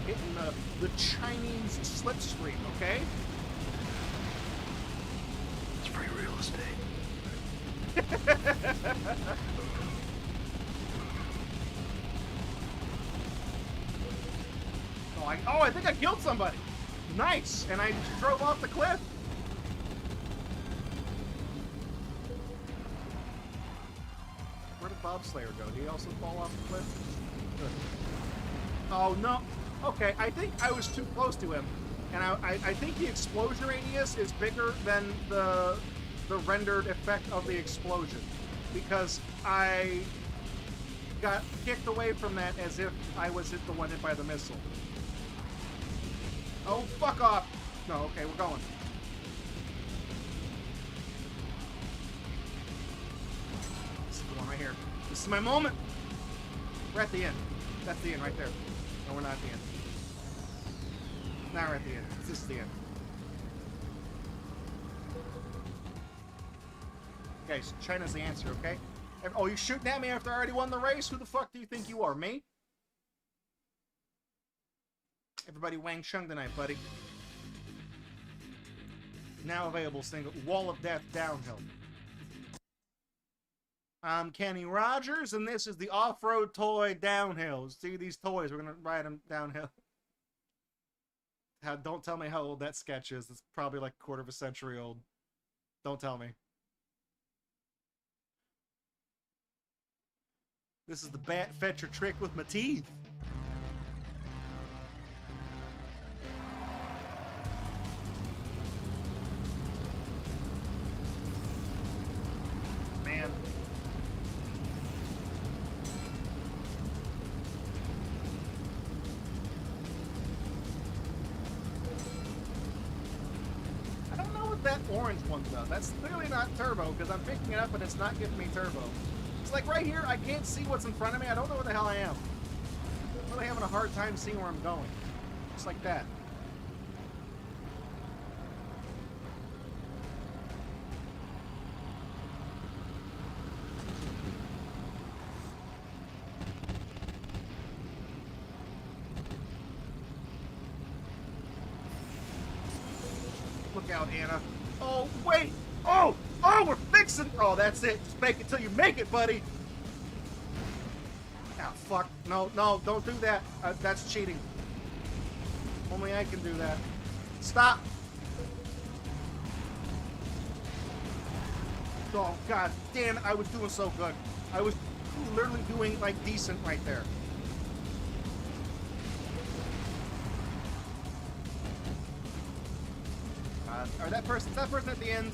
Hitting the Chinese slipstream, okay? It's free real estate. I think I killed somebody. Nice. And I just drove off the cliff. Where did Bobslayer go? Did he also fall off the cliff? Good. Oh, no. Okay, I think I was too close to him. And I think the explosion radius is bigger than the rendered effect of the explosion. Because I got kicked away from that as if I was the one hit by the missile. Oh, fuck off! No, okay, we're going. This is the one right here. This is my moment! We're at the end. That's the end right there. No, we're not at the end. Now we're at the end. This is the end. Okay, so China's the answer, okay? Oh, you shooting at me after I already won the race? Who the fuck do you think you are, me? Everybody Wang Chung tonight, buddy. Now available single Wall of Death Downhill. I'm Kenny Rogers, and this is the off-road toy downhill. See these toys? We're gonna ride them downhill. Don't tell me how old that sketch is. It's probably like a quarter of a century old. Don't tell me. This is the bat fetcher trick with my teeth. Man. I don't know what that orange one does. That's clearly not turbo because I'm picking it up and it's not giving me turbo. It's like right here, I can't see what's in front of me. I don't know where the hell I am. I'm really having a hard time seeing where I'm going. Just like that. Look out, Anna. Oh, wait! Oh! Oh, we're fixing! Oh, that's it. Just make it till you make it, buddy. Ah, fuck. No, no, don't do that. That's cheating. Only I can do that. Stop! Oh, god damn it. I was doing so good. I was literally doing like decent right there. Or that person at the end.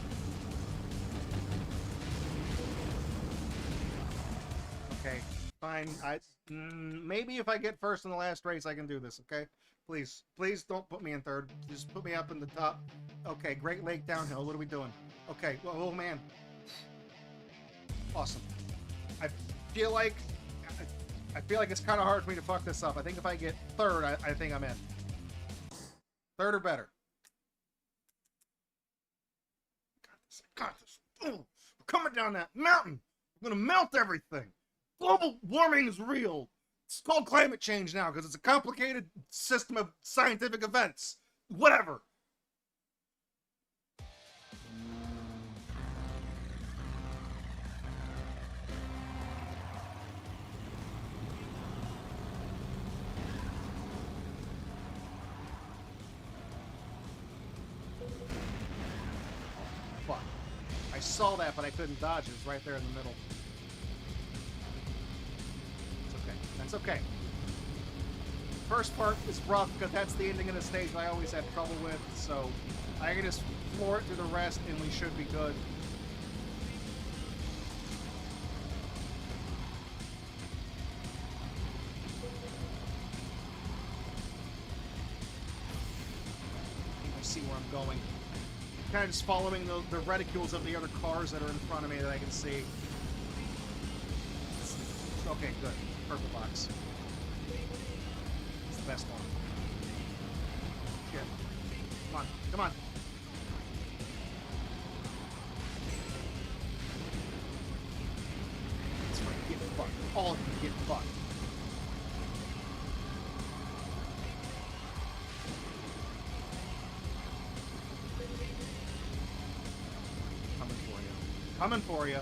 Okay, fine. Maybe if I get first in the last race, I can do this. Okay, please don't put me in third. Just put me up in the top. Okay, Great Lake downhill. What are we doing? Okay, well, oh man, awesome. I feel like it's kind of hard for me to fuck this up. I think if I get third, I think I'm in. Third or better. Got this. Ooh, we're coming down that mountain. We're gonna melt everything. Global warming is real. It's called climate change now because it's a complicated system of scientific events. Whatever. Fuck. I saw that, but I couldn't dodge it. It's right there in the middle. That's okay. First part is rough because that's the ending of the stage I always had trouble with, so I can just floor it through the rest and we should be good. I see where I'm going. Kind of just following the reticules of the other cars that are in front of me that I can see. Okay, good. Purple box. It's the best one. Shit. Come on, come on. That's right, get fucked. All of you get fucked. Coming for you. Coming for you.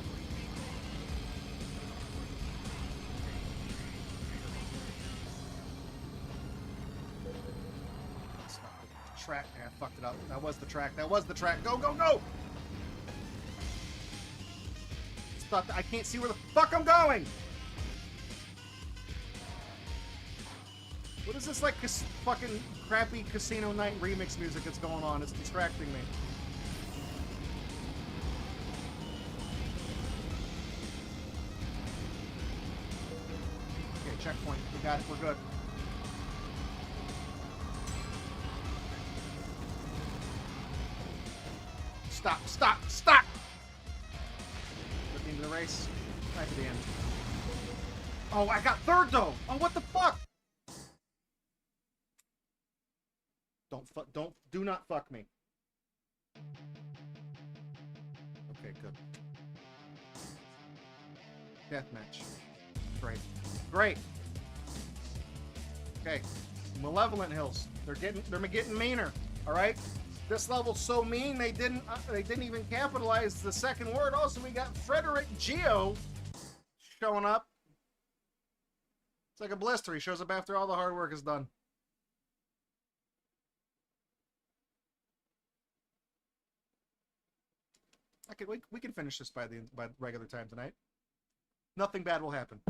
Track. Yeah, I fucked it up. That was the track. That was the track. Go, go, go! Stop. I can't see where the fuck I'm going! What is this, like, fucking crappy Casino Night remix music that's going on? It's distracting me. Okay, checkpoint. We got it. We're good. Stop, stop, stop! At the end of the race. Right to the end. Oh, I got third though! Oh, what the fuck? Do not fuck me. Okay, good. Deathmatch. Great. Great! Okay. Malevolent Hills. They're getting meaner, alright? This level's so mean they didn't even capitalize the second word. Also, we got Frederick Geo showing up. It's like a blister. He shows up after all the hard work is done. Okay, we can finish this by regular time tonight. Nothing bad will happen.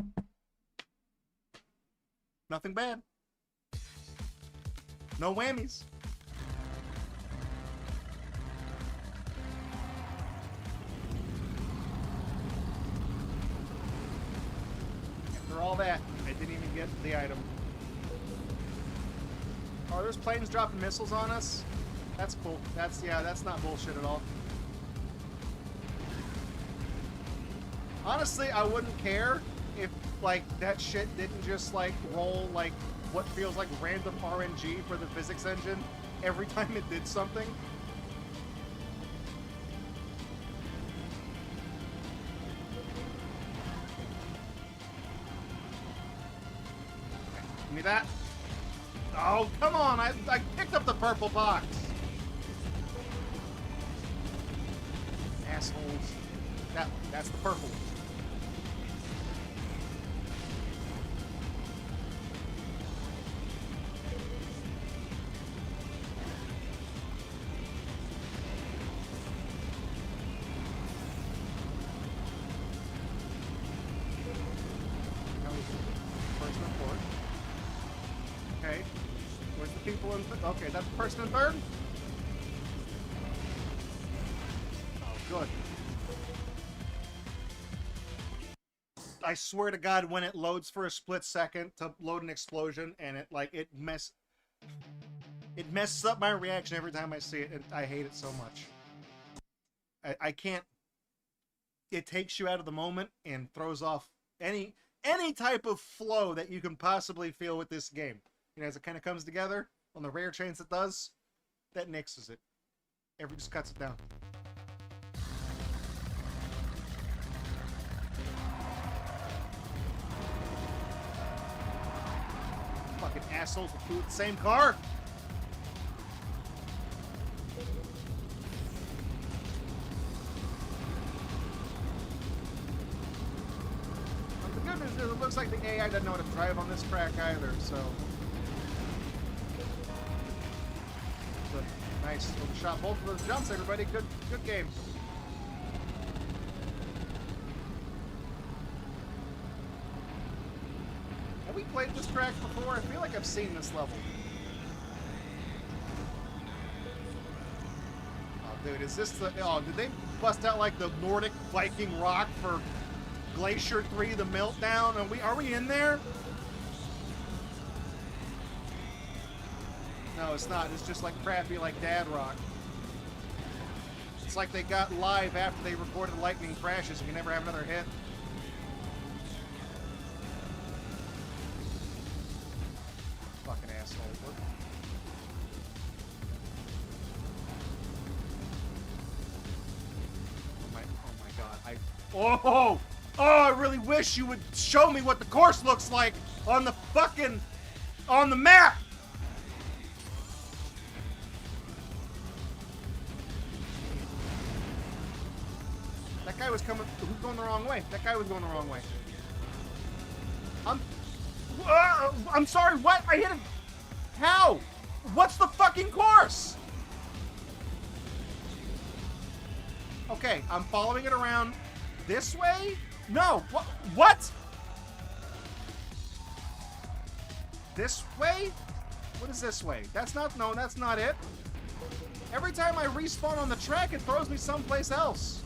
Nothing bad. No whammies. After all that, I didn't even get the item. Oh, there's planes dropping missiles on us? That's cool. That's not bullshit at all. Honestly, I wouldn't care if, like, that shit didn't just, like, roll, like, what feels like random RNG for the physics engine every time it did something. Give me that. Oh, come on! I picked up the purple box! Assholes. That's the purple one. people in... Okay, that's the person in third? Oh, good. I swear to God, when it loads for a split second to load an explosion, and it messes up my reaction every time I see it, and I hate it so much. I can't... It takes you out of the moment and throws off any type of flow that you can possibly feel with this game. You know, as it kind of comes together, on the rare chance it does, that nixes it. Just cuts it down. Fucking assholes with two at the same car! The good news is it looks like the AI doesn't know how to drive on this track either, so... But nice. Well, shot both of those jumps, everybody. Good game. Have we played this track before? I feel like I've seen this level. Oh, dude, is this the... Oh, did they bust out, like, the Nordic Viking rock for Glacier 3, the Meltdown? Are we in there? No, it's not. It's just, like, crappy, like, dad rock. It's like they got live after they recorded lightning crashes and you never have another hit. Fucking asshole. Oh my god. I really wish you would show me what the course looks like on the map. That guy was coming. Who's going the wrong way? That guy was going the wrong way. I'm sorry. What? I hit him. How? What's the fucking course? Okay, I'm following it around this way. No. What? This way? What is this way? That's not. No, that's not it. Every time I respawn on the track, it throws me someplace else.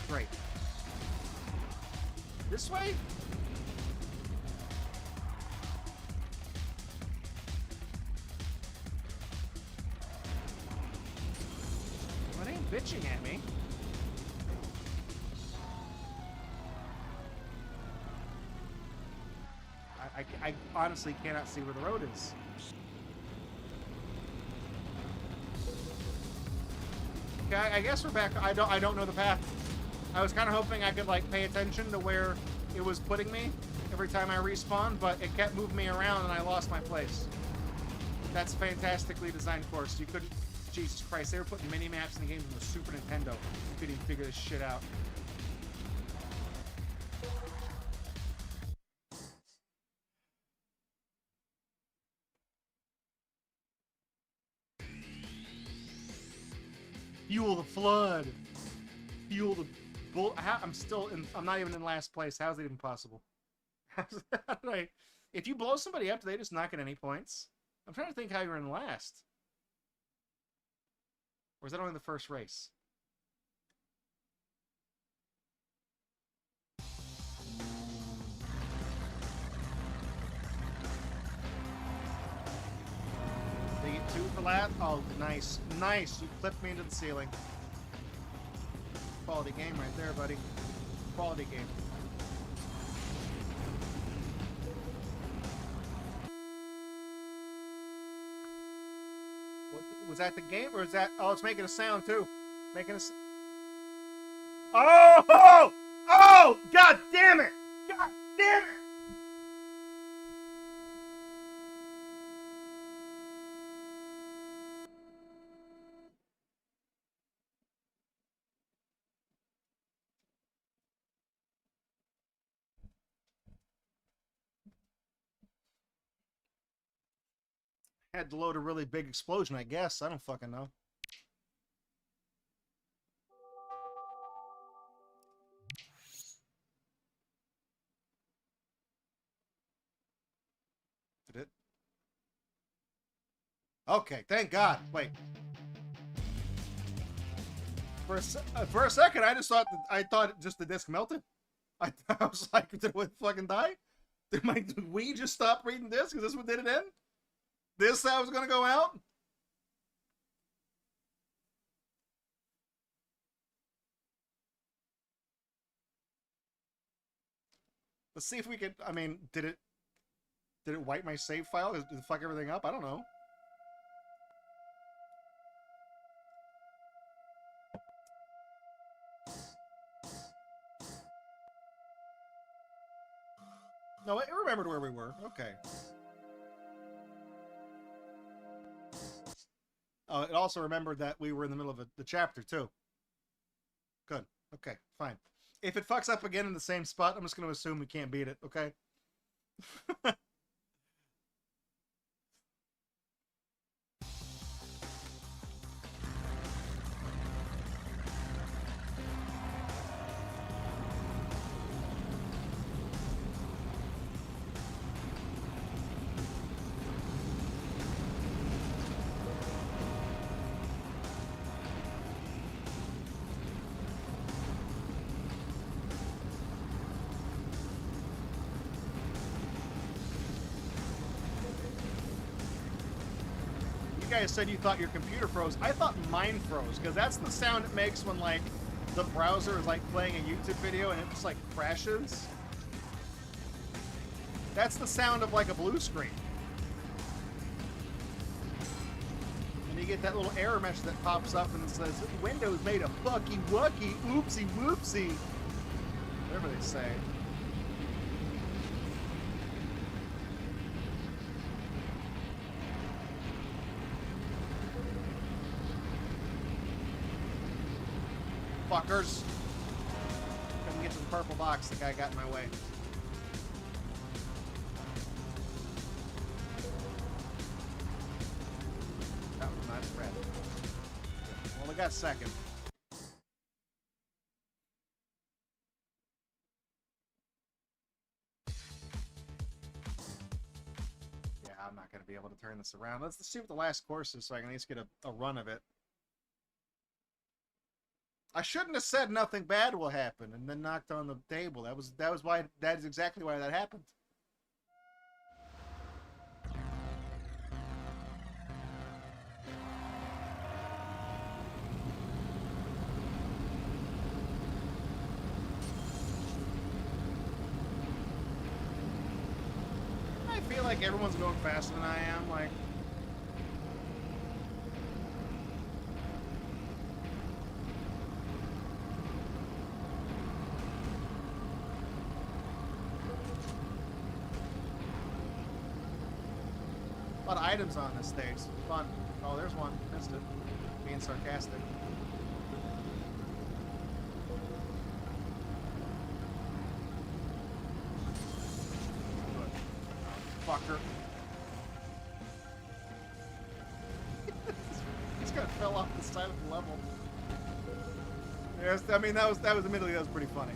Great. This way? Well, it ain't bitching at me. I honestly cannot see where the road is. Okay, I guess we're back. I don't know the path. I was kind of hoping I could, like, pay attention to where it was putting me every time I respawned, but it kept moving me around and I lost my place. That's a fantastically designed course. You couldn't... Jesus Christ, they were putting mini-maps in the games on the Super Nintendo. You couldn't even figure this shit out. Fuel the flood! Fuel the... I'm not even in last place. How's it even possible? If you blow somebody up, do they just not get any points? I'm trying to think how you're in last. Or is that only the first race? They get 2 for lap? Oh, nice. Nice. You clipped me into the ceiling. Quality game right there, buddy. Quality game. Was that the game, or is that... Oh, it's making a sound, too. Making a... Oh! Oh! Oh! God damn it! God damn it! Had to load a really big explosion, I guess. I don't fucking know. Okay, thank God. Wait. For a second, I just thought just the disc melted. I was like, did it fucking die? Did we just stop reading discs? Is this what did it end? This I was gonna go out? Let's see if we could. I mean, did it wipe my save file? Did it fuck everything up? I don't know. No, I remembered where we were. Okay. Oh, it also remembered that we were in the middle of the chapter, too. Good. Okay, fine. If it fucks up again in the same spot, I'm just going to assume we can't beat it, okay? You guys said you thought your computer froze. I thought mine froze, because that's the sound it makes when, like, the browser is, like, playing a YouTube video and it just, like, crashes. That's the sound of, like, a blue screen. And you get that little error message that pops up and it says, Windows made a fucky wucky, oopsie whoopsie. Whatever they say. Fuckers. Couldn't get to the purple box the guy got in my way. That was not spread. Well, I got second. Yeah, I'm not going to be able to turn this around. Let's see what the last course is so I can at least get a run of it. I shouldn't have said nothing bad will happen and then knocked on the table. That is exactly why that happened. I feel like everyone's going faster than I am, like. A lot of items on this stage. Fun. Oh, there's one. Missed it. Being sarcastic. Fucker. This guy fell off the side of the level. Yes, I mean that was admittedly that was pretty funny.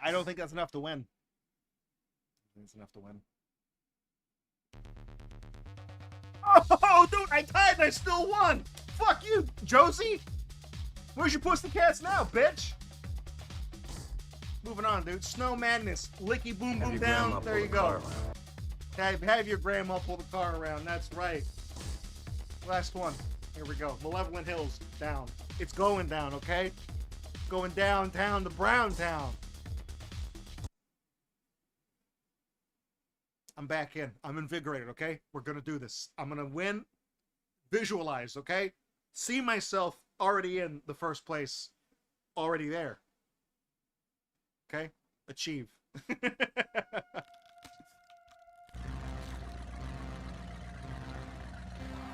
I don't think that's enough to win. I think it's enough to win. Oh, dude, I tied and I still won! Fuck you, Josie! Where's your pussycats now, bitch? Moving on, dude. Snow Madness. Licky boom boom down. There you go. Have your grandma pull the car around. That's right. Last one. Here we go. Malevolent Hills. Down. It's going down, okay? Going downtown to Brown Town. I'm back in. I'm invigorated, okay? We're gonna do this. I'm gonna win. Visualize, okay? See myself already in the first place. Already there. Okay? Achieve.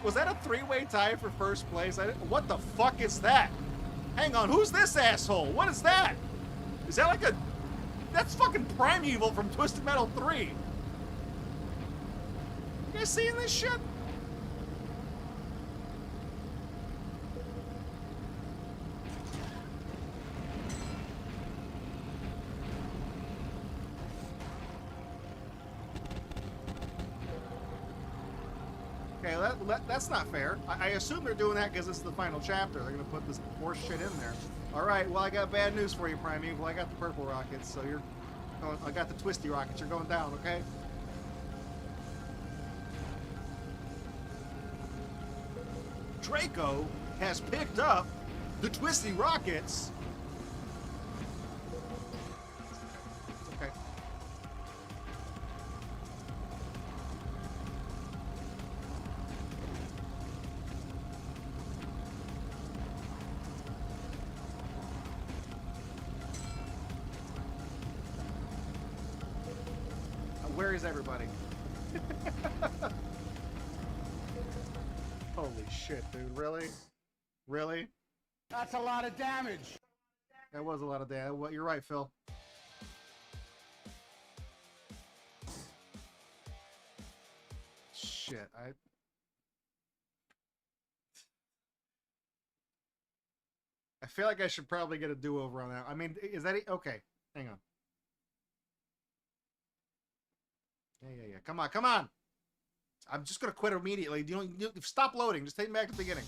Was that a three-way tie for first place? What the fuck is that? Hang on, who's this asshole? What is that? Is that like a That's fucking Primeval from Twisted Metal 3. You guys seeing this shit? Okay, that's not fair. I assume they're doing that because it's the final chapter. They're going to put this horse shit in there. All right, well, I got bad news for you, Primeval. I got the purple rockets, so you're... Oh, I got the twisty rockets. You're going down, okay? Draco has picked up the twisty rockets. It's okay. Where is everybody? Holy shit, dude. Really? Really? That's a lot of damage. That was a lot of damage. Well, you're right, Phil. Shit, I feel like I should probably get a do-over on that. I mean, is that... Okay, hang on. Yeah. Come on, come on! I'm just gonna quit immediately. You stop loading. Just take me back to the beginning.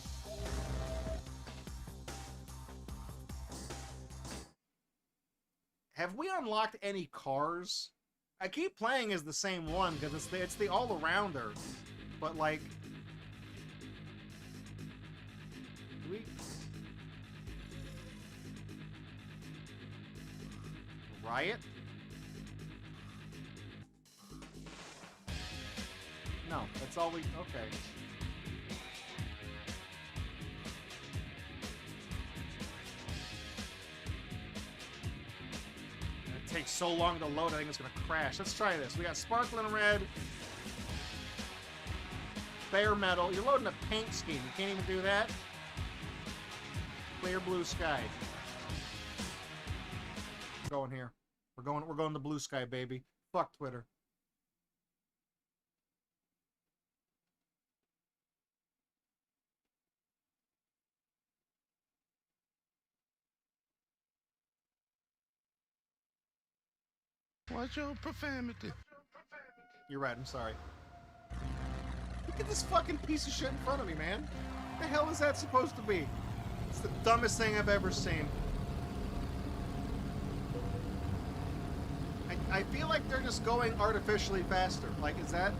Have we unlocked any cars? I keep playing as the same one because it's the all-arounder. But, like... Do we... Riot? No, that's all we... Okay. It takes so long to load, I think it's going to crash. Let's try this. We got Sparkling Red. Bare Metal. You're loading a paint scheme. You can't even do that. Clear Blue Sky. We're going here. We're going to Blue Sky, baby. Fuck Twitter. What's your profanity? You're right, I'm sorry. Look at this fucking piece of shit in front of me, man. What the hell is that supposed to be? It's the dumbest thing I've ever seen. I feel like they're just going artificially faster. Like, is that...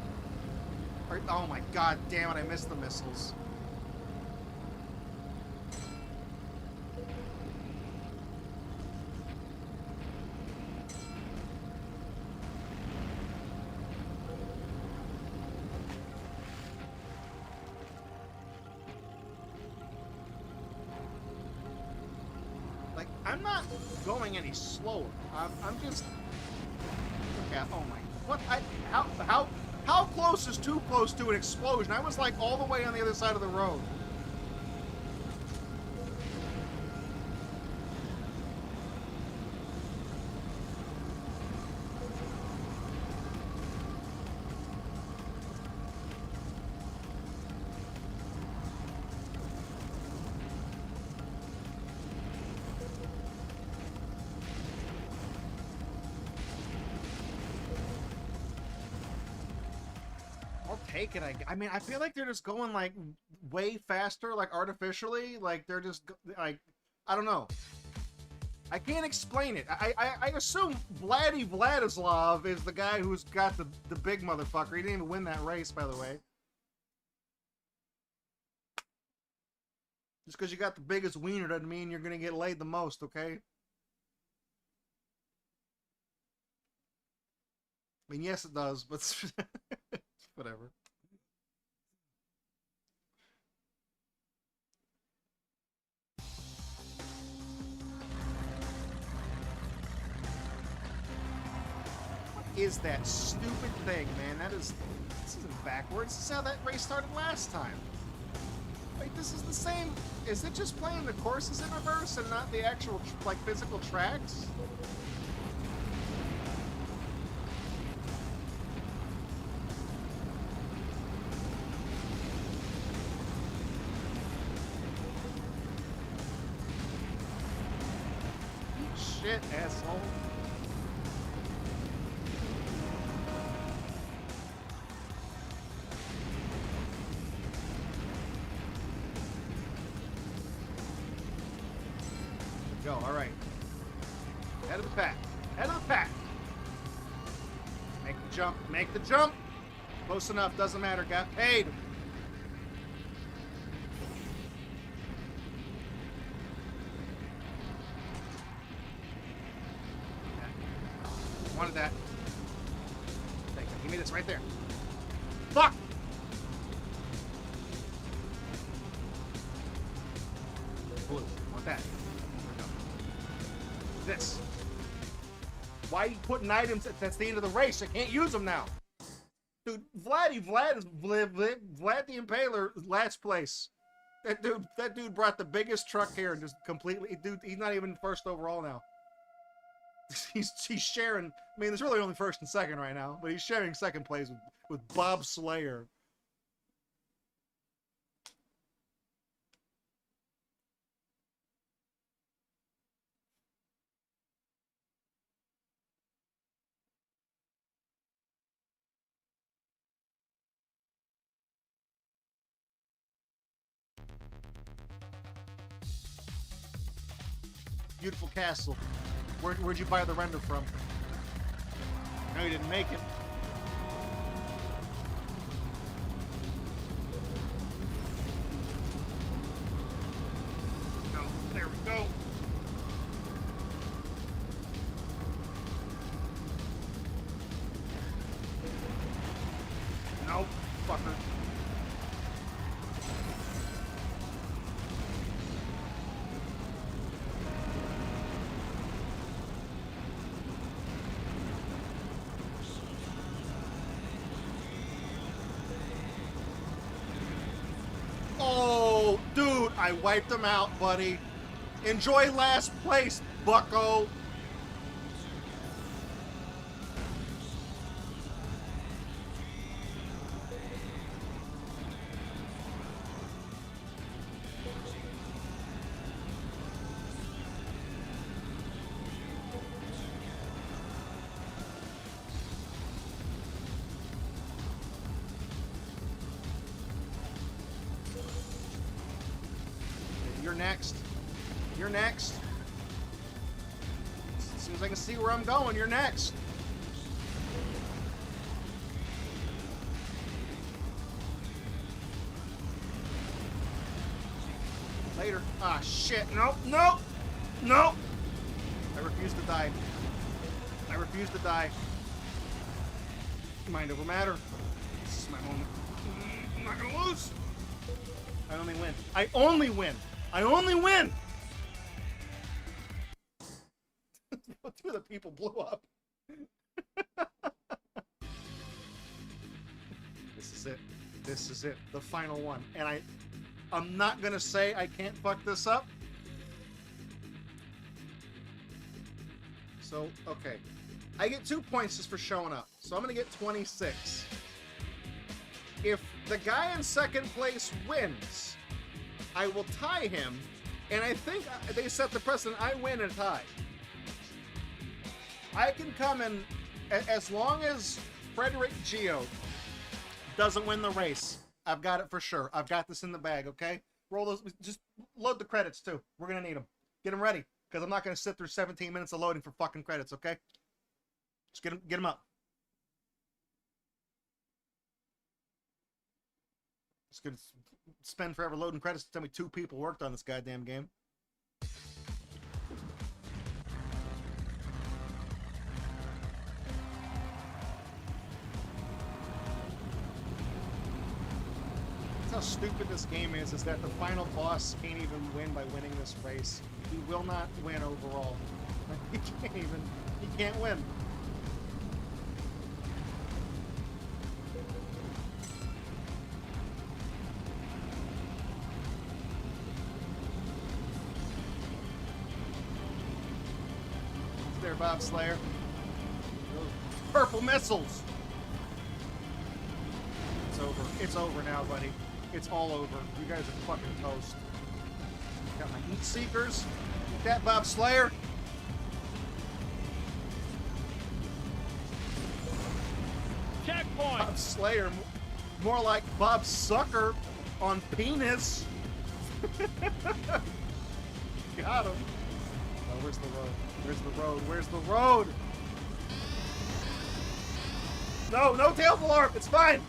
Oh my god damn it, I missed the missiles. I'm not going any slower. I'm just... Okay, oh my... What? How close is too close to an explosion? I was like all the way on the other side of the road. Take it. I mean, I feel like they're just going like way faster, like artificially. Like they're just like, I don't know. I can't explain it. I assume Vladdy Vladislav is the guy who's got the big motherfucker. He didn't even win that race, by the way. Just because you got the biggest wiener doesn't mean you're gonna get laid the most, okay? I mean, yes, it does, but whatever. Is that stupid thing, man? This isn't backwards. This is how that race started last time. Like, this is the same. Is it just playing the courses in reverse and not the actual, like, physical tracks? shit, asshole. Go, alright. Head of the pack. Head of the pack. Make the jump. Make the jump. Close enough. Doesn't matter. Got paid. Wanted that. Thank you. Give me this right there. Fuck! Blue. Want that. This. Why are you putting items that's the end of the race? I can't use them now. Dude, Vlad is Vlad the Impaler, last place. That dude brought the biggest truck here and just completely, dude, he's not even first overall now. He's sharing, I mean, there's really only first and second right now, but he's sharing second place with Bob Slayer. Beautiful castle. Where'd you buy the render from? No, you didn't make it. No, there we go. No, fucker. Oh, dude, I wiped him out, buddy. Enjoy last place, bucko. You're next. You're next. As soon as I can see where I'm going, you're next. Later. Ah, shit. Nope. Nope. Nope. I refuse to die. I refuse to die. Mind over matter. This is my moment. I'm not gonna lose. I only win. I only win. I only win! Two of the people blew up. This is it. This is it. The final one. And I'm not gonna say I can't fuck this up. So, okay. I get 2 points just for showing up. So I'm gonna get 26. If the guy in second place wins, I will tie him, and I think they set the precedent. I win a tie. I can come in, as long as Frederick Geo doesn't win the race. I've got it for sure. I've got this in the bag, okay? Roll those, just load the credits too. We're gonna need them. Get them ready, because I'm not gonna sit through 17 minutes of loading for fucking credits, okay? Just get them up. Just gonna spend forever loading credits to tell me 2 people worked on this goddamn game. That's how stupid this game is that the final boss can't even win by winning this race. He will not win overall. He can't win. There, Bob Slayer. Those purple missiles. It's over. It's over now, buddy. It's all over. You guys are fucking toast. Got my heat seekers. Eat that, Bob Slayer. Bob Slayer. More like Bob Sucker on penis. Got him. Oh, where's the road? Where's the road? Where's the road? No, no tails alarm. It's fine.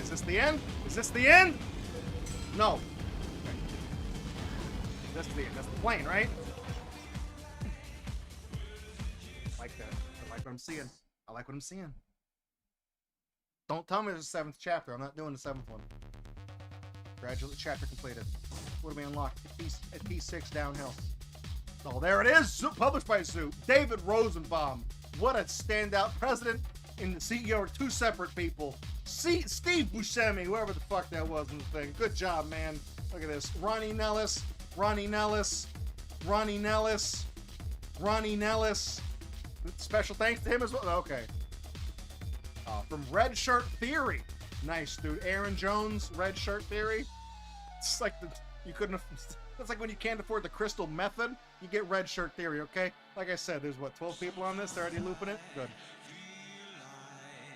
Is this the end? Is this the end? No. Okay. That's the end. That's the plane, right? I like that. I like what I'm seeing. I like what I'm seeing. Don't tell me there's a seventh chapter. I'm not doing the seventh one. Graduate chapter completed. What do we unlock? At P6 downhill. Oh, there it is. Published by Zoo. David Rosenbaum. What a standout. President and the CEO are two separate people. Steve Buscemi, whoever the fuck that was in the thing. Good job, man. Look at this. Ronnie Nellis. Special thanks to him as well. Okay. From Red Shirt Theory. Nice, dude. Aaron Jones, Red Shirt Theory. It's like you couldn't have. That's like when you can't afford the Crystal Method, you get Red Shirt Theory, okay? Like I said, there's what, 12 people on this? They're already looping it? Good.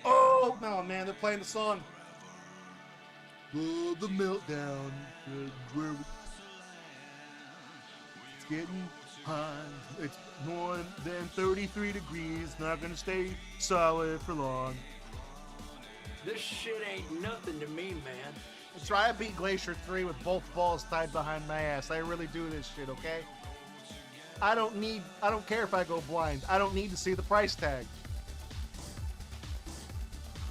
Oh, no, man, they're playing the song. Oh, the Meltdown. It's getting hot. It's more than 33 degrees. Not gonna stay solid for long. This shit ain't nothing to me, man. Try to beat Glacier 3 with both balls tied behind my ass. I really do this shit, okay? I don't care if I go blind. I don't need to see the price tag.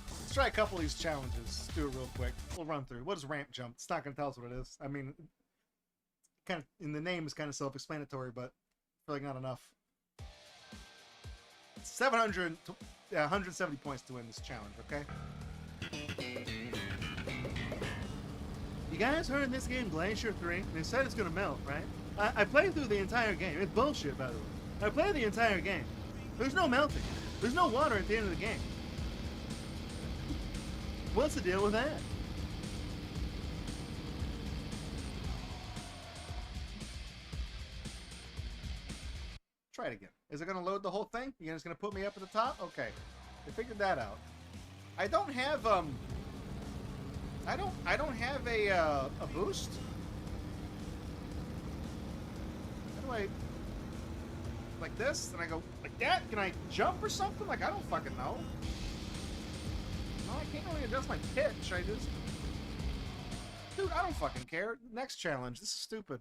Let's try a couple of these challenges. Let's do it real quick. We'll run through. What is ramp jump? It's not going to tell us what it is. I mean, kind of in the name is kind of self-explanatory, but I feel like not enough. 170 points to win this challenge, okay? You guys heard this game, Glacier 3? They said it's gonna melt, right? I played through the entire game. It's bullshit, by the way. I played the entire game. There's no melting. There's no water at the end of the game. What's the deal with that? Try it again. Is it gonna load the whole thing? You're just gonna put me up at the top? Okay. I figured that out. I don't have I don't have a boost. How do I like this? And I go like that? Can I jump or something? Like I don't fucking know. No, I can't really adjust my pitch. I just dude, I don't fucking care. Next challenge. This is stupid.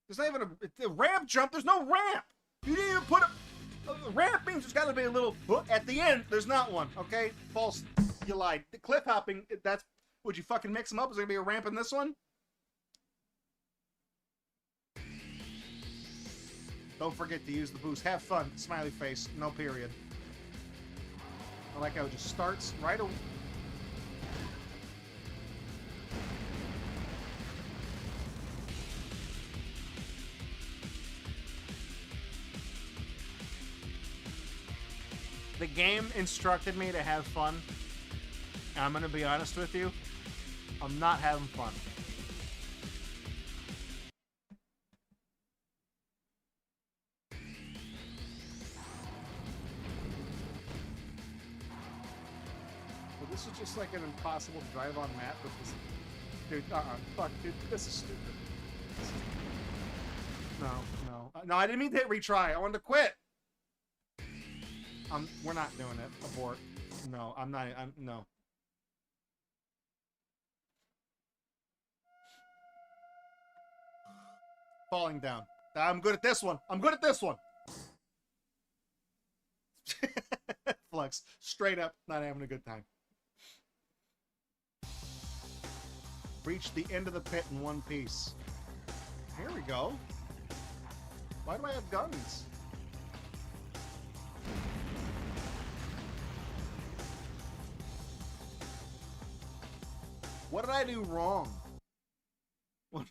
There's not even a ramp jump. There's no ramp. You didn't even put a ramp means there's got to be a little at the end. There's not one. Okay, false. You lied. The cliff hopping. That's. Would you fucking mix them up? Is there gonna be a ramp in this one? Don't forget to use the boost. Have fun. Smiley face. No period. I like how it just starts right away. The game instructed me to have fun. And I'm gonna be honest with you. I'm not having fun. Well, this is just like an impossible drive-on map with this. Dude, fuck, dude, this is stupid. No, I didn't mean to hit retry. I wanted to quit. We're not doing it. Abort. No, no. Falling down. I'm good at this one. Flux. Straight up, not having a good time. Reach the end of the pit in one piece. Here we go. Why do I have guns? What did I do wrong? What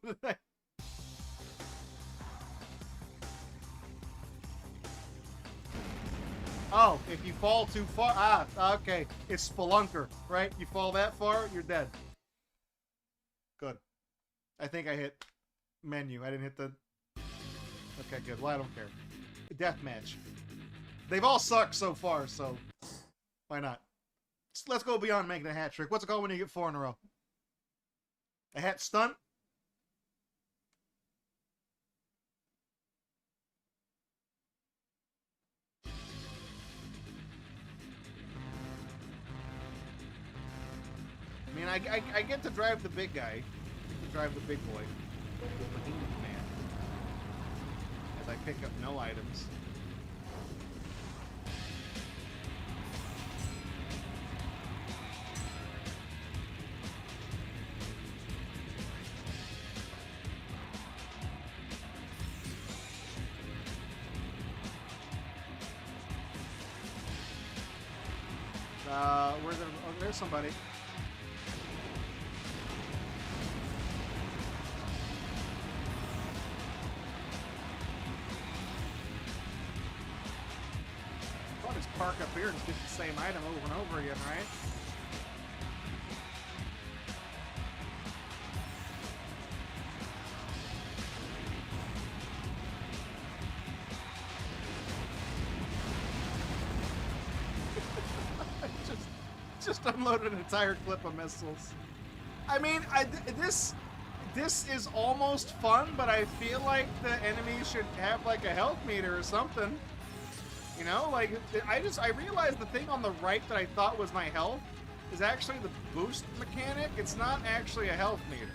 did I... Oh, if you fall too far. Ah, okay. It's Spelunker, right? You fall that far, you're dead. Good. I think I hit menu. I didn't hit the... Okay, good. Well, I don't care. Deathmatch. They've all sucked so far, so why not? Let's go beyond making a hat trick. What's it called when you get 4 in a row? A hat stunt? I mean, I get to drive the big guy. I get to drive the big boy. The behemoth man. As I pick up no items. Where's it? Oh, there's somebody. I'll just park up here and get the same item over and over again, right? Just unloaded an entire clip of missiles. I mean, this is almost fun, but I feel like the enemies should have like a health meter or something. You know, like I realized the thing on the right that I thought was my health is actually the boost mechanic. It's not actually a health meter.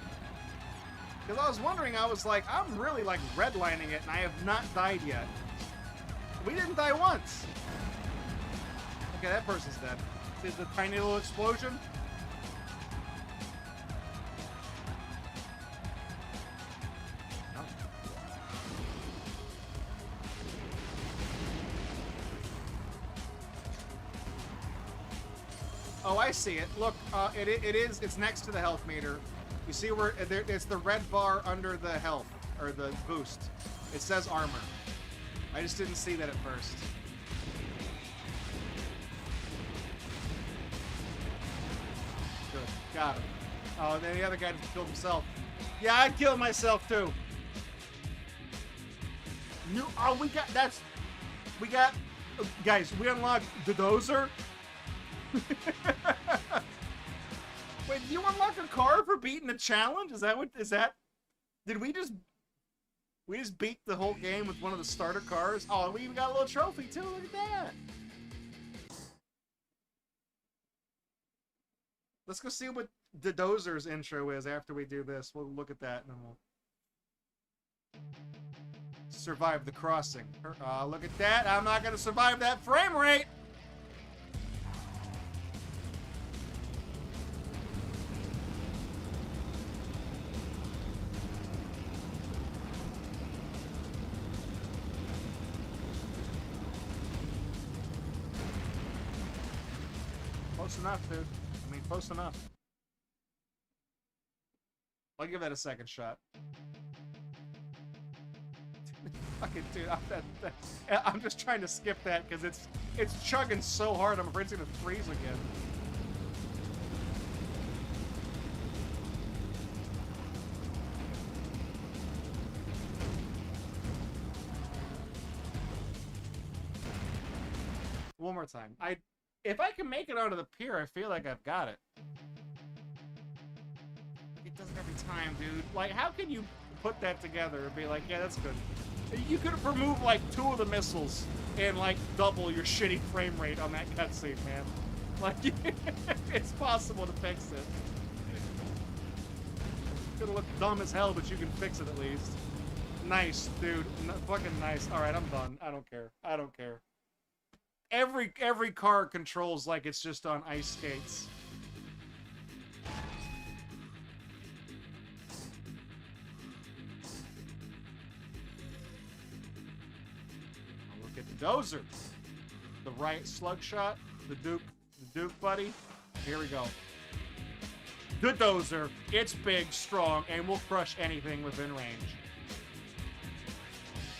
Because I was wondering, I was like, I'm really like redlining it, and I have not died yet. We didn't die once. Okay, that person's dead. Is the tiny little explosion? No. Oh, I see it. Look, it's next to the health meter. You see where it's the red bar under the health or the boost. It says armor. I just didn't see that at first. Got him. Oh, and then the other guy just killed himself. Yeah, I'd kill myself too. We got, guys, we unlocked the dozer. Wait, you unlock a car for beating a challenge? Is that, did we just beat the whole game with one of the starter cars? Oh, we even got a little trophy too, look at that. Let's go see what the Dozer's intro is after we do this. We'll look at that and then we'll survive the crossing. Look at that. I'm not going to survive that frame rate. Close enough, dude. I mean, close enough. I'll give that a second shot. Fucking dude, I'm just trying to skip that because it's chugging so hard. I'm afraid it's gonna freeze again. One more time. If I can make it onto the pier, I feel like I've got it. It does it every time, dude. Like, how can you put that together and be like, yeah, that's good? You could have removed, like, 2 of the missiles and, like, double your shitty frame rate on that cutscene, man. Like, it's possible to fix it. It's gonna look dumb as hell, but you can fix it at least. Nice, dude. Fucking nice. Alright, I'm done. I don't care. I don't care. Every car controls like it's just on ice skates. Look at the Dozer. The right slug shot. The Duke buddy. Here we go. The Dozer. It's big, strong, and will crush anything within range.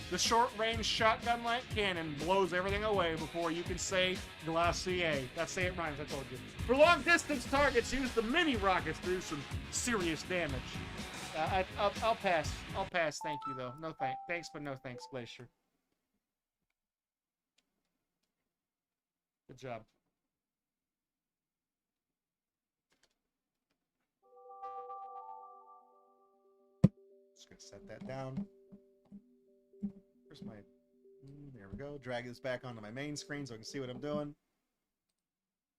The short-range shotgun-like cannon blows everything away before you can say Glacier. That's say it rhymes, I told you. For long-distance targets, use the mini rockets to do some serious damage. I'll pass. I'll pass, thank you, though. No thanks, but no thanks, Glacier. Good job. Just gonna set that down. Where's my... There we go. Drag this back onto my main screen so I can see what I'm doing.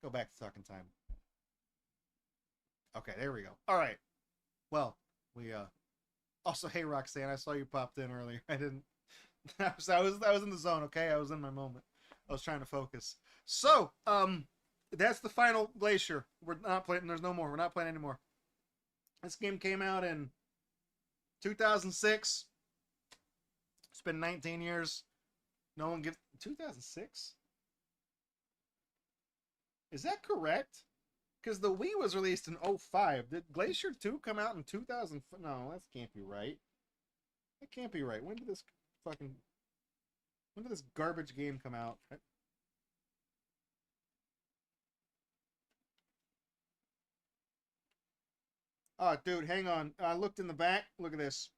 Go back to talking time. Okay, there we go. All right. Well, we also, hey Roxanne, I saw you popped in earlier. I didn't. I was in the zone. Okay, I was in my moment. I was trying to focus. So, that's the final Glacier. We're not playing. There's no more. We're not playing anymore. This game came out in 2006. It's been 19 years. No one gives... 2006? Is that correct? Because the Wii was released in 05. Did Glacier 2 come out in 2000? No, that can't be right. That can't be right. When did this garbage game come out? Oh, dude, hang on. I looked in the back. Look at this.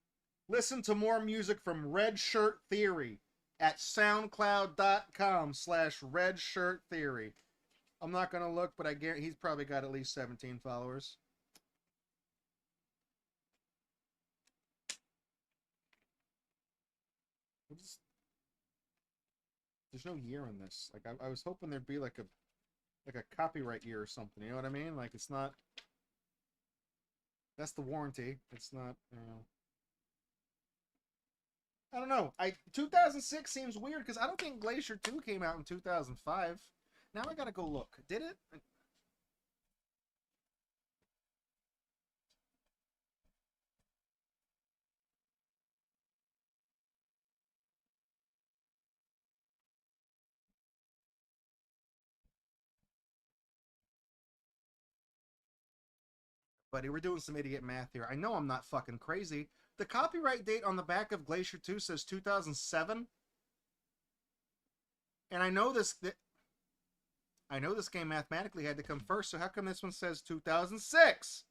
Listen to more music from Red Shirt Theory at soundcloud.com/Red Shirt Theory. I'm not going to look, but I guarantee he's probably got at least 17 followers. There's no year in this. Like, I was hoping there'd be like a copyright year or something. You know what I mean? Like, it's not... That's the warranty. It's not, you know... I don't know. 2006 seems weird because I don't think Glacier 2 came out in 2005. Now I gotta go look. Did it? Buddy, we're doing some idiot math here. I know I'm not fucking crazy. The copyright date on the back of Glacier 2 says 2007. And I know this game mathematically had to come first, so how come this one says 2006?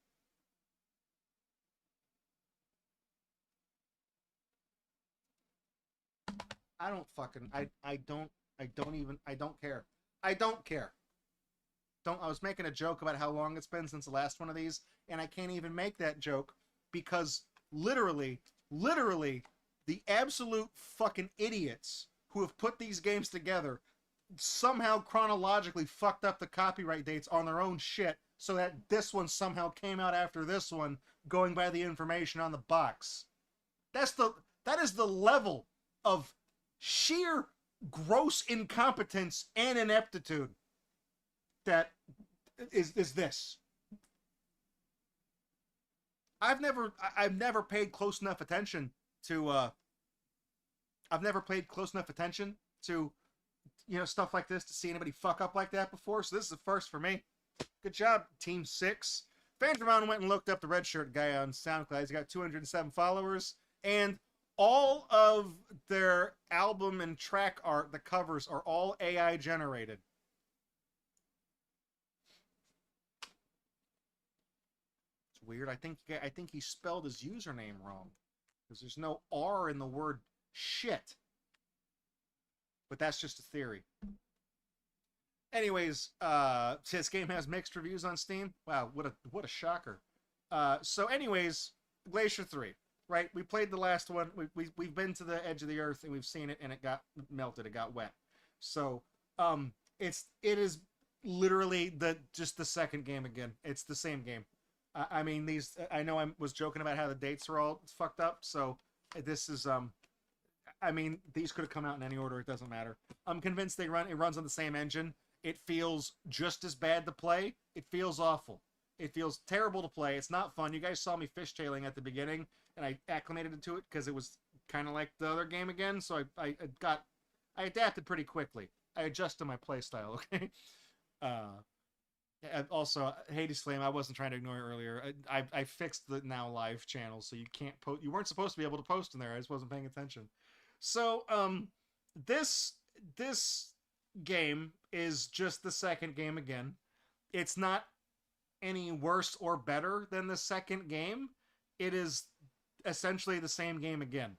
I don't care. I don't care. I was making a joke about how long it's been since the last one of these, and I can't even make that joke because literally, the absolute fucking idiots who have put these games together somehow chronologically fucked up the copyright dates on their own shit so that this one somehow came out after this one, going by the information on the box. That is the level of sheer gross incompetence and ineptitude that is this. I've never paid close enough attention to stuff like this to see anybody fuck up like that before, so this is a first for me. Good job, Team 6. Fandramon went and looked up the red shirt guy on SoundCloud. He's got 207 followers, and all of their album and track art, the covers, are all AI generated. It's weird. I think he spelled his username wrong because there's no R in the word shit. But that's just a theory. Anyways, this game has mixed reviews on Steam. Wow, what a shocker. So anyways, Glacier 3, right? We played the last one. We've been to the edge of the earth and we've seen it, and it got melted. It got wet. So it is literally just the second game again. It's the same game. I mean, I know I was joking about how the dates are all fucked up. So this is I mean, these could have come out in any order. It doesn't matter. I'm convinced it runs on the same engine. It feels just as bad to play. It feels awful. It feels terrible to play. It's not fun. You guys saw me fishtailing at the beginning, and I acclimated to it because it was kind of like the other game again. So I adapted pretty quickly. I adjusted my playstyle. Okay. Also, Hades Flame, I wasn't trying to ignore it earlier. I fixed the now live channel, so you can't post. You weren't supposed to be able to post in there. I just wasn't paying attention. So, this game is just the second game again. It's not any worse or better than the second game. It is essentially the same game again.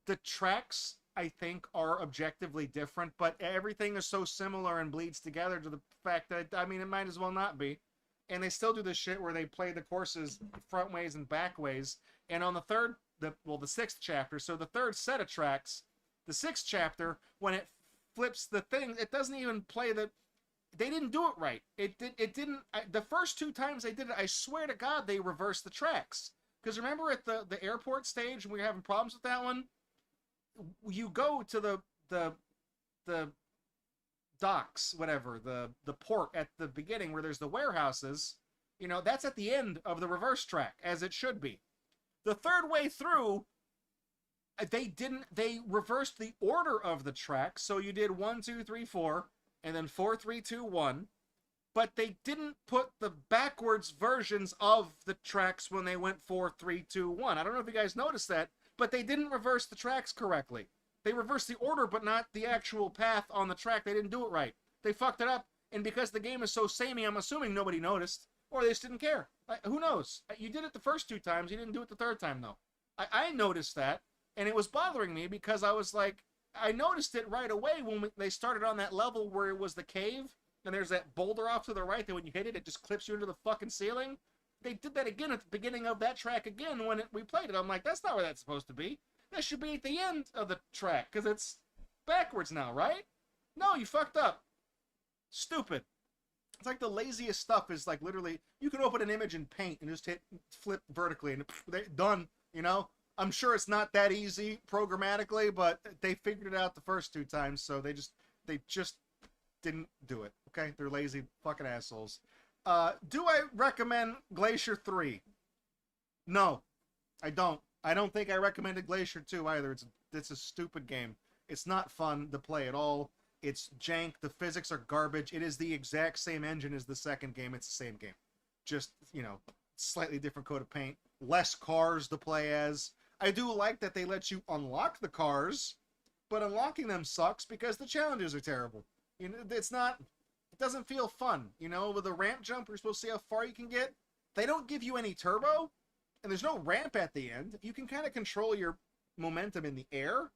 The tracks, I think, are objectively different, but everything is so similar and bleeds together to the fact that, I mean, it might as well not be. And they still do this shit where they play the courses front ways and back ways. And on the sixth chapter, so the third set of tracks, the sixth chapter, when it flips the thing, it doesn't even play the... They didn't do it right. It didn't... the first two times they did it, I swear to God, they reversed the tracks. Because remember at the airport stage, when we were having problems with that one? You go to the docks, whatever, the port at the beginning where there's the warehouses, you know, that's at the end of the reverse track, as it should be. The third way through, they reversed the order of the track, so you did 1, 2, 3, 4, and then 4, 3, 2, 1, but they didn't put the backwards versions of the tracks when they went 4, 3, 2, 1. I don't know if you guys noticed that, but they didn't reverse the tracks correctly. They reversed the order, but not the actual path on the track. They didn't do it right. They fucked it up, and because the game is so samey, I'm assuming nobody noticed, or they just didn't care. Who knows? You did it the first two times. You didn't do it the third time, though. I noticed that, and it was bothering me because I was like, I noticed it right away when they started on that level where it was the cave, and there's that boulder off to the right that when you hit it, it just clips you into the fucking ceiling. They did that again at the beginning of that track again when we played it. I'm like, that's not where that's supposed to be. That should be at the end of the track, because it's backwards now, right? No, you fucked up. Stupid. It's like the laziest stuff is like literally, you can open an image in Paint and just flip vertically and they're done, you know? I'm sure it's not that easy programmatically, but they figured it out the first two times, so they just didn't do it, okay? They're lazy fucking assholes. Do I recommend Glacier 3? No, I don't. I don't think I recommended Glacier 2 either. It's a stupid game. It's not fun to play at all. It's jank. The physics are garbage. It is the exact same engine as the second game. It's the same game. Just, you know, slightly different coat of paint. Less cars to play as. I do like that they let you unlock the cars, but unlocking them sucks because the challenges are terrible. You know, it doesn't feel fun. You know, with a ramp jump, you're supposed to see how far you can get. They don't give you any turbo. And there's no ramp at the end. You can kind of control your momentum in the air,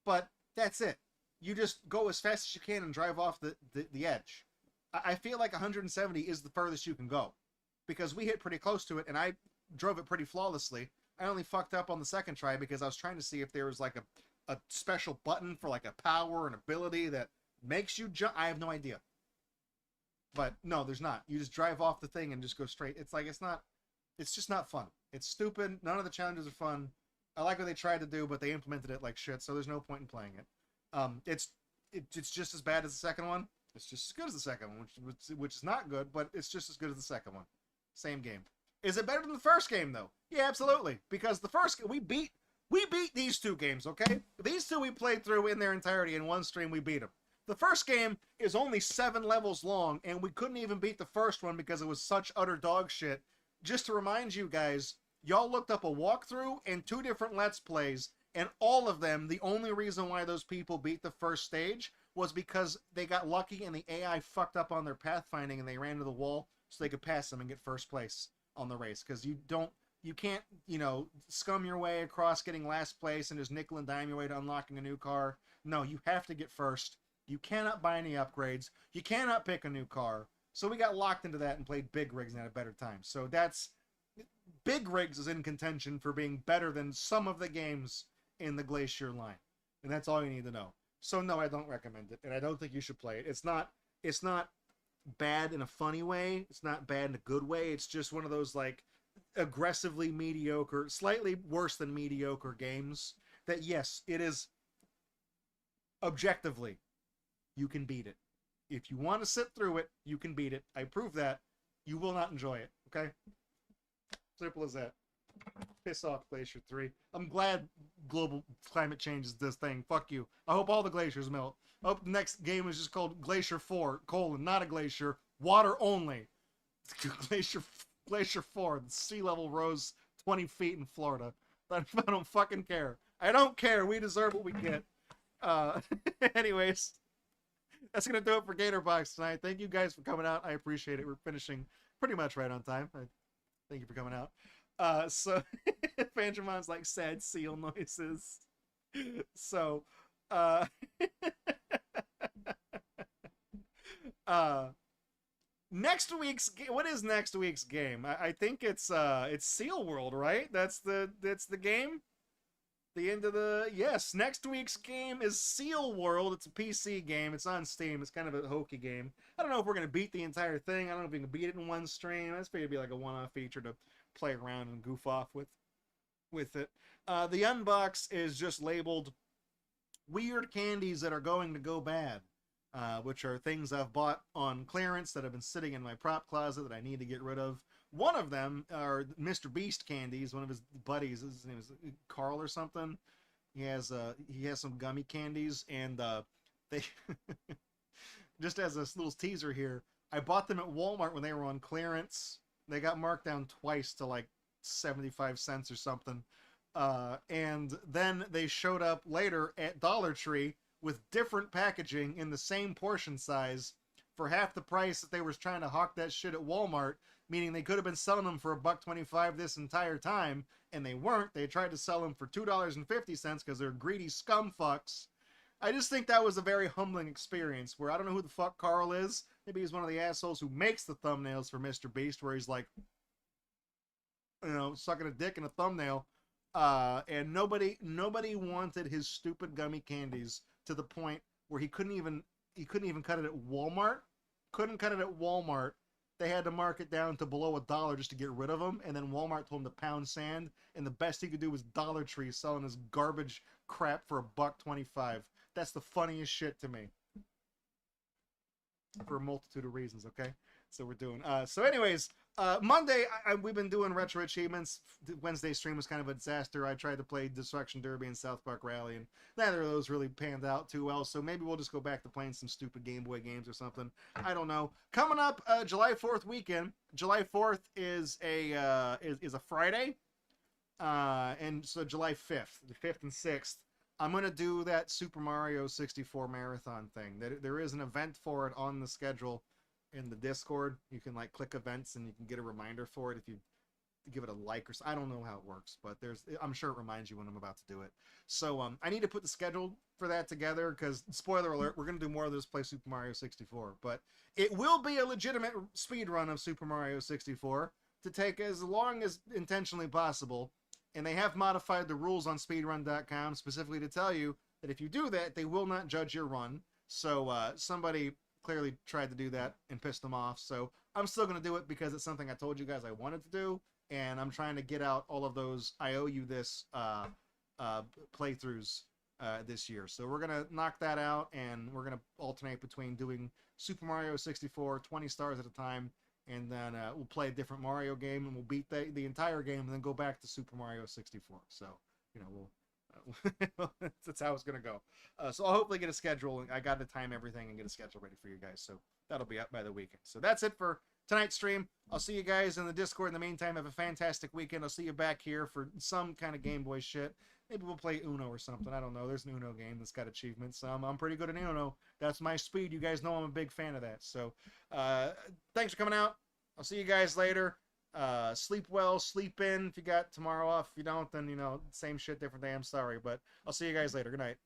but that's it. You just go as fast as you can and drive off the edge. I feel like 170 is the furthest you can go, because we hit pretty close to it, and I drove it pretty flawlessly. I only fucked up on the second try because I was trying to see if there was like a special button for like a power and ability that makes you jump. I have no idea. But no, there's not. You just drive off the thing and just go straight. It's like, it's just not fun. It's stupid. None of the challenges are fun. I like what they tried to do, but they implemented it like shit, so there's no point in playing it. It's just as bad as the second one. It's just as good as the second one, which is not good, but it's just as good as the second one. Same game. Is it better than the first game, though? Yeah, absolutely. Because the first we beat these two games, okay? These two we played through in their entirety. In one stream, we beat them. The first game is only 7 levels long, and we couldn't even beat the first one because it was such utter dog shit. Just to remind you guys, y'all looked up a walkthrough and 2 different Let's Plays, and all of them, the only reason why those people beat the first stage was because they got lucky and the AI fucked up on their pathfinding and they ran to the wall so they could pass them and get first place on the race. Because you can't, you know, scum your way across getting last place and just nickel and dime your way to unlocking a new car. No, you have to get first. You cannot buy any upgrades. You cannot pick a new car. So we got locked into that and played Big Rigs and had a better time. So that's... Big Rigs is in contention for being better than some of the games in the Glacier line. And that's all you need to know. So no, I don't recommend it. And I don't think you should play it. It's not bad in a funny way. It's not bad in a good way. It's just one of those, like, aggressively mediocre, slightly worse than mediocre games that, yes, it is objectively, you can beat it. If you want to sit through it, you can beat it. I prove that. You will not enjoy it, okay? Simple as that. Piss off, Glacier 3. I'm glad global climate change is this thing. Fuck you. I hope all the glaciers melt. I hope the next game is just called Glacier 4, not a glacier, water only. Glacier 4, the sea level rose 20 feet in Florida. I don't fucking care. I don't care. We deserve what we get. Anyways, that's going to do it for GatorBox tonight. Thank you guys for coming out. I appreciate it. We're finishing pretty much right on time. Thank you for coming out. So, Fantramon's like sad seal noises. So, next week's what is next week's game? I think it's Seal World, right? That's the game. The end of the yes. Next week's game is Seal World. It's a PC game. It's on Steam. It's kind of a hokey game. I don't know if we're gonna beat the entire thing. I don't know if we can beat it in one stream. That's figured to be like a one-off feature to play around and goof off with it. The unbox is just labeled weird candies that are going to go bad, which are things I've bought on clearance that have been sitting in my prop closet that I need to get rid of. One of them are Mr. Beast candies. One of his buddies, his name is Carl or something. He has some gummy candies, and they just as a little teaser here, I bought them at Walmart when they were on clearance. They got marked down twice to like 75 cents or something. And then they showed up later at Dollar Tree with different packaging in the same portion size for half the price that they were trying to hawk that shit at Walmart, meaning they could have been selling them for $1.25 this entire time, and they weren't. They tried to sell them for $2.50 because they're greedy scum fucks. I just think that was a very humbling experience where I don't know who the fuck Carl is. Maybe he's one of the assholes who makes the thumbnails for Mr. Beast, where he's like, you know, sucking a dick in a thumbnail. And nobody wanted his stupid gummy candies to the point where he couldn't even cut it at Walmart. Couldn't cut it at Walmart. They had to mark it down to below $1 just to get rid of them. And then Walmart told him to pound sand. And the best he could do was Dollar Tree selling his garbage crap for $1.25. That's the funniest shit to me. For a multitude of reasons, okay? So we're doing... so anyways, Monday, we've been doing Retro Achievements. Wednesday stream was kind of a disaster. I tried to play Destruction Derby and South Park Rally, and neither of those really panned out too well. So maybe we'll just go back to playing some stupid Game Boy games or something. I don't know. Coming up, July 4th weekend. July 4th is a Friday. And so July 5th, the 5th and 6th, I'm going to do that Super Mario 64 marathon thing. There is an event for it on the schedule in the Discord. You can like click events and you can get a reminder for it if you give it a like or so. I don't know how it works, but I'm sure it reminds you when I'm about to do it. So I need to put the schedule for that together because, spoiler alert, we're going to do more of this play Super Mario 64. But it will be a legitimate speed run of Super Mario 64 to take as long as intentionally possible. And they have modified the rules on speedrun.com specifically to tell you that if you do that, they will not judge your run. So somebody clearly tried to do that and pissed them off. So I'm still going to do it because it's something I told you guys I wanted to do. And I'm trying to get out all of those I owe you this playthroughs this year. So we're going to knock that out, and we're going to alternate between doing Super Mario 64, 20 stars at a time, and then we'll play a different Mario game, and we'll beat the entire game, and then go back to Super Mario 64. So, you know, that's how it's going to go. So I'll hopefully get a schedule. I got to time everything and get a schedule ready for you guys. So that'll be up by the weekend. So that's it for tonight's stream. I'll see you guys in the Discord in the meantime. Have a fantastic weekend. I'll see you back here for some kind of Game Boy shit. Maybe we'll play Uno or something. I don't know. There's an Uno game that's got achievements. I'm pretty good at Uno. That's my speed. You guys know I'm a big fan of that. So thanks for coming out. I'll see you guys later. Sleep well, sleep in if you got tomorrow off. If you don't, then, you know, same shit, different day. I'm sorry. But I'll see you guys later. Good night.